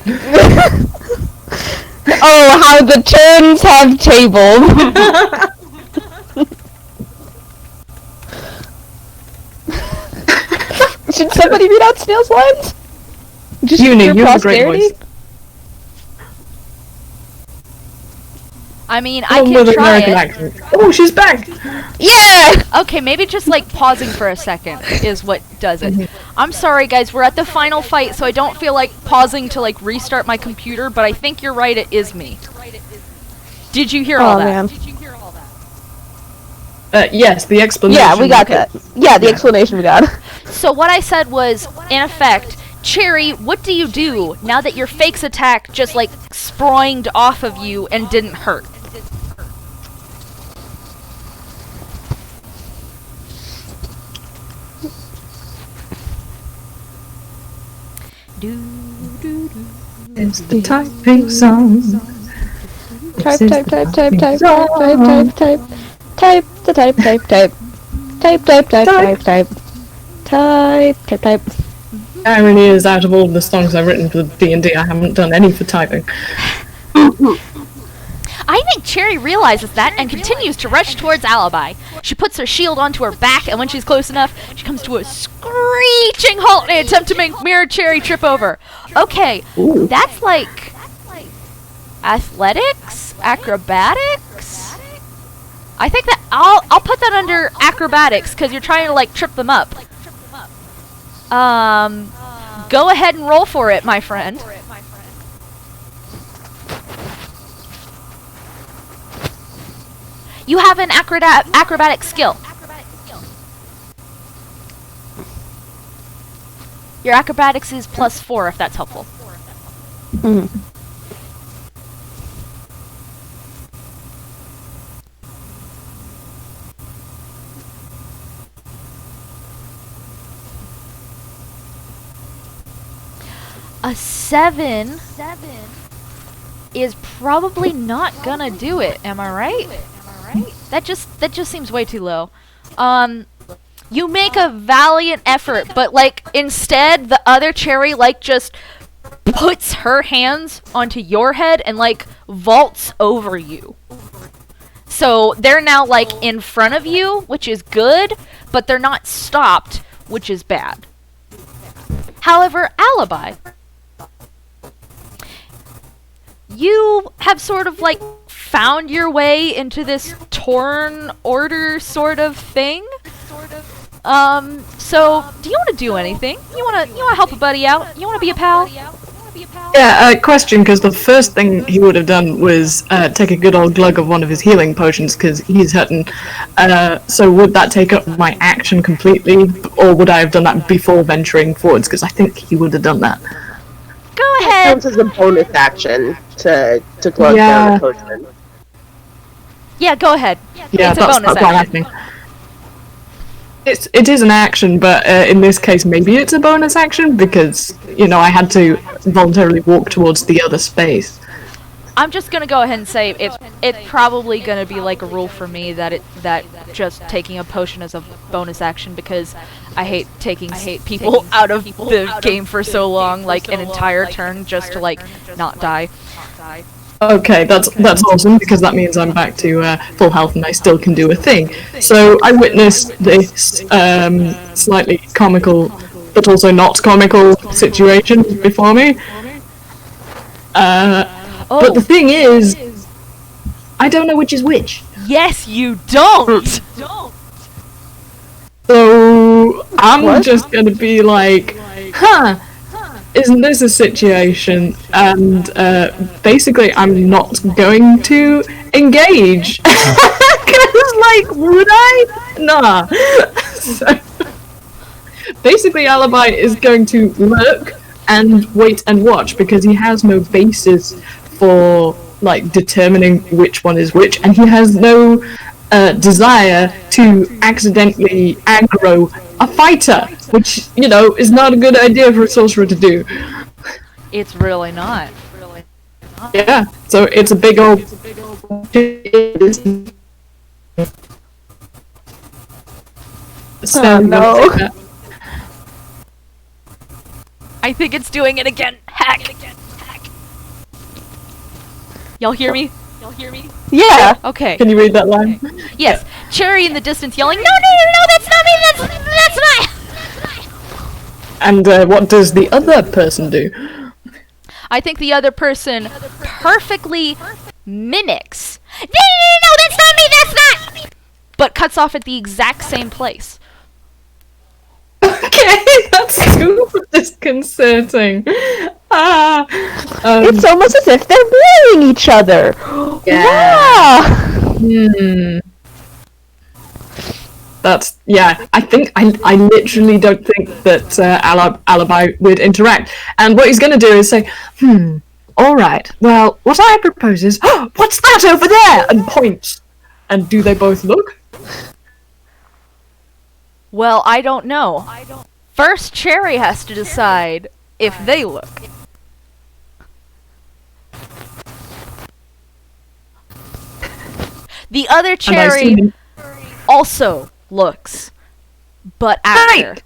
Oh, how the turns have tabled! Should somebody read out Snail's lines? Just Uni, for you have a great posterity? voice. I mean, I One can with try American it. accent. Oh, she's back! Yeah! Okay, maybe just like pausing for a second is what does it. I'm sorry guys, we're at the final fight, so I don't feel like pausing to like restart my computer, but I think you're right, it is me. Did you hear all that? Man. Yes, the explanation. Yeah, we got okay. that. Yeah, the explanation we got. So what I said was, in effect, Cherry, what do you do now that your fake's attack just like sproinged off of you and didn't hurt? It's the typing song. Type. Irony is, out of all the songs I've written for D&D, I haven't done any for typing. I think Cherry realizes that and continues to rush towards Alibi. She puts her shield onto her back, and when she's close enough, she comes to a screeching halt in an attempt to make Mirror Cherry trip over. Okay, that's like athletics, acrobatics. I think that I'll put that under acrobatics because you're trying to like trip them up. Go ahead and roll for it, my friend. You have an acrobatic skill. Your acrobatics is +4 if that's helpful. Mm. A 7 is probably not gonna do it. Am I right? That just seems way too low. You make a valiant effort, but like instead the other cherry like just puts her hands onto your head and like vaults over you. So they're now like in front of you, which is good, but they're not stopped, which is bad. However, Alibi, you have sort of like found your way into this torn order sort of thing. So do you want to do anything? You want to help a buddy out? You want to be a pal? Yeah, question, because the first thing he would have done was take a good old glug of one of his healing potions, because he's hurting. So would that take up my action completely, or would I have done that before venturing forwards? Because I think he would have done that. Go It ahead. counts as a bonus action to glove down the potion. Yeah, go ahead. Yeah, It's a that's bonus what's action. happening. It is an action, but in this case, maybe it's a bonus action because I had to voluntarily walk towards the other space. I'm just gonna go ahead and say it's probably gonna be like a rule for me that just taking a potion is a bonus action, because I hate people out of the game for so long, like an entire turn just to like not die. Okay, that's awesome, because that means I'm back to full health and I still can do a thing. So I witnessed this slightly comical, but also not comical situation before me. But the thing is, I don't know which is which. Yes, you don't. So I'm just gonna be like, isn't this a situation? And basically, I'm not going to engage. Because, like, would I? Nah. So, basically, Alibi is going to lurk and wait and watch, because he has no basis for, like, determining which one is which, and he has no desire to accidentally aggro a fighter, which, is not a good idea for a sorcerer to do. It's really not. Yeah, so it's a big old... no. I think it's doing it again. Hack. Y'all hear me? Yeah. Okay. Can you read that line? Yes. Cherry in the distance yelling, no, that's not me, that's not... And what does the other person do? I think the other person perfectly mimics, no, that's not me, that's not... But cuts off at the exact same place. Okay, that's super disconcerting. It's almost as if they're mirroring each other. Yeah. That's, I think, I literally don't think that Alibi would interact. And what he's going to do is say, alright, well, what I propose is, what's that over there? And points. And do they both look? Well, I don't know. First, Cherry has to decide if they look. The other Cherry also looks, but after.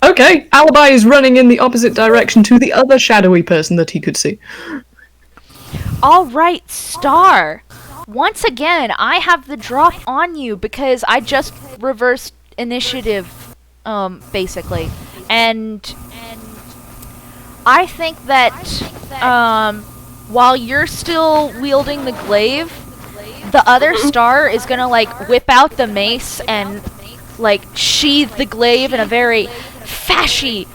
Okay, Alibi is running in the opposite direction to the other shadowy person that he could see. Alright, Starr. Once again, I have the drop on you because I just reversed initiative, basically. And I think that, while you're still wielding the glaive, the other Starr is gonna, like, whip out the mace and, like, sheathe the glaive in a very fashion-like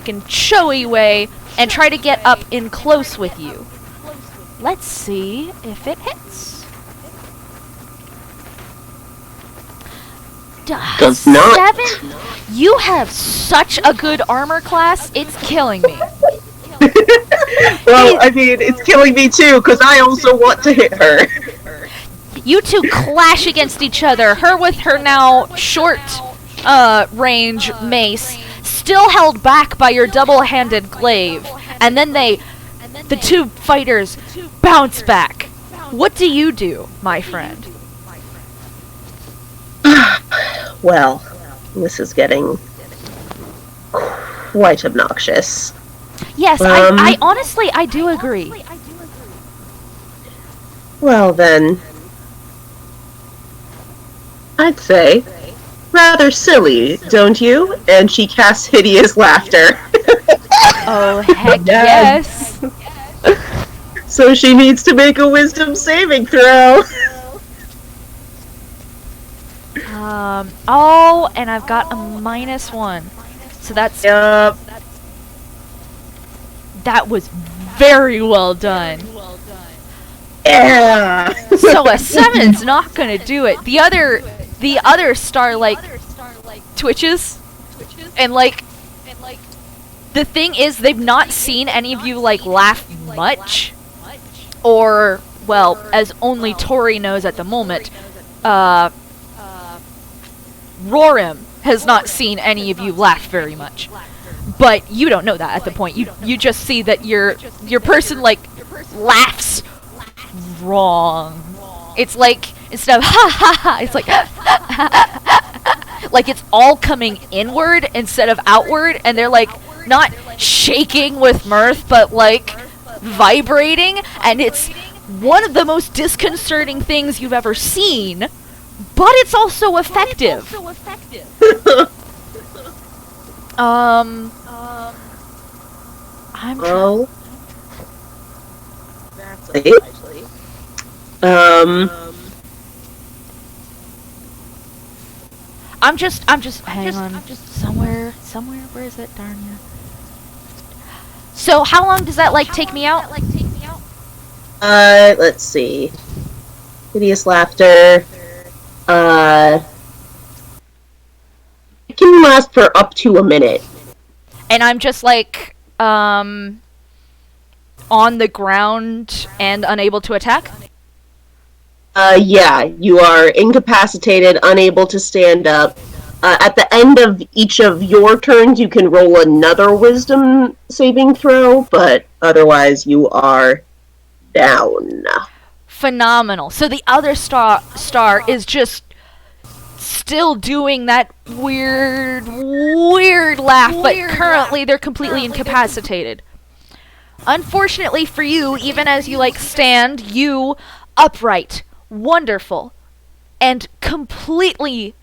and showy way and try to get up in close with you. Let's see if it hits. Does not. 7? You have such a good armor class, it's killing me. Well, I mean, it's killing me too, because I also want to hit her. You two clash against each other, her with her now short range mace, still held back by your double-handed glaive, and then they The two fighters bounce back. What do you do, my friend? Well, this is getting quite obnoxious. Yes, I honestly, I do agree. Well then, I'd say rather silly, don't you? And she casts hideous laughter. Oh, heck yes. So she needs to make a wisdom saving throw. Oh, and I've got a -1. So that's... Yup. That was very well done. Yeah. So a 7's not gonna do it. The other Starr, like, twitches. And, like, the thing is, they've not seen any of you, like, laugh much. Or, well, as only Tori knows at the moment, Rorim has not seen any of you laugh very much. But you don't know that at the point. You just see that your person, like, laughs wrong. It's like, instead of ha ha ha, it's like like it's all coming inward instead of outward, and they're like not shaking with mirth, but like vibrating, and it's one of the most disconcerting things you've ever seen, but it's also effective. I'm Oh. That's I'm just hang on. Somewhere, where is it? Darn you. So how long does that like take me out? Let's see. Hideous laughter. It can last for up to a minute. And I'm just like on the ground and unable to attack? Yeah, you are incapacitated, unable to stand up. At the end of each of your turns, you can roll another wisdom saving throw, but otherwise you are down. Phenomenal. So the other Starr is just still doing that weird laugh, but currently they're completely incapacitated. Unfortunately for you, even as you like stand, you upright, wonderful, and completely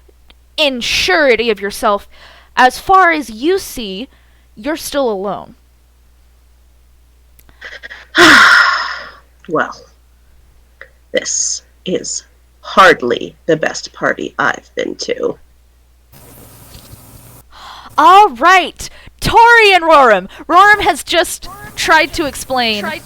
in surety of yourself, as far as you see, you're still alone. Well, this is hardly the best party I've been to. All right, Tori and Rorim. Rorim has just tried to explain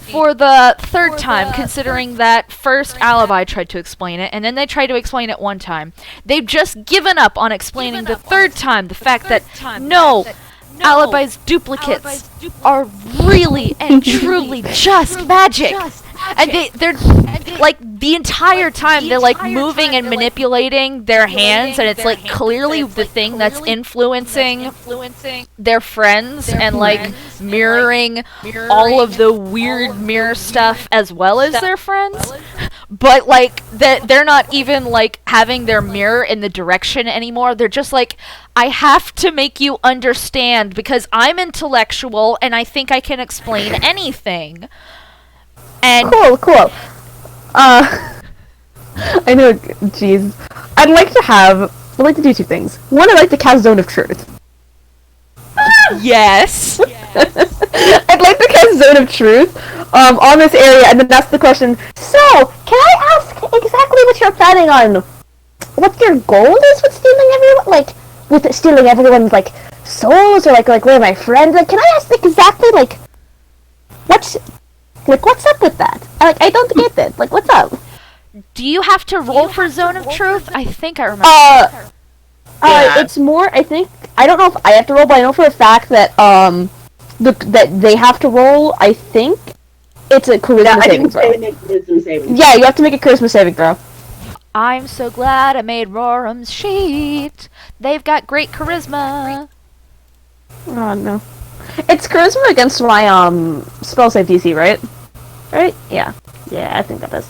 for the third time, considering that first Alibi tried to explain it, and then they tried to explain it one time. They've just given up on explaining the third time the fact that, no, Alibi's duplicates are really and truly just magic. And they're like, the entire time they're like moving and manipulating their hands, and it's like clearly the thing that's influencing their friends and like mirroring all of the weird mirror stuff as well as their friends. But like they're not even like having their mirror in the direction anymore. They're just like, I have to make you understand because I'm intellectual and I think I can explain anything. And Cool. I know, jeez. I'd like to do two things. One, I'd like to cast Zone of Truth. yes. I'd like to cast Zone of Truth on this area, and then ask the question, so, can I ask exactly what you're planning on? What your goal is with stealing everyone? Like, with stealing everyone's, like, souls, or, like where are my friends? Like, can I ask exactly, like, what's up with that? I don't get it. Like, what's up? Do you have to roll for Zone of Truth? I think I remember. It's more, I think, I don't know if I have to roll, but I know for a fact that, that they have to roll, I think, it's a charisma saving throw. Yeah, you have to make a charisma saving throw. I'm so glad I made Rorim's sheet. They've got great charisma. Oh, no. It's charisma against my spell save DC, right? Right? Yeah. Yeah, I think that is.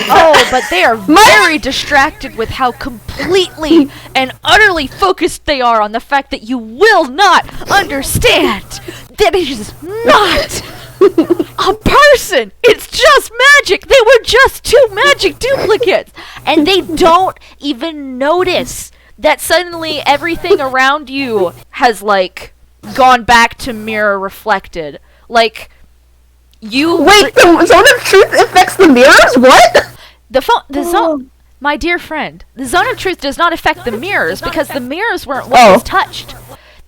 Oh, but they are very distracted with how completely and utterly focused they are on the fact that you will not understand that it is not a person. It's just magic. They were just two magic duplicates. And they don't even notice that suddenly everything around you has, like, gone back to mirror reflected. Like, you... Wait, the zone of truth affects the mirrors? What? My dear friend, the zone of truth does not affect the mirrors because the mirrors weren't what was touched.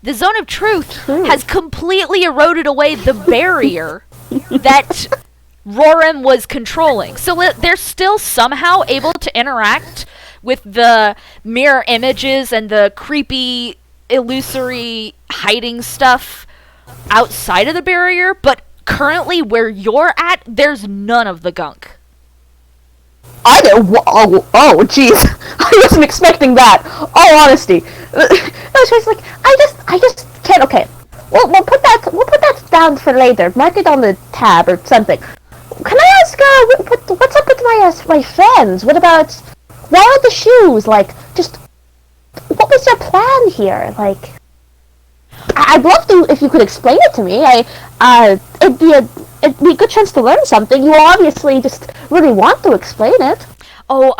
The zone of truth has completely eroded away the barrier that Roram was controlling. So they're still somehow able to interact with the mirror images and the creepy, illusory hiding stuff outside of the barrier, but currently where you're at, there's none of the gunk. I did. Oh, jeez. I wasn't expecting that. All honesty. It's just like I just can't. Okay. We'll put that down for later. Mark it on the tab or something. Can I ask? What's up with my friends? What about? Why are the shoes? Like, just what was your plan here? Like, I'd love to if you could explain it to me. It'd be a good chance to learn something. You obviously just really want to explain it. Oh,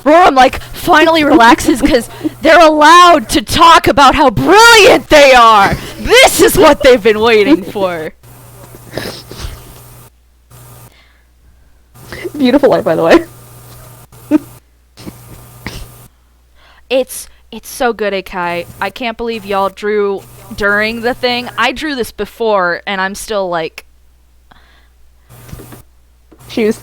Roram, like, finally relaxes because they're allowed to talk about how brilliant they are! This is what they've been waiting for! Beautiful light, by the way. It's so good, Akai. I can't believe y'all drew during the thing. I drew this before, and I'm still like... Shoes.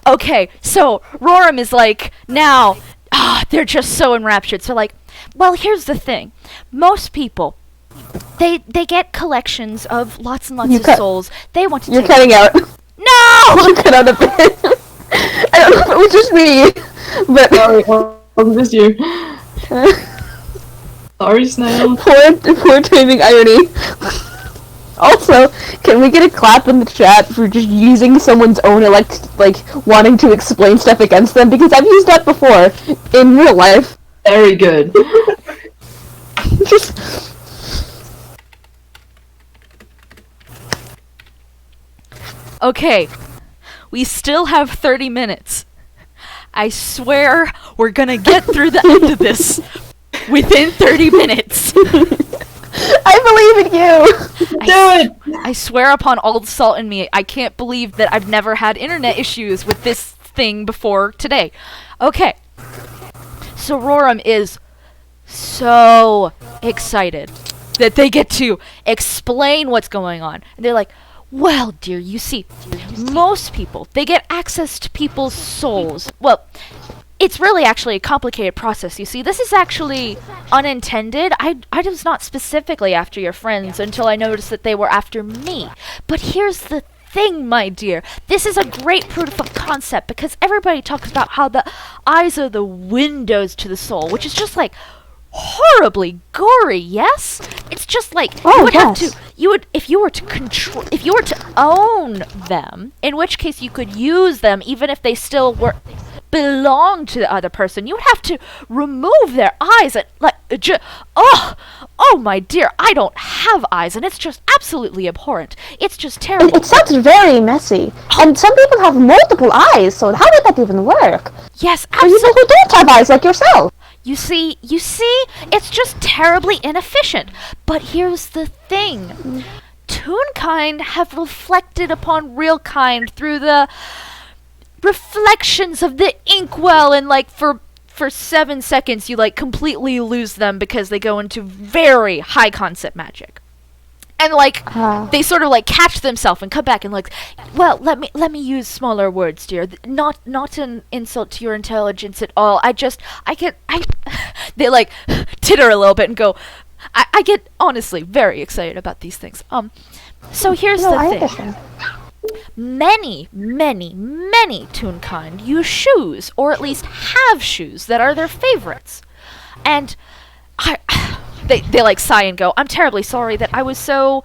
Okay, so Roram is like, now, they're just so enraptured. So like, well, here's the thing. Most people, they get collections of lots and lots of souls. They want to You're take... cutting out. No! You cut out a bit. I don't know if it was just me, but... Sorry, wasn't just you. Sorry, Snail. Poor timing irony. Also, can we get a clap in the chat for just using someone's own wanting to explain stuff against them? Because I've used that before in real life. Very good. Just... Okay, we still have 30 minutes. I swear we're gonna get through the end of this within 30 minutes. I believe in you! Do it! I swear upon all the salt in me, I can't believe that I've never had internet issues with this thing before today. Okay. So Roram is so excited that they get to explain what's going on. And they're like, well, dear, you see, most people, they get access to people's souls. Well, it's really actually a complicated process, you see. This is actually unintended. I was not specifically after your friends until I noticed that they were after me. But here's the thing, my dear. This is a great proof of concept because everybody talks about how the eyes are the windows to the soul, which is just like horribly gory, yes? It's just like if you were to own them, in which case you could use them even if they still belong to the other person. You would have to remove their eyes and oh my dear, I don't have eyes and it's just absolutely abhorrent. It's just terrible. It sounds very messy. And some people have multiple eyes, so how would that even work? Yes, For people absolutely. who don't have eyes like yourself. You see, it's just terribly inefficient. But here's the thing. Toonkind have reflected upon real kind through the reflections of the inkwell, and like for 7 seconds you like completely lose them because they go into very high concept magic. And like they sort of like catch themselves and come back and like, well, let me use smaller words, dear. Not an insult to your intelligence at all. They like titter a little bit and go, I get honestly very excited about these things. So here's the thing. Understand. Many Toonkind use shoes, or at least have shoes that are their favorites. And they like sigh and go, I'm terribly sorry that I was so,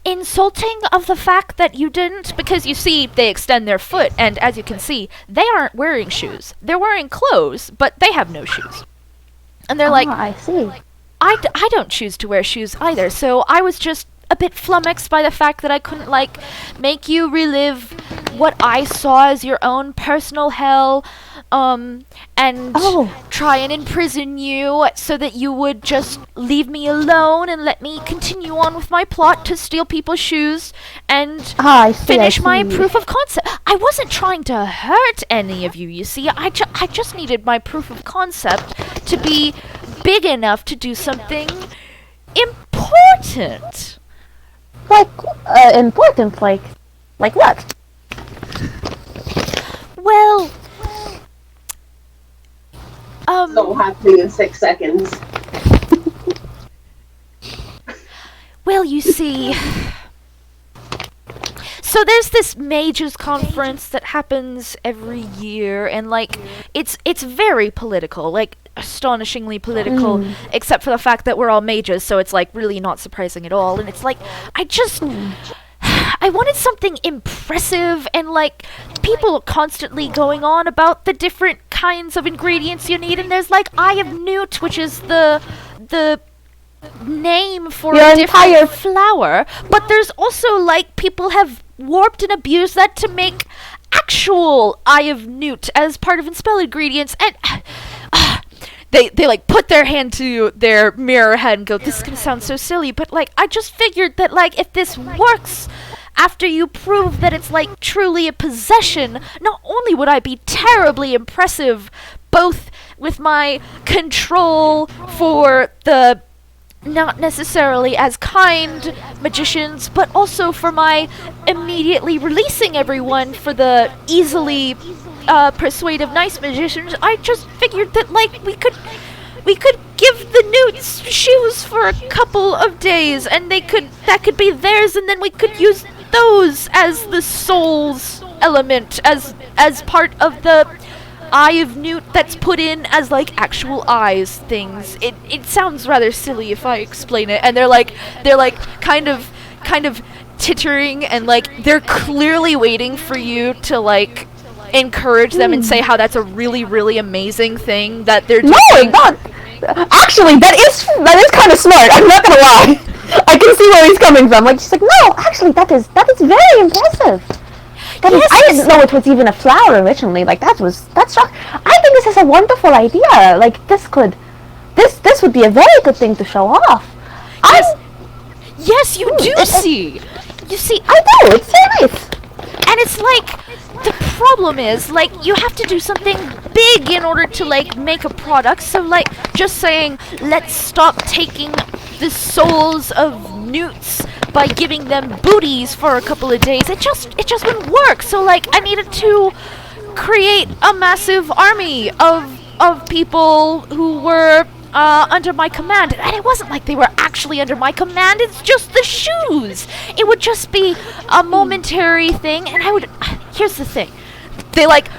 insulting of the fact that you didn't, because you see they extend their foot, and as you can see, they aren't wearing shoes. They're wearing clothes, but they have no shoes. And they're like, I see. I don't choose to wear shoes either, so I was just a bit flummoxed by the fact that I couldn't, like, make you relive what I saw as your own personal hell, and try and imprison you so that you would just leave me alone and let me continue on with my plot to steal people's shoes and finish my proof of concept. I wasn't trying to hurt any of you, you see. I just needed my proof of concept to be big enough to do something important. Like, important, like what? Well, So happening in 6 seconds. well, you see, so there's this mages conference that happens every year, and like, it's very political, like, astonishingly political, except for the fact that we're all mages, so it's like really not surprising at all. And it's like, I wanted something impressive, and like, people constantly going on about the different kinds of ingredients you need, and there's like Eye of Newt, which is the name for Your a different entire flower, but there's also like, people have warped and abused that to make actual Eye of Newt as part of spell ingredients, and they like put their hand to their mirror head and go, this is gonna sound so silly, but like, I just figured that like, if this works after you prove that it's like truly a possession, not only would I be terribly impressive both with my control for the not necessarily as kind magicians, but also for my immediately releasing everyone for the easily persuasive nice magicians. I just figured that like, we could give the Newts shoes for a couple of days, and that could be theirs, and then we could use those as the soul's element, as part of the Eye of Newt that's put in as like actual eyes things. It sounds rather silly if I explain it, and they're like kind of tittering, and like, they're clearly waiting for you to like encourage them and say how that's a really, really amazing thing that they're doing. No, it's not. Actually, that is kind of smart. I'm not gonna lie. I can see where he's coming from. Like, she's like, no, actually, that is very impressive. I didn't know it was even a flower originally. Like, that's shock. I think this is a wonderful idea. Like, this would be a very good thing to show off. Yes, you do see. You see, I do. It's very nice. and it's like, the problem is, like, you have to do something big in order to, like, make a product. So, like, just saying, let's stop taking the souls of newts by giving them booties for a couple of days, it just wouldn't work. So, like, I needed to create a massive army of people who were under my command. And it wasn't like they were actually under my command, it's just the shoes. It would just be a momentary thing, and I would... Here's the thing. They, like,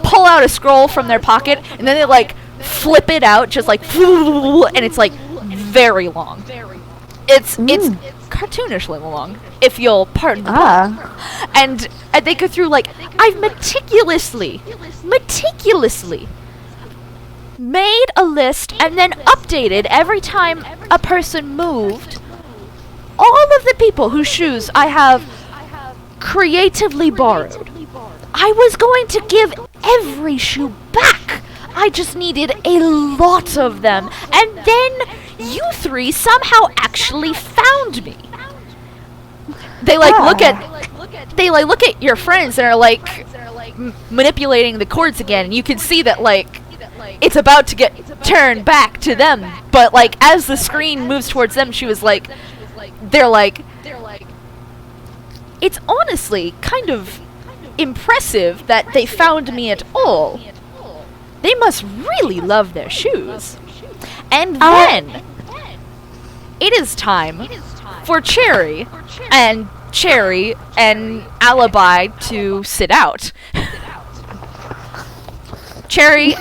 pull out a scroll from their pocket, and then they, like, flip it out, just like... And it's, like, very long. It's cartoonishly long, if you'll pardon the pun. And they go through, like... I've meticulously made a list and then updated every time a person moved all of the people whose shoes I have creatively borrowed. I was going to give every shoe back. I just needed a lot of them. And then you three somehow actually found me. They look at your friends and are like manipulating the cords again, and you can see that like it's about to get turned back to them, but like as the screen moves towards them, she was like, they're like, it's honestly kind of impressive that they found me at all. They must really love their shoes. And then it is time for Cherry and Alibi to sit out. Cherry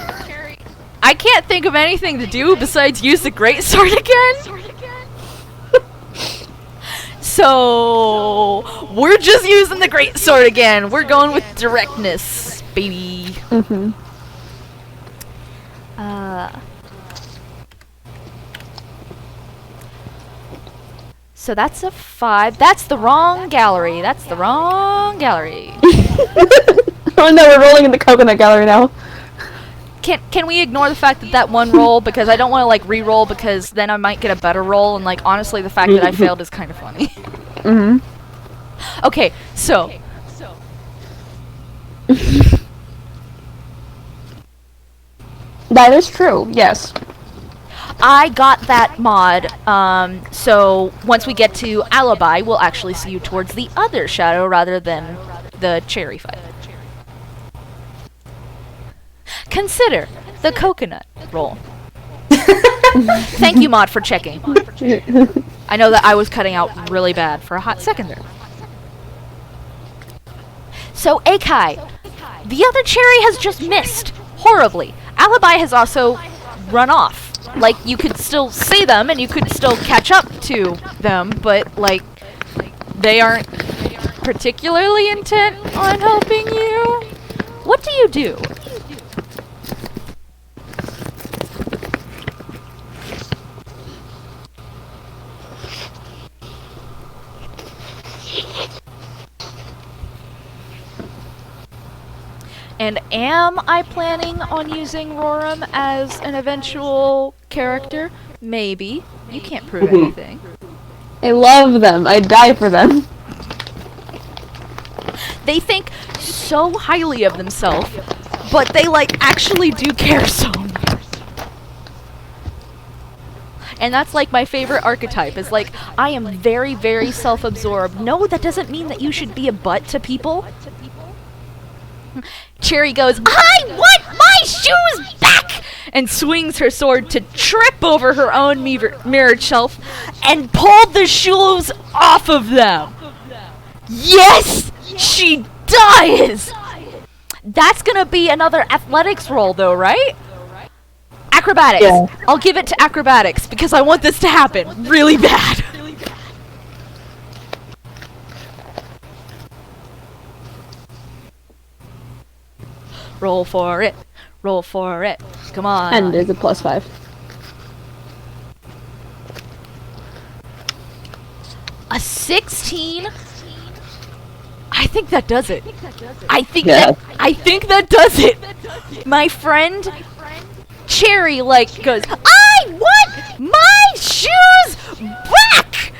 I can't think of anything to do besides use the greatsword again. So we're just using the greatsword again. We're going with directness, baby. So that's a 5. That's the wrong gallery. That's the wrong gallery. Oh no, we're rolling in the coconut gallery now. Can we ignore the fact that one roll, because I don't want to like re-roll, because then I might get a better roll, and like honestly the fact that I failed is kind of funny. Okay, so That is true, yes. I got that mod, so once we get to Alibi, we'll actually see you towards the other shadow rather than the cherry fight. Consider the coconut roll. Thank you, mod, for checking. I know that I was cutting out really bad for a hot second there. So, Akai, the other cherry has just missed horribly. Alibi has also run off. Like, you could still see them and you could still catch up to them, but, like, they aren't particularly intent on helping you. What do you do? And am I planning on using Roram as an eventual character? Maybe. You can't prove anything. I love them. I'd die for them. They think so highly of themselves, but they like actually do care so much. And that's like my favorite archetype, is like, I am very, very self-absorbed. No, that doesn't mean that you should be a butt to people. Cherry goes, I want my shoes back! And swings her sword to trip over her own mirrored shelf and pull the shoes off of them. Yes! She dies! That's gonna be another athletics roll though, right? Acrobatics. Yeah. I'll give it to acrobatics because I want this to happen really bad. Roll for it. Roll for it. Come on. And there's a +5. A 16? I think that does it. I think that does it. My friend Cherry like goes, I want my shoes back!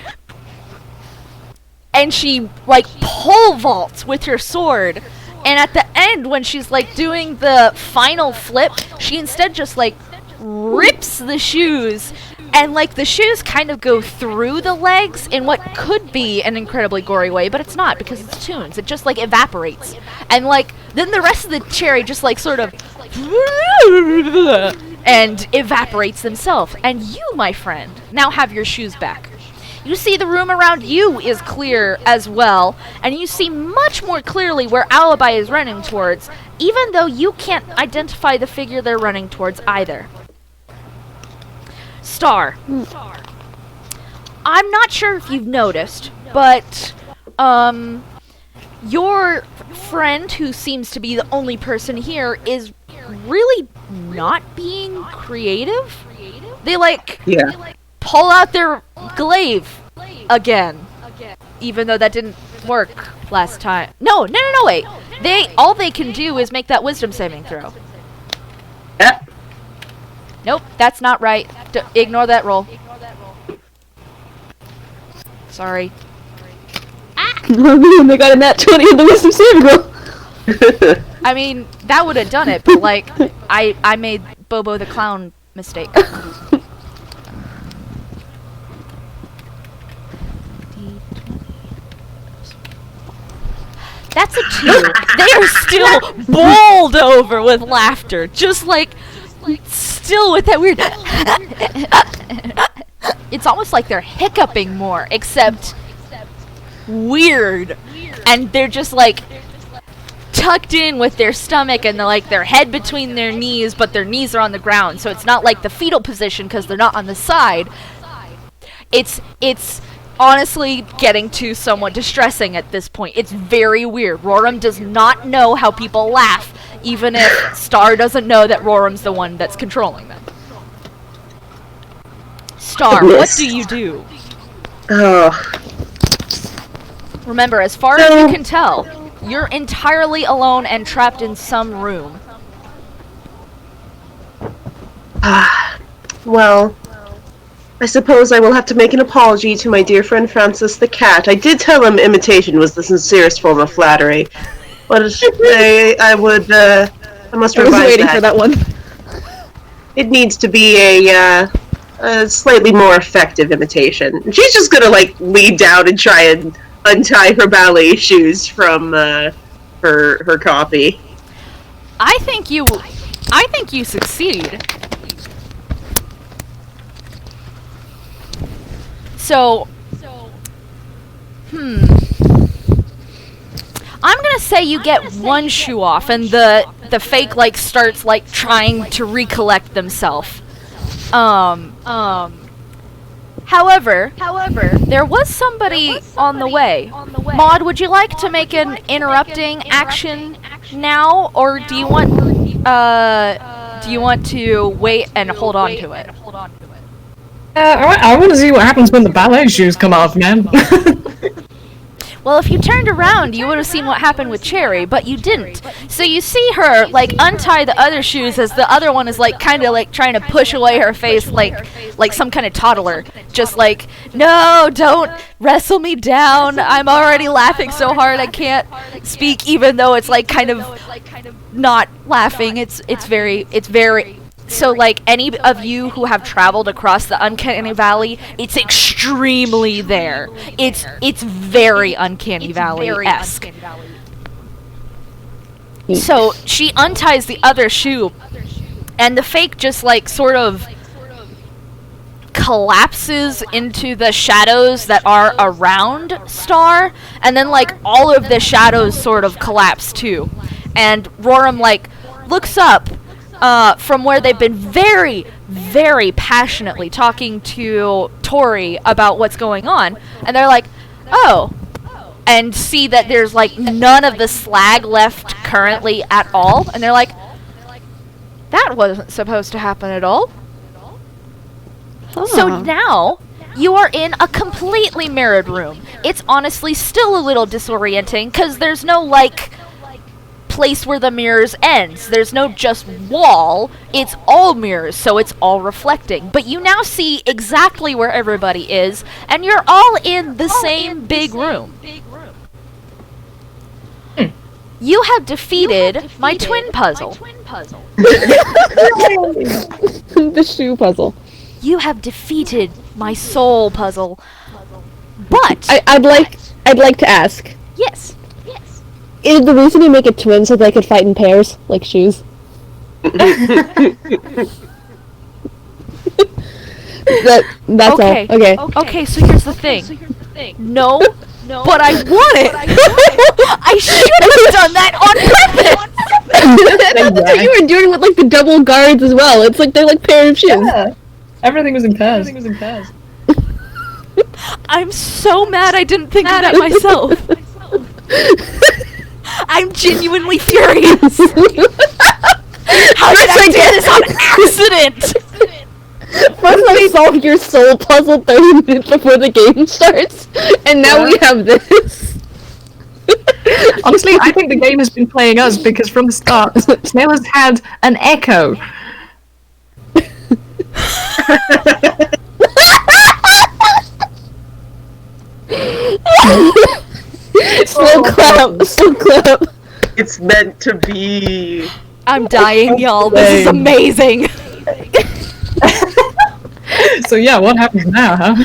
And she like pole vaults with her sword. And at the end, when she's like doing the final flip, she instead just like rips the shoes, and like the shoes kind of go through the legs in what could be an incredibly gory way, but it's not because it's Toons. It just like evaporates, and like then the rest of the cherry just like sort of and evaporates themselves. And you, my friend, now have your shoes back. You see the room around you is clear as well, and you see much more clearly where Alibi is running towards, even though you can't identify the figure they're running towards either. Starr. I'm not sure if you've noticed, but your friend, who seems to be the only person here, is really not being creative. They pull out their glaive again, even though that didn't work last time. No, wait. All they can do is make that wisdom saving throw. Nope, that's not right. Ignore that roll. Sorry. They got a nat 20 in the wisdom saving roll. I mean, that would have done it, but like, I made Bobo the Clown mistake. That's a 2. They are still bowled over with laughter, just like, still with that weird. It's almost like they're hiccuping more, except weird, and they're just like tucked in with their stomach and like their head between their knees, but their knees are on the ground, so it's not like the fetal position because they're not on the side. It's honestly getting to somewhat distressing at this point. It's very weird. Roram does not know how people laugh, even if Starr doesn't know that Roram's the one that's controlling them. Starr, what do you do? Oh. Remember, as far as you can tell, you're entirely alone and trapped in some room. Well, I suppose I will have to make an apology to my dear friend Francis the cat. I did tell him imitation was the sincerest form of flattery. But I must revise that. I was waiting for that one. It needs to be a slightly more effective imitation. She's just gonna, like, lean down and try and untie her ballet shoes from her copy. I think you succeed. So, I'm gonna say you get one shoe off, and the fake like starts like trying to recollect themselves. However, there was somebody on the way. Maud, would you like to make an interrupting action now, or do you want to wait and hold on to it? Alright, I want to see what happens when the ballet shoes come off, man. Well, if you turned around, you would have seen what happened with Cherry, but you didn't. So you see her, like, untie the other shoes as the other one is, like, kind of, like, trying to push away her face like some kind of toddler. Just like, no, don't wrestle me down. I'm already laughing so hard I can't speak, even though it's, like, kind of not laughing. It's very... So, like, any of you who have traveled across the Uncanny Valley, it's extremely there. It's very Uncanny Valley-esque. So, she unties the other shoe, and the fake just, like, sort of collapses into the shadows that are around Starr, and then, like, all of the shadows sort of collapse, too. And Roram, like, looks up from where they've been very, very passionately talking to Tori about what's going on, and they're like, oh, and see that there's like none of the slag left currently at all, and they're like, that wasn't supposed to happen at all. So now you are in a completely mirrored room. It's honestly still a little disorienting because there's no like place where the mirrors ends. There's no just wall. It's all mirrors, so it's all reflecting. But you now see exactly where everybody is, and you're all in the same big room. You have defeated my twin puzzle. The shoe puzzle. You have defeated my soul puzzle. But I'd like to ask. Yes. Is the reason you make it twins so they could fight in pairs, like shoes? That's okay. all. Okay. Okay, so here's the thing. No, but I want it. I should have done that on purpose. That's what you were doing with like the double guards as well. It's like they're like pair of shoes. Yeah. Everything was in pairs. I'm so mad I didn't think of that myself. I'm genuinely furious. How did I do this on accident? First I solved your soul puzzle 30 minutes before the game starts, and now we have this. Honestly, I think the game has been playing us because from the start, Snail has had an echo. Slow clap. It's meant to be. I'm dying, y'all. This is amazing. So yeah, what happens now, huh?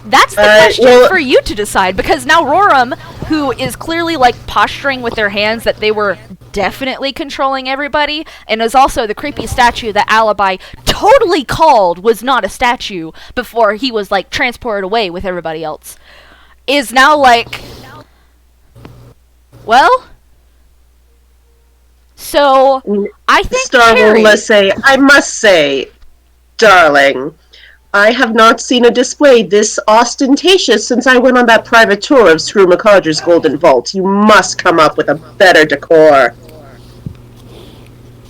That's the question for you to decide, because now Roram, who is clearly like posturing with their hands that they were definitely controlling everybody, and is also the creepy statue that Alibi totally called was not a statue before he was like transported away with everybody else, is now like, well, So, I think Starr Cherry... I must say, darling, I have not seen a display this ostentatious since I went on that private tour of Screw McCodger's Golden Vault. You must come up with a better decor.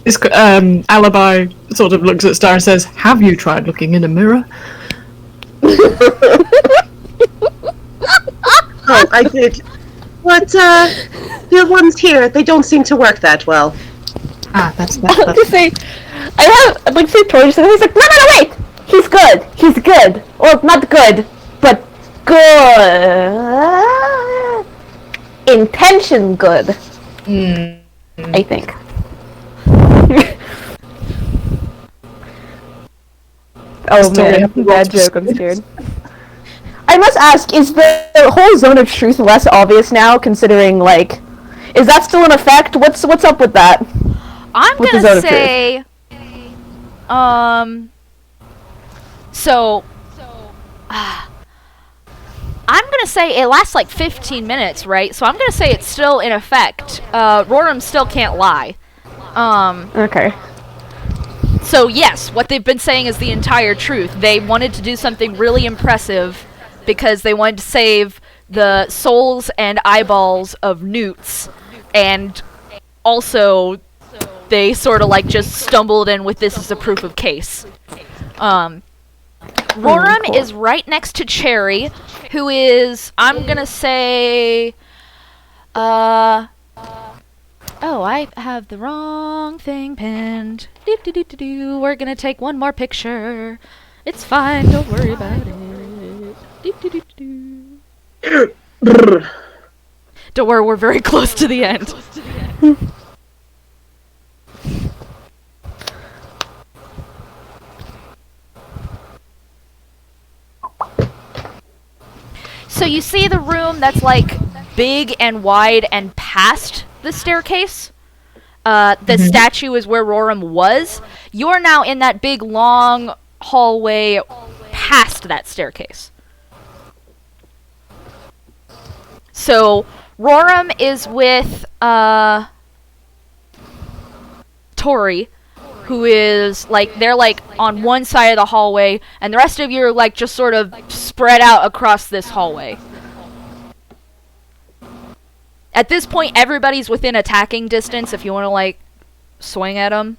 This Alibi sort of looks at Starr and says, "Have you tried looking in a mirror?" Oh, I did. But, the ones here, they don't seem to work that well. I'd like to say, Tori said, he's like, no, wait! He's good! He's good! Well, not good, but good. Intention good. I think. Oh man, bad joke, I'm scared. I must ask, is the whole zone of truth less obvious now, considering, like, is that still in effect? What's up with that? I'm gonna say, I'm gonna say it lasts like 15 minutes, right? So I'm gonna say it's still in effect. Roram still can't lie. Okay. So yes, what they've been saying is the entire truth. They wanted to do something really impressive because they wanted to save the souls and eyeballs of newts, and also they sort of like just stumbled in with this as a proof of case. Roram cool. is right next to Cherry, who is, I'm gonna say, oh, I have the wrong thing pinned. We're gonna take one more picture. It's fine, don't worry about it. Don't worry, we're very close to the end. So you see the room that's like big and wide and past the staircase. The statue is where Roram was. You're now in that big long hallway past that staircase. So Roram is with Tori, who is like, they're like on one side of the hallway, and the rest of you are like just sort of spread out across this hallway. At this point, everybody's within attacking distance if you want to, like, swing at them.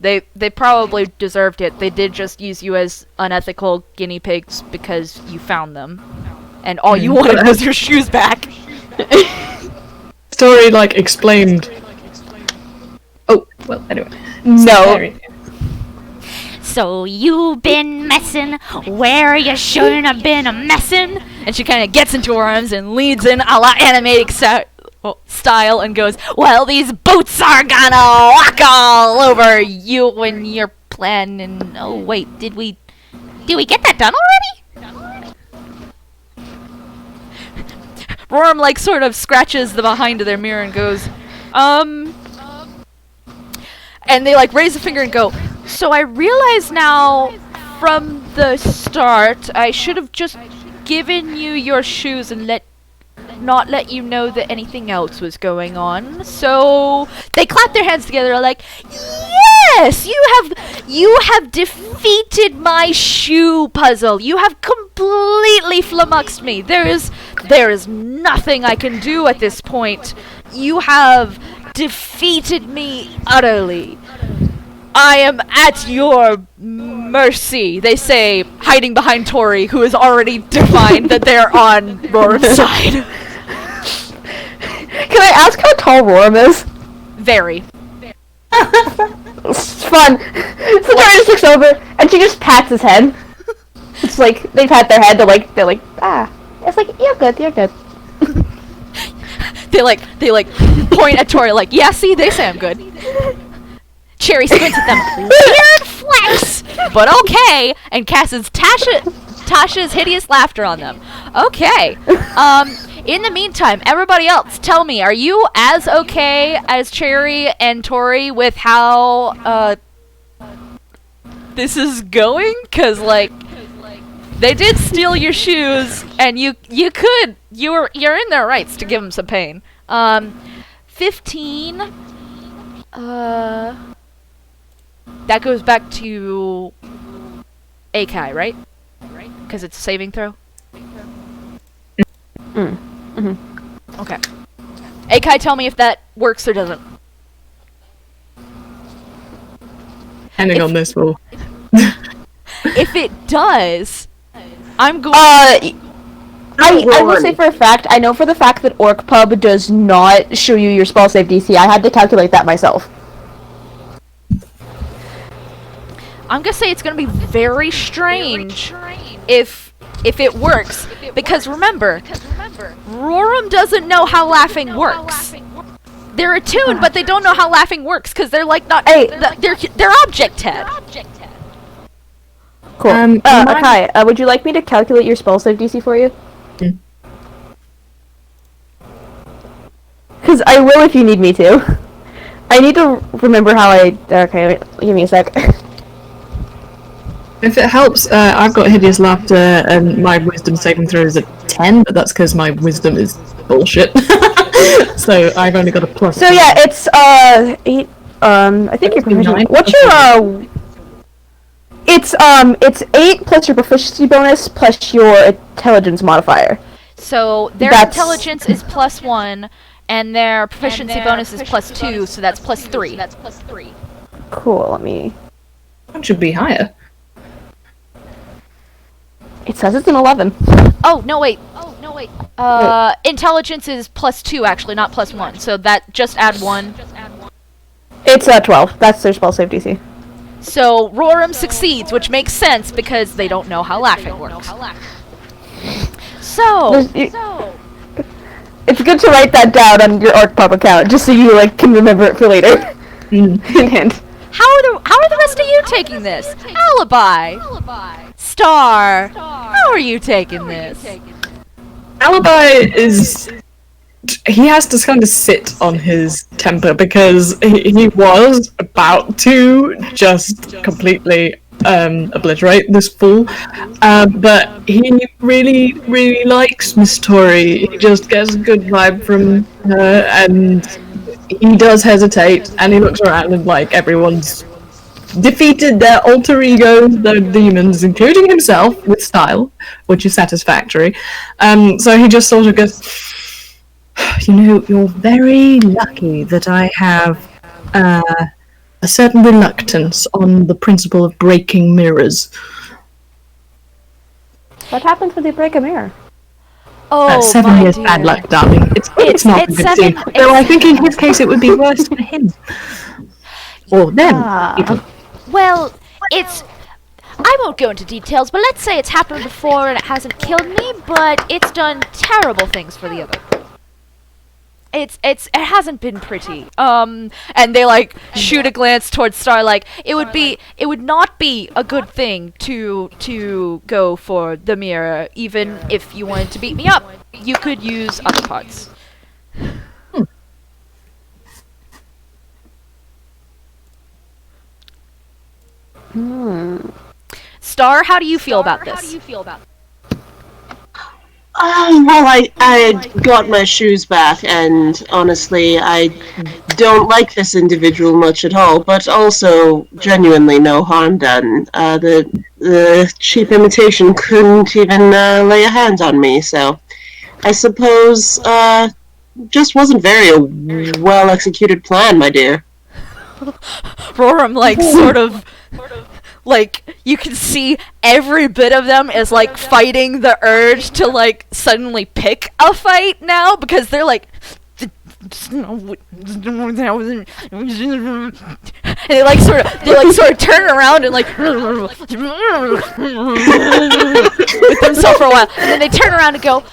They probably deserved it. They did just use you as unethical guinea pigs because you found them. And all you wanted was your shoes back. Story, like, explained... Oh, well, anyway. No. So you been messing where you shouldn't have been a-messin'? And she kind of gets into her arms and leads in a la animated style and goes, well, these boots are gonna walk all over you when you're planning. Oh, wait, did we get that done already? Roram, like, sort of scratches the behind of their mirror and goes, and they, like, raise a finger and go, so I realize now from the start I should have just given you your shoes and not let you know that anything else was going on. So they clap their hands together like, yes, you have defeated my shoe puzzle. You have completely flummoxed me. There is nothing I can do at this point. You have defeated me utterly. I am at your mercy, they say, hiding behind Tori, who has already defined that they're on Roram's side. Can I ask how tall Roram is? Very. It's fun. So Tori just looks over, and she just pats his head. It's like, they pat their head, they're like, ah. It's like, you're good. They like point at Tori like, yeah, see, they say I'm good. Cherry squints at them. Weird flex, but okay, and casts Tasha's hideous laughter on them. Okay. In the meantime, everybody else, tell me, are you as okay as Cherry and Tori with how this is going? 'Cause like, they did steal your shoes, and you're in their rights to give them some pain. 15 That goes back to Akai, right? Because it's a saving throw? Okay. Akai, tell me if that works or doesn't. Depending on this rule. If it does, I'm going... I will say for a fact, I know for the fact that Orc Pub does not show you your spell save DC. I had to calculate that myself. I'm gonna say it's gonna be very strange if it works, because remember, Roram doesn't know how laughing works. They're attuned, but they don't know how laughing works because they're like not. Hey, they're object head. Cool. Akai, would you like me to calculate your spell save DC for you? Because I will if you need me to. I need to remember how I... Okay, wait, give me a sec. If it helps, I've got Hideous Laughter and my Wisdom saving throw is at 10, but that's because my Wisdom is bullshit. So I've only got a plus. So yeah, it's 8. I think you're proficient. What's your It's 8 plus your proficiency bonus plus your intelligence modifier. So their intelligence is +1, and their proficiency bonus is +2, so that's +3. Cool. Let me. That should be higher. It says it's an 11. Oh no wait. Intelligence is +2 actually, not +1. So that just add 1. It's 12. That's their spell save DC. So Roram succeeds, which makes sense because they don't know how laughing works. So it's good to write that down on your Orc Pub account, just so you can remember it for later. Hint. How are the rest of you taking this? Alibi, Starr, how are you taking this? Alibi is... He has to kind of sit on his temper because he was about to just completely obliterate this fool, but he really, really likes Miss Tori. He just gets a good vibe from her, and he does hesitate, and he looks around and everyone's defeated their alter egos, their demons, including himself, with style, which is satisfactory. So he just sort of goes, you know, you're very lucky that I have a certain reluctance on the principle of breaking mirrors. What happens when you break a mirror? Oh, 7 years dear. bad luck, darling. It's not a good scene. Though I think in his case it would be worse for him. Or them. Even. Well, I won't go into details, but let's say it's happened before and it hasn't killed me, but it's done terrible things for the other. It hasn't been pretty. And they shoot a glance towards Starr, it would not be a good thing to go for the mirror, even if you wanted to beat me up. You could use other parts. Starr, how do you feel about this? Well, I got my shoes back, and honestly, I don't like this individual much at all, but also genuinely no harm done. The cheap imitation couldn't even lay a hand on me, so I suppose just wasn't very a well-executed plan, my dear. Roram, sort of, you can see every bit of them is, fighting the urge to, suddenly pick a fight now, because they're and they, sort of turn around and, with themselves for a while, and then they turn around and go,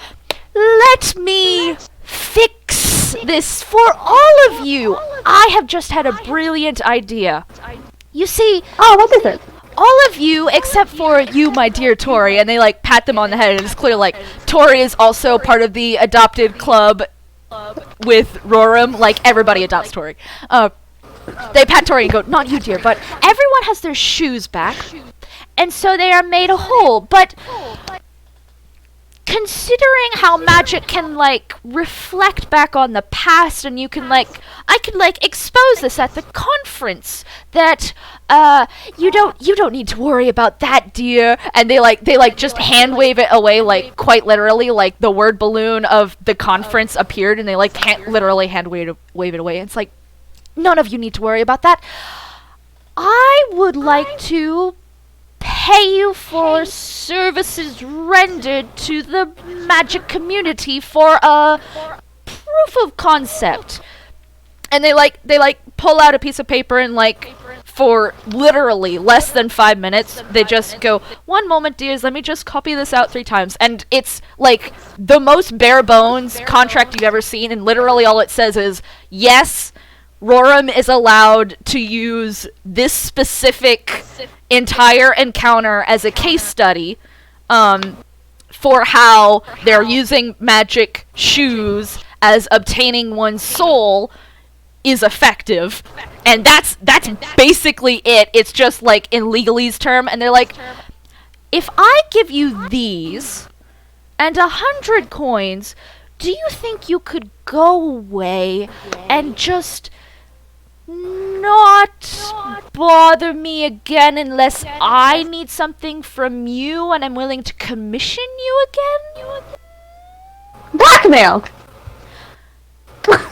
"Let me fix this for all of you. I have just had a brilliant idea. You see..." Oh, what is it? All of you, except for you, my dear Tori, and they pat them on the head, and it's clear Tori is also part of the adopted club with Roram. Everybody adopts Tori. They pat Tori and go, "Not you, dear, but everyone has their shoes back, and so they are made whole. But considering how magic can, like, reflect back on the past, and you can, like, I could, like, expose this at the conference, that, you don't need to worry about that, dear. And they just hand wave it away, like, quite literally, like, the word balloon of the conference appeared, and they, like, literally hand wave it away. It's like, none of you need to worry about that. I would like to pay you for services rendered to the magic community for a proof of concept. And they pull out a piece of paper, and, like, for literally less than 5 minutes, they just go, "One moment, dears, let me just copy this out 3 times." And it's, like, the most bare bones contract you've ever seen, and literally all it says is, yes, Roram is allowed to use this specific entire encounter as a case study, for how they're using magic shoes as obtaining one's soul is effective. And that's basically it. It's just, like, in legalese term, and they're like, if I give you these and 100 coins, do you think you could go away and just not bother me again unless I need something from you and I'm willing to commission you again? Blackmail! That's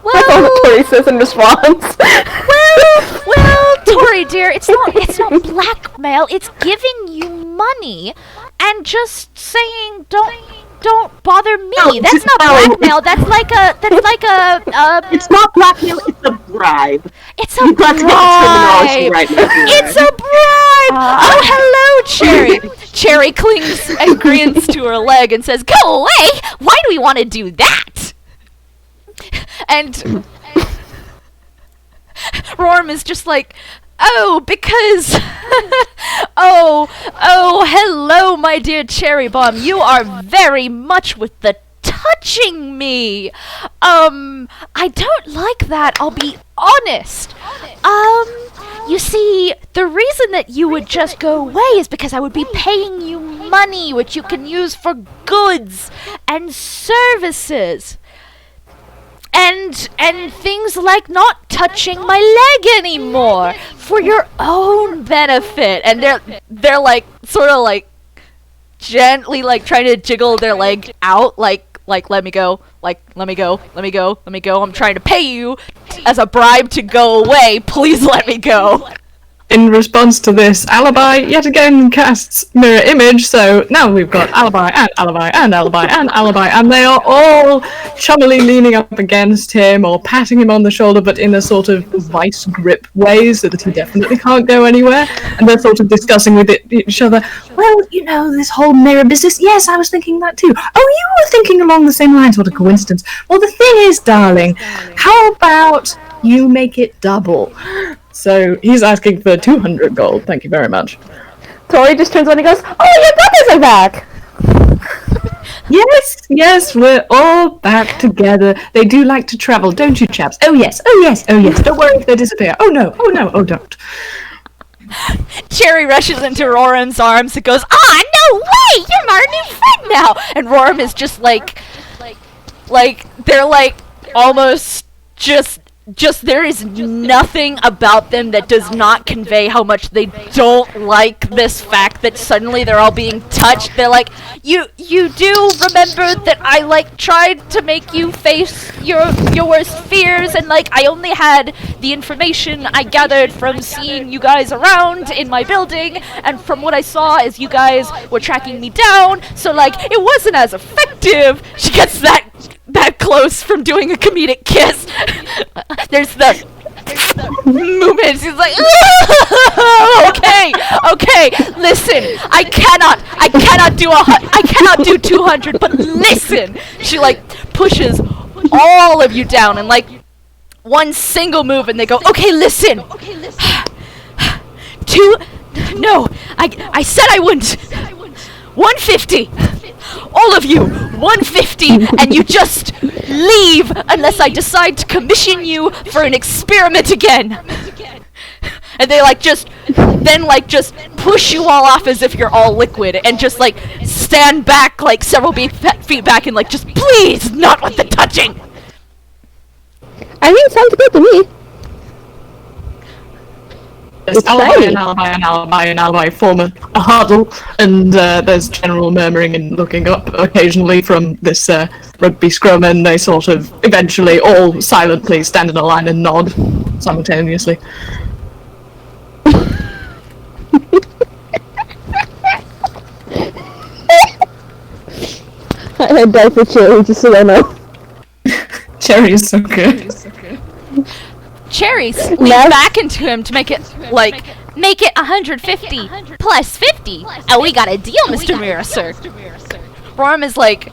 all Well, that Tori says in response. well, Tori dear, it's not blackmail. It's giving you money and just saying don't bother me. No, That's not no. blackmail. That's like a It's not blackmail, it's a bribe. It's a You've got to get the terminology bribe. right now. It's a bribe. Oh, hello, Cherry. Cherry clings and grins to her leg and says, "Go away. Why do we want to do that?" And Rorm is just like, "Oh, because oh, hello, my dear Cherry Bomb. You are very much with the touching me. I don't like that, I'll be honest. You see, the reason that you would just go away is because I would be paying you money, which you can use for goods and services. And things like not touching my leg anymore for your own benefit." And they're like sort of like gently like trying to jiggle their leg out, like let me go, let me go. I'm trying to pay you as a bribe to go away. Please let me go. In response to this, Alibi yet again casts mirror image, so now we've got Alibi and Alibi and Alibi and Alibi, and they are all chummily leaning up against him or patting him on the shoulder, but in a sort of vice grip way, so that he definitely can't go anywhere. And they're sort of discussing with each other, "Well, you know, this whole mirror business, yes, I was thinking that too. Oh, you were thinking along the same lines, what a coincidence. Well, the thing is, darling, how about you make it double?" So he's asking for 200 gold. Thank you very much. Tori just turns on and goes, "Oh, your brothers are back!" Yes, we're all back together. They do like to travel, don't you, chaps? Oh yes. Don't worry if they disappear. Oh no, don't. Cherry rushes into Roram's arms and goes, "Ah, no way! You're my new friend now!" And Roram is just like they're like almost just there is nothing about them that does not convey how much they don't like this fact that suddenly they're all being touched. They're like, you do remember that I like tried to make you face your worst fears, and like I only had the information I gathered from seeing you guys around in my building, and from what I saw is you guys were tracking me down, so like it wasn't as effective." She gets that close from doing a comedic kiss. There's the movement. She's like, okay, listen, I cannot do 200, but listen. She like pushes all of you down in like one single move, and they go, "Okay, listen. No, I said I wouldn't. 150. All of you, 150, and you just leave unless I decide to commission you for an experiment again." And they just push you all off as if you're all liquid, and just like stand back like several feet back and like just please not with the touching. I mean, sounds good to me. There's alibi form a huddle, and there's general murmuring and looking up occasionally from this rugby scrum, and they sort of eventually all silently stand in a line and nod simultaneously. I had died for Cherry, just so I know. Cherry is so good. Cherry leans back into him to make it 150 plus 50. Oh, we got a deal, Mr. Mira, sir. Roram is like,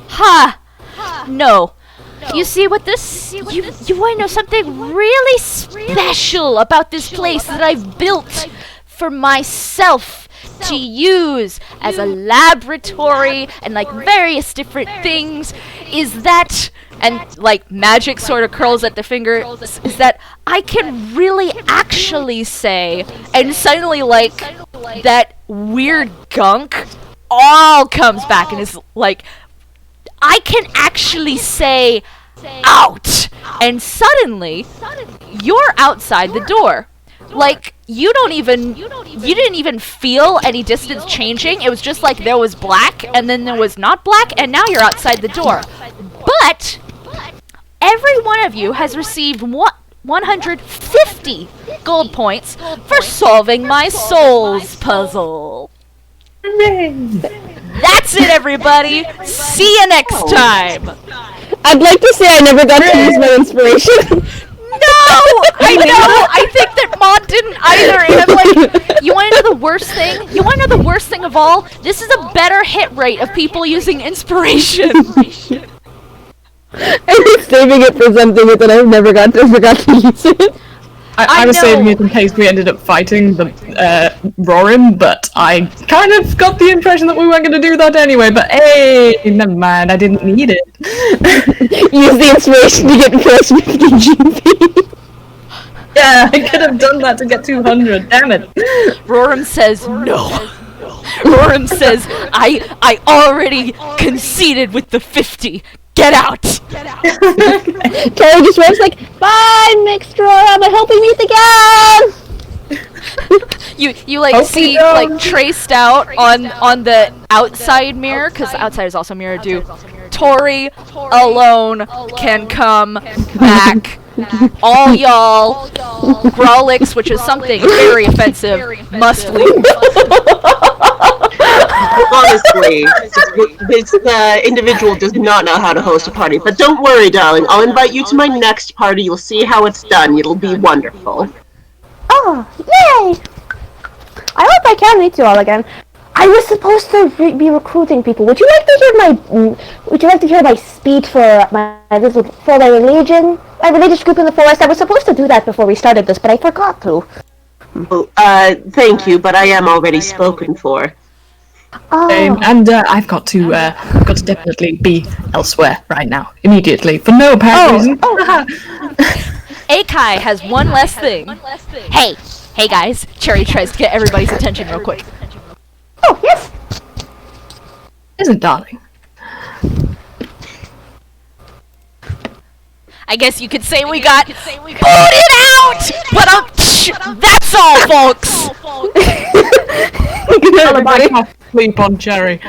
ha, no. You see what this, you want to know something really special about this place that I've built for myself to use as a laboratory and like various different things is that, and like magic sort of curls at the finger, is that I can really actually say, and suddenly like that weird gunk all comes back and is like, I can actually say out, and suddenly you're outside the door. Like, you didn't even feel any distance changing. It was just like there was black, and then there was not black, and now you're outside the door. But every one of you has received 150 gold points for solving my soul's puzzle. That's it, everybody. See you next time. I'd like to say I never got to use my inspiration. No! I know! I think that Maud didn't either. And I'm like, you want to know the worst thing? You want to know the worst thing of all? This is a better hit rate of people using inspiration. I was saving it for something, but then I forgot to use it. I was saving it in case we ended up fighting the Roaring, but I kind of got the impression that we weren't going to do that anyway, but hey, never mind, I didn't need it. Use the inspiration to get plus 50 GP. Yeah, I could have done that to get 200, damn it. Roram says no. Roram says, I already conceded with the 50. Get out! Tori just runs like, bye, mixed Roram, I hope we meet again! You like see like traced out on the outside mirror, because outside is also mirror do. Tori alone can come back. All y'all, Growlix, which is something very offensive, must leave. Honestly, this individual does not know how to host a party. But don't worry, darling. I'll invite you to my next party. You'll see how it's done. It'll be wonderful. Oh, yay! I hope I can meet you all again. I was supposed to be recruiting people. Would you like to hear my speech for my religious group in the forest? I was supposed to do that before we started this, but I forgot to. Oh, thank you, but I am already spoken for. Oh. And I've got to definitely be elsewhere right now, immediately, for no apparent reason. Akai has one less thing. Hey guys, Cherry tries to get everybody's attention real quick. Oh, yes! Isn't darling? I guess you could say we got booted out! But that's all, folks! Sleep on Cherry.